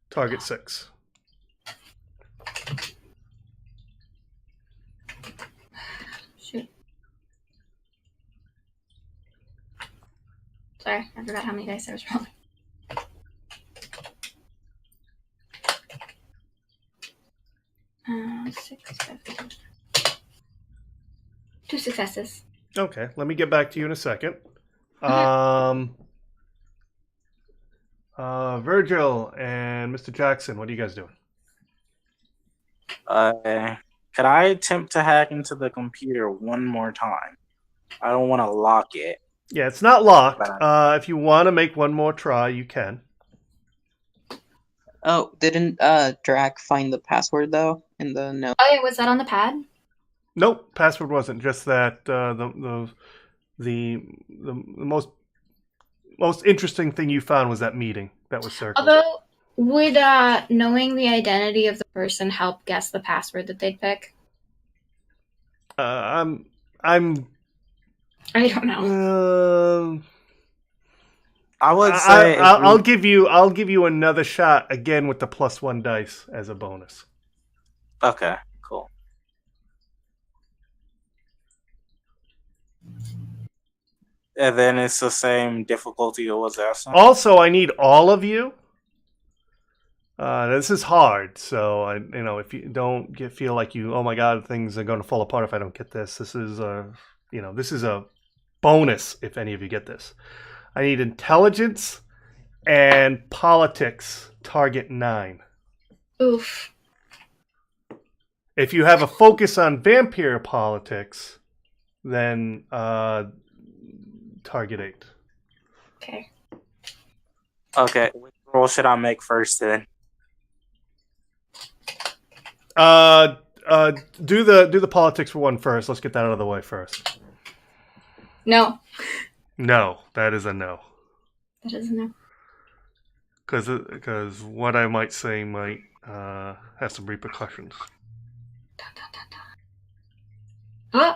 Target 6. Shoot. Sorry, I forgot how many dice I was rolling. Six, 7. 2 successes. Okay, let me get back to you in a second. Virgil and Mr. Jackson, what are you guys doing? Could I attempt to hack into the computer one more time? I don't want to lock it. Yeah, it's not locked. If you want to make one more try, you can. Oh, didn't Drac find the password though in the note? Oh yeah, was that on the pad? Nope, password wasn't. Just that the most interesting thing you found was that meeting that was circled. Although, would knowing the identity of the person help guess the password that they'd pick? I don't know. I would say I'll give you another shot again with the +1 dice as a bonus. Okay, cool. And then it's the same difficulty it was last time. Also, I need all of you. This is hard, so if you don't feel like oh my god, things are going to fall apart if I don't get this. This is this is a bonus if any of you get this. I need intelligence and politics. Target 9. Oof. If you have a focus on vampire politics, then target 8. Okay. Okay, which roll should I make first then? Do the politics for one first. Let's get that out of the way first. No. No, that is a no. That is a no. Because what I might say might have some repercussions. Oh.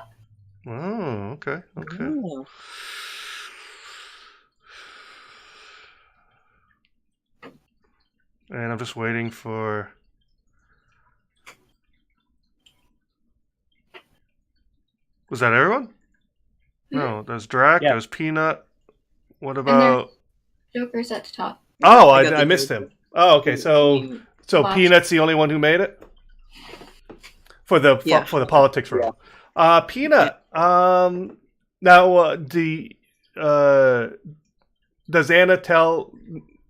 Oh, okay. Ooh. And I'm just waiting for. Was that everyone? No, there's Drac, there's Peanut. What about... Joker's at the top. Oh, I missed him. Oh, okay, so So watch. Peanut's the only one who made it for the Yeah. for the politics room. Peanut. Now, does Anna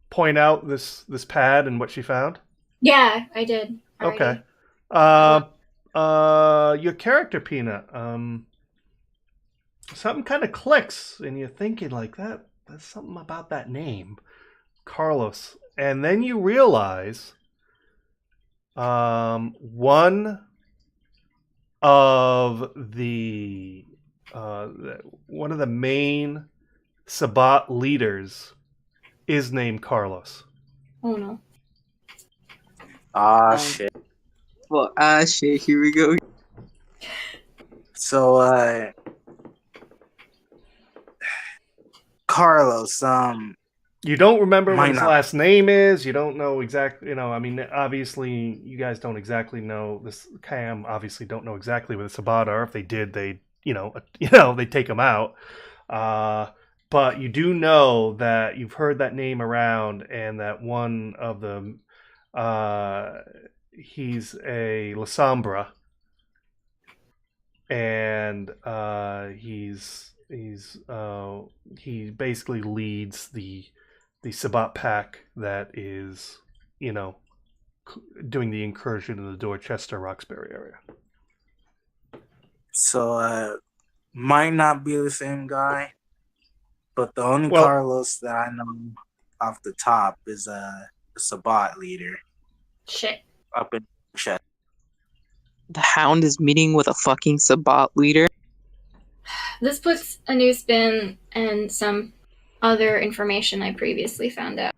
point out this pad and what she found? Yeah, I did. Already. Okay. Your character, Peanut. Something kind of clicks, and you're thinking like that. There's something about that name, Carlos, and then you realize, one of the main Sabbat leaders is named Carlos. Oh no. Shit. Well, shit, here we go. So, Carlos, You don't remember what Might his not. last name is. You don't know exactly. I mean, obviously, you guys don't exactly know this. Cam obviously don't know exactly what the Sabbat are. If they did, they they take them out. But you do know that you've heard that name around, and that one of them, he's a La Sombra, and he basically leads the Sabbat pack that is, doing the incursion in the Dorchester Roxbury area. So, might not be the same guy, but the only Well- Carlos that I know off the top is the Sabbat leader Shit. up in Chest. The Hound is meeting with a fucking Sabbat leader. This puts a new spin and some other information I previously found out.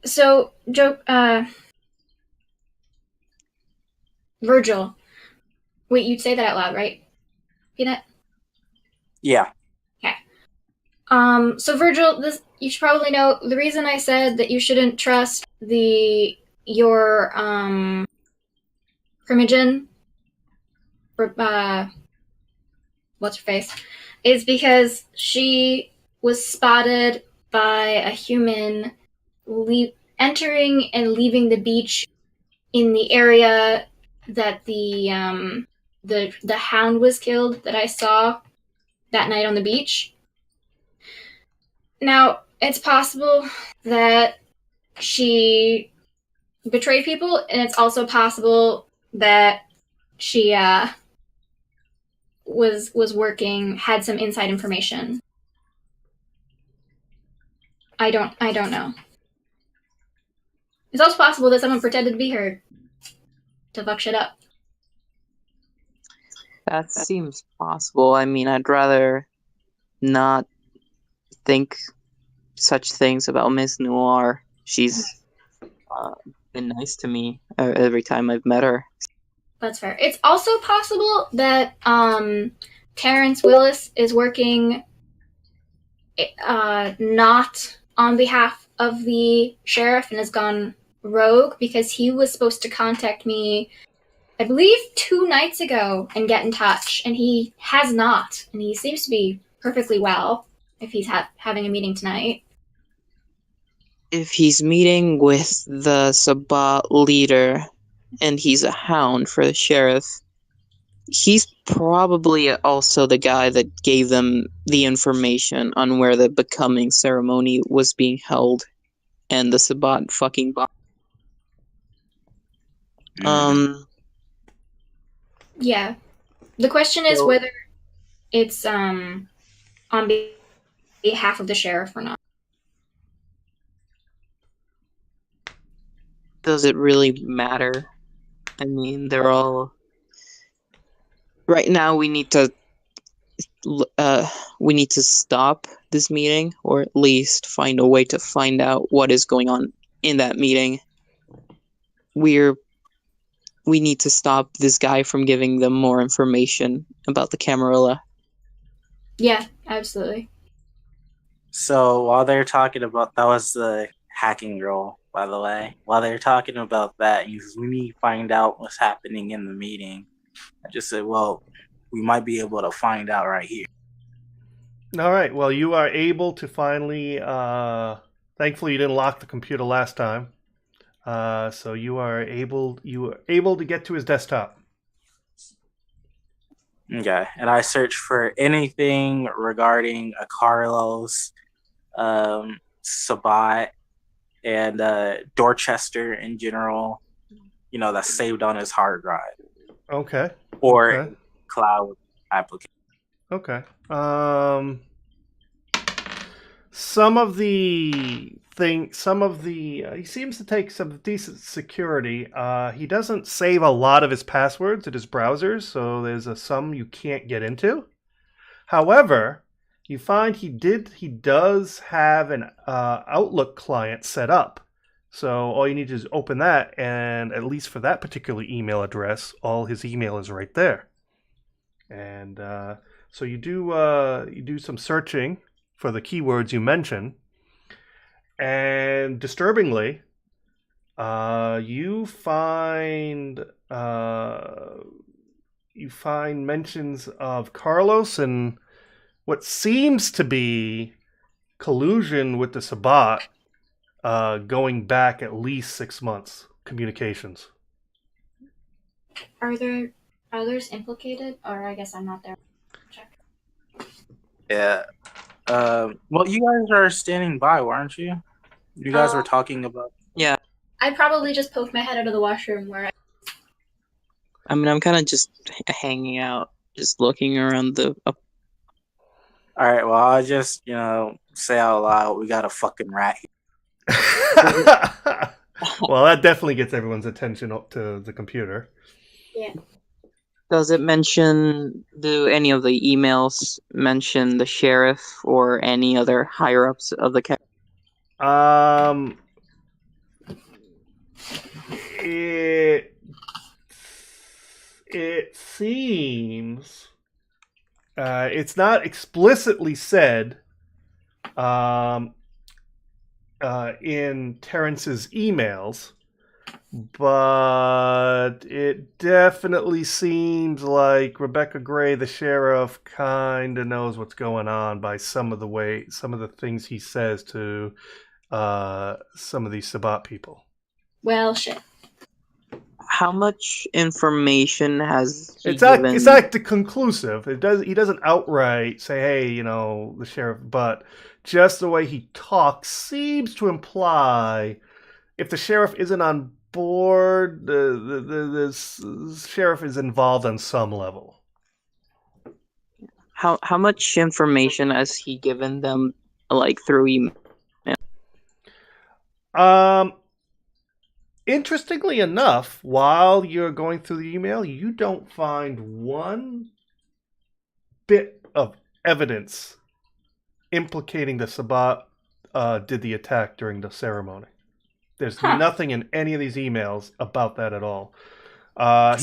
So, Virgil. Wait, you'd say that out loud, right? Peanut? Yeah. So Virgil, you should probably know the reason I said that you shouldn't trust your Primogen, what's her face, is because she was spotted by a human entering and leaving the beach in the area that the hound was killed that I saw that night on the beach. Now, it's possible that she betrayed people, and it's also possible that she was had some inside information. I don't know. It's also possible that someone pretended to be her to fuck shit up. That seems possible. I mean, I'd rather not think such things about Miss Noir. She's been nice to me every time I've met her. That's fair. It's also possible that Terrence Willis is working not on behalf of the sheriff and has gone rogue, because he was supposed to contact me, I believe, 2 nights ago and get in touch, and he has not. And he seems to be perfectly well if he's having a meeting tonight. If he's meeting with the Sabbat leader and he's a hound for the sheriff, he's probably also the guy that gave them the information on where the becoming ceremony was being held and the Sabbat fucking bomb. Yeah. The question is whether it's on behalf of the sheriff or not. Does it really matter? I mean, they're all... Right now, we need to stop this meeting, or at least find a way to find out what is going on in that meeting. We need to stop this guy from giving them more information about the Camarilla. Yeah, absolutely. So while they're talking about, that was the hacking role, by the way. While they're talking about that, we need to find out what's happening in the meeting. I just said, well, we might be able to find out right here. All right. Well, you are able to finally Thankfully, you didn't lock the computer last time, so you are able to get to his desktop. Okay, and I search for anything regarding a Carlos, Sabat, and Dorchester in general. That's saved on his hard drive Okay. or Okay. cloud application. Okay. He seems to take some decent security. He doesn't save a lot of his passwords at his browsers, so there's some you can't get into. However, you find he does have an Outlook client set up. So all you need to do is open that, and at least for that particular email address, all his email is right there. And so you do some searching for the keywords you mentioned, and disturbingly, you find mentions of Carlos and what seems to be collusion with the Sabat, going back at least 6 months. Communications. Are there others implicated? Or I guess I'm not there. Check. Yeah. Well, you guys are standing by, weren't you? You guys were talking about. Yeah. I'd probably just poke my head out of the washroom where I'm kind of just hanging out, just looking around the. All right. Well, I'll just say out loud, we got a fucking rat here. Well, that definitely gets everyone's attention up to the computer. Yeah. Does it do any of the emails mention the sheriff or any other higher ups of the county? It seems it's not explicitly said in Terrence's emails, but it definitely seems like Rebecca Gray, the sheriff, kind of knows what's going on by some of the things he says to some of these Sabat people. Well, shit. How much information has he It's given? It's not conclusive. He doesn't outright say, "Hey, the sheriff," but just the way he talks seems to imply if the sheriff isn't on board, the sheriff is involved on some level. How much information has he given them, like through email? Interestingly enough, while you're going through the email, you don't find one bit of evidence implicating the Sabat did the attack during the ceremony. There's nothing in any of these emails about that at all. Now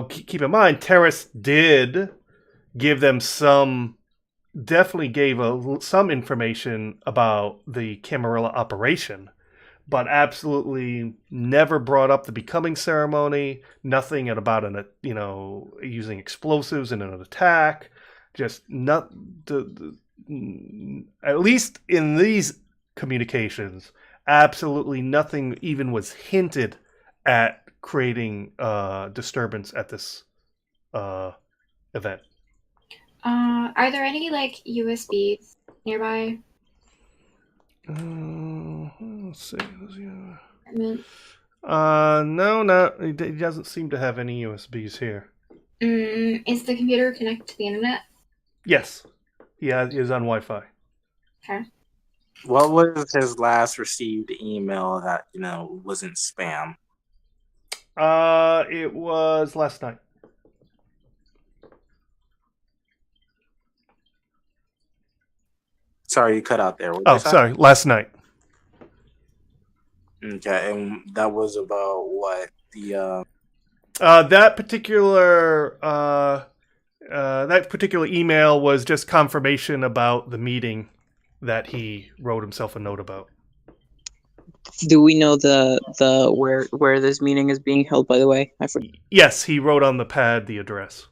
keep in mind, Terrace did give them definitely gave some information about the Camarilla operation, but absolutely never brought up the becoming ceremony. Nothing about using explosives in an attack. Just not at least in these communications, absolutely nothing even was hinted at creating disturbance at this event. Are there any USBs nearby? Let's see. No, he doesn't seem to have any USBs here. Is the computer connected to the internet? Yes, he is on Wi-Fi. Okay. What was his last received email that wasn't spam? It was last night. Sorry, you cut out there. Sorry, last night. Okay, and that was about what the that particular email was just confirmation about the meeting that he wrote himself a note about. Do we know the where this meeting is being held, by the way? Yes, he wrote on the pad the address.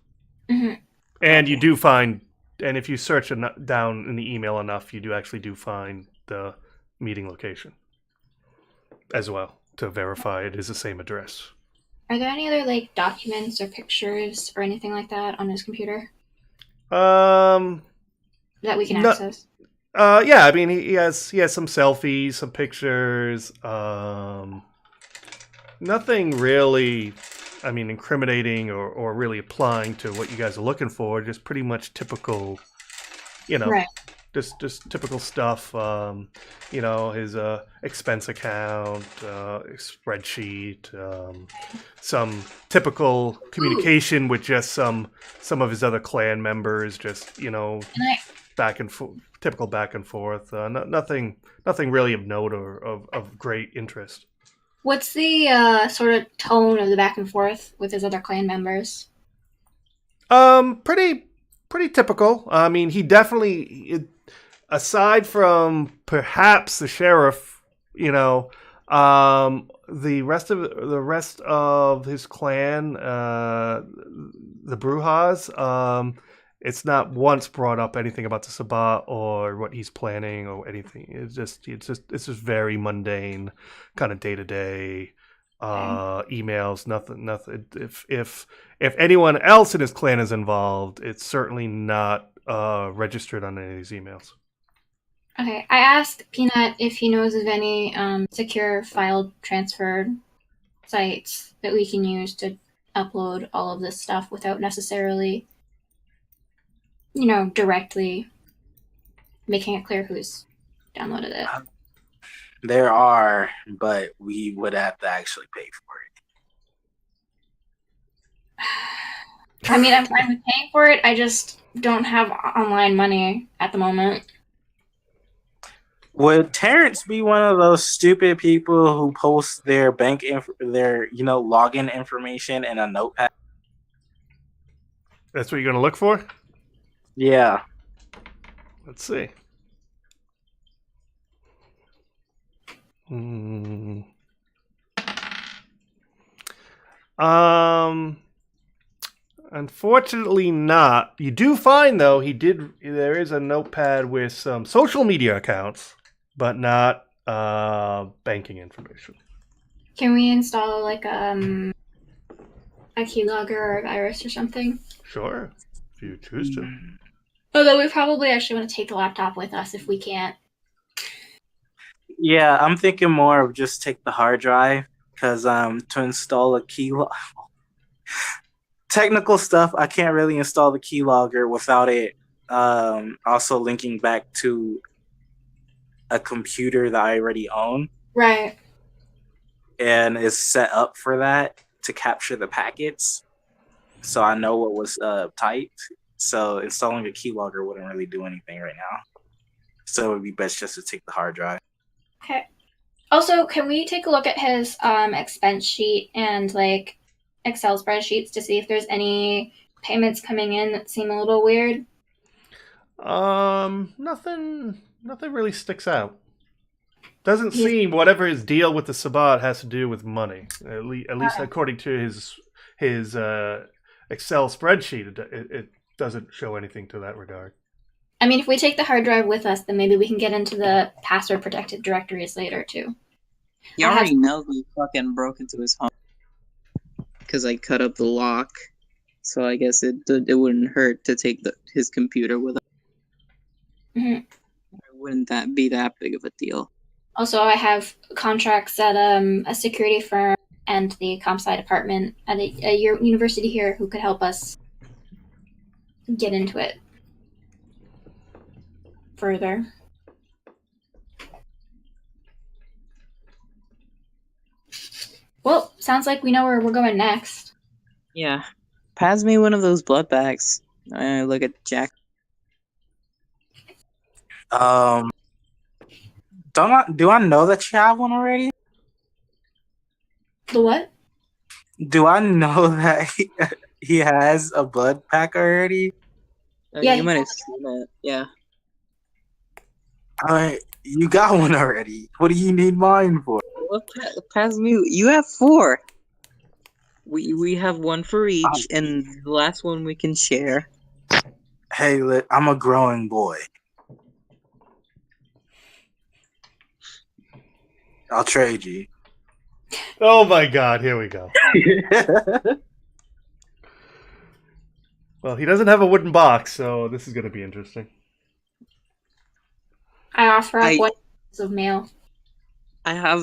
Mm-hmm. And you do find and if you search down in the email enough, you do find the meeting location as well to verify it is the same address. Are there any other like documents or pictures or anything like that on his computer Um, that we can no, access? yeah, I mean he has some selfies, some pictures. Nothing really, I mean, incriminating or really applying to what you guys are looking for. Just pretty much typical, Right. just typical stuff. His expense account, spreadsheet, some typical communication with just some of his other clan members. Just back and typical back and forth. Nothing really of note or of great interest. What's the sort of tone of the back and forth with his other clan members? Pretty typical. I mean, he definitely, aside from perhaps the sheriff, the rest of his clan, the Brujas, it's not once brought up anything about the Sabbat or what he's planning or anything. It's just very mundane, kind of day to day emails. Nothing. If anyone else in his clan is involved, it's certainly not registered on any of these emails. Okay, I asked Peanut if he knows of any secure file transfer sites that we can use to upload all of this stuff without necessarily, directly making it clear who's downloaded it. There are, but we would have to actually pay for it. I mean, I'm fine with paying for it. I just don't have online money at the moment. Would Terrence be one of those stupid people who post their their login information in a notepad? That's what you're gonna look for? Yeah. Let's see. Unfortunately not. You do find though there is a notepad with some social media accounts, but not banking information. Can we install like a keylogger or a virus or something? Sure, if you choose to. Although we probably actually want to take the laptop with us if we can't. Yeah, I'm thinking more of just take the hard drive because to install a technical stuff, I can't really install the keylogger without it also linking back to a computer that I already own. Right. And is set up for that to capture the packets. So I know what was typed. So installing a keylogger wouldn't really do anything right now. So it would be best just to take the hard drive. Okay. Also, can we take a look at his expense sheet and like Excel spreadsheets to see if there's any payments coming in that seem a little weird? Nothing really sticks out. Doesn't seem whatever his deal with the Sabbat has to do with money. At least according to his Excel spreadsheet, it doesn't show anything to that regard. I mean, if we take the hard drive with us, then maybe we can get into the password protected directories later too. You already know we fucking broke into his home because I cut up the lock, so I guess it wouldn't hurt to take his computer with us. Mm-hmm. Wouldn't that be that big of a deal? Also, I have contracts at a security firm and the comp sci department at a university here who could help us get into it further. Well, sounds like we know where we're going next. Yeah. Pass me one of those blood bags. I look at Jack. Do I know that you have one already? The what? Do I know that he has a blood pack already? Yeah, you might have seen it. Yeah. Alright, you got one already. What do you need mine for? Well, pass me. You have 4. We have one for each, and the last one we can share. Hey, I'm a growing boy. I'll trade you. Oh my god, here we go. Well, he doesn't have a wooden box, so this is going to be interesting. I offer up I- 1 piece of mail. I have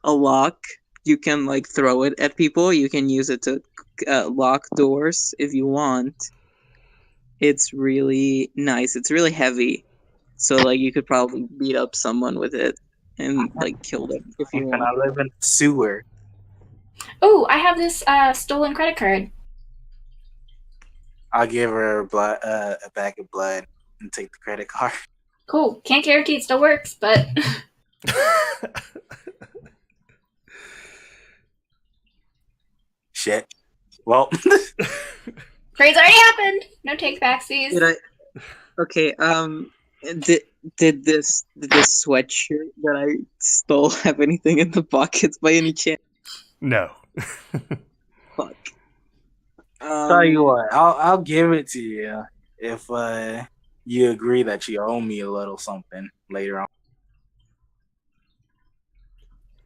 a lock. You can like throw it at people. You can use it to lock doors if you want. It's really nice. It's really heavy, so like you could probably beat up someone with it and like kill them if you And want. I live in the sewer. Oh, I have this stolen credit card. I'll give her a bag of blood and take the credit card. Cool. Can't guarantee it still works, but Shit. Well, trade's already happened. No take backsies. Did I? Okay. Did this sweatshirt that I stole have anything in the pockets by any chance? No. Fuck. tell you what, I'll give it to you if you agree that you owe me a little something later on.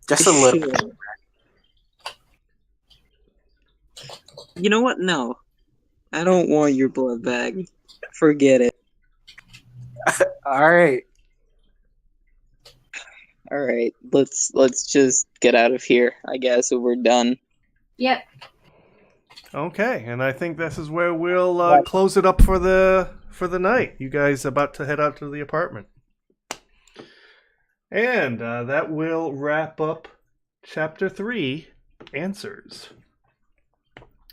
Just a little. Sure. You know what? No, I don't want your blood bag. Forget it. All right. All right, let's just get out of here. I guess we're done. Yep. Okay, and I think this is where we'll close it up for the night. You guys about to head out to the apartment. And that will wrap up Chapter 3, Answers.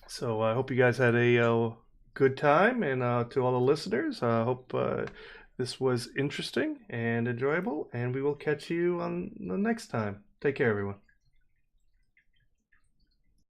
So I hope you guys had a good time, and to all the listeners, I hope this was interesting and enjoyable, and we will catch you on the next time. Take care, everyone.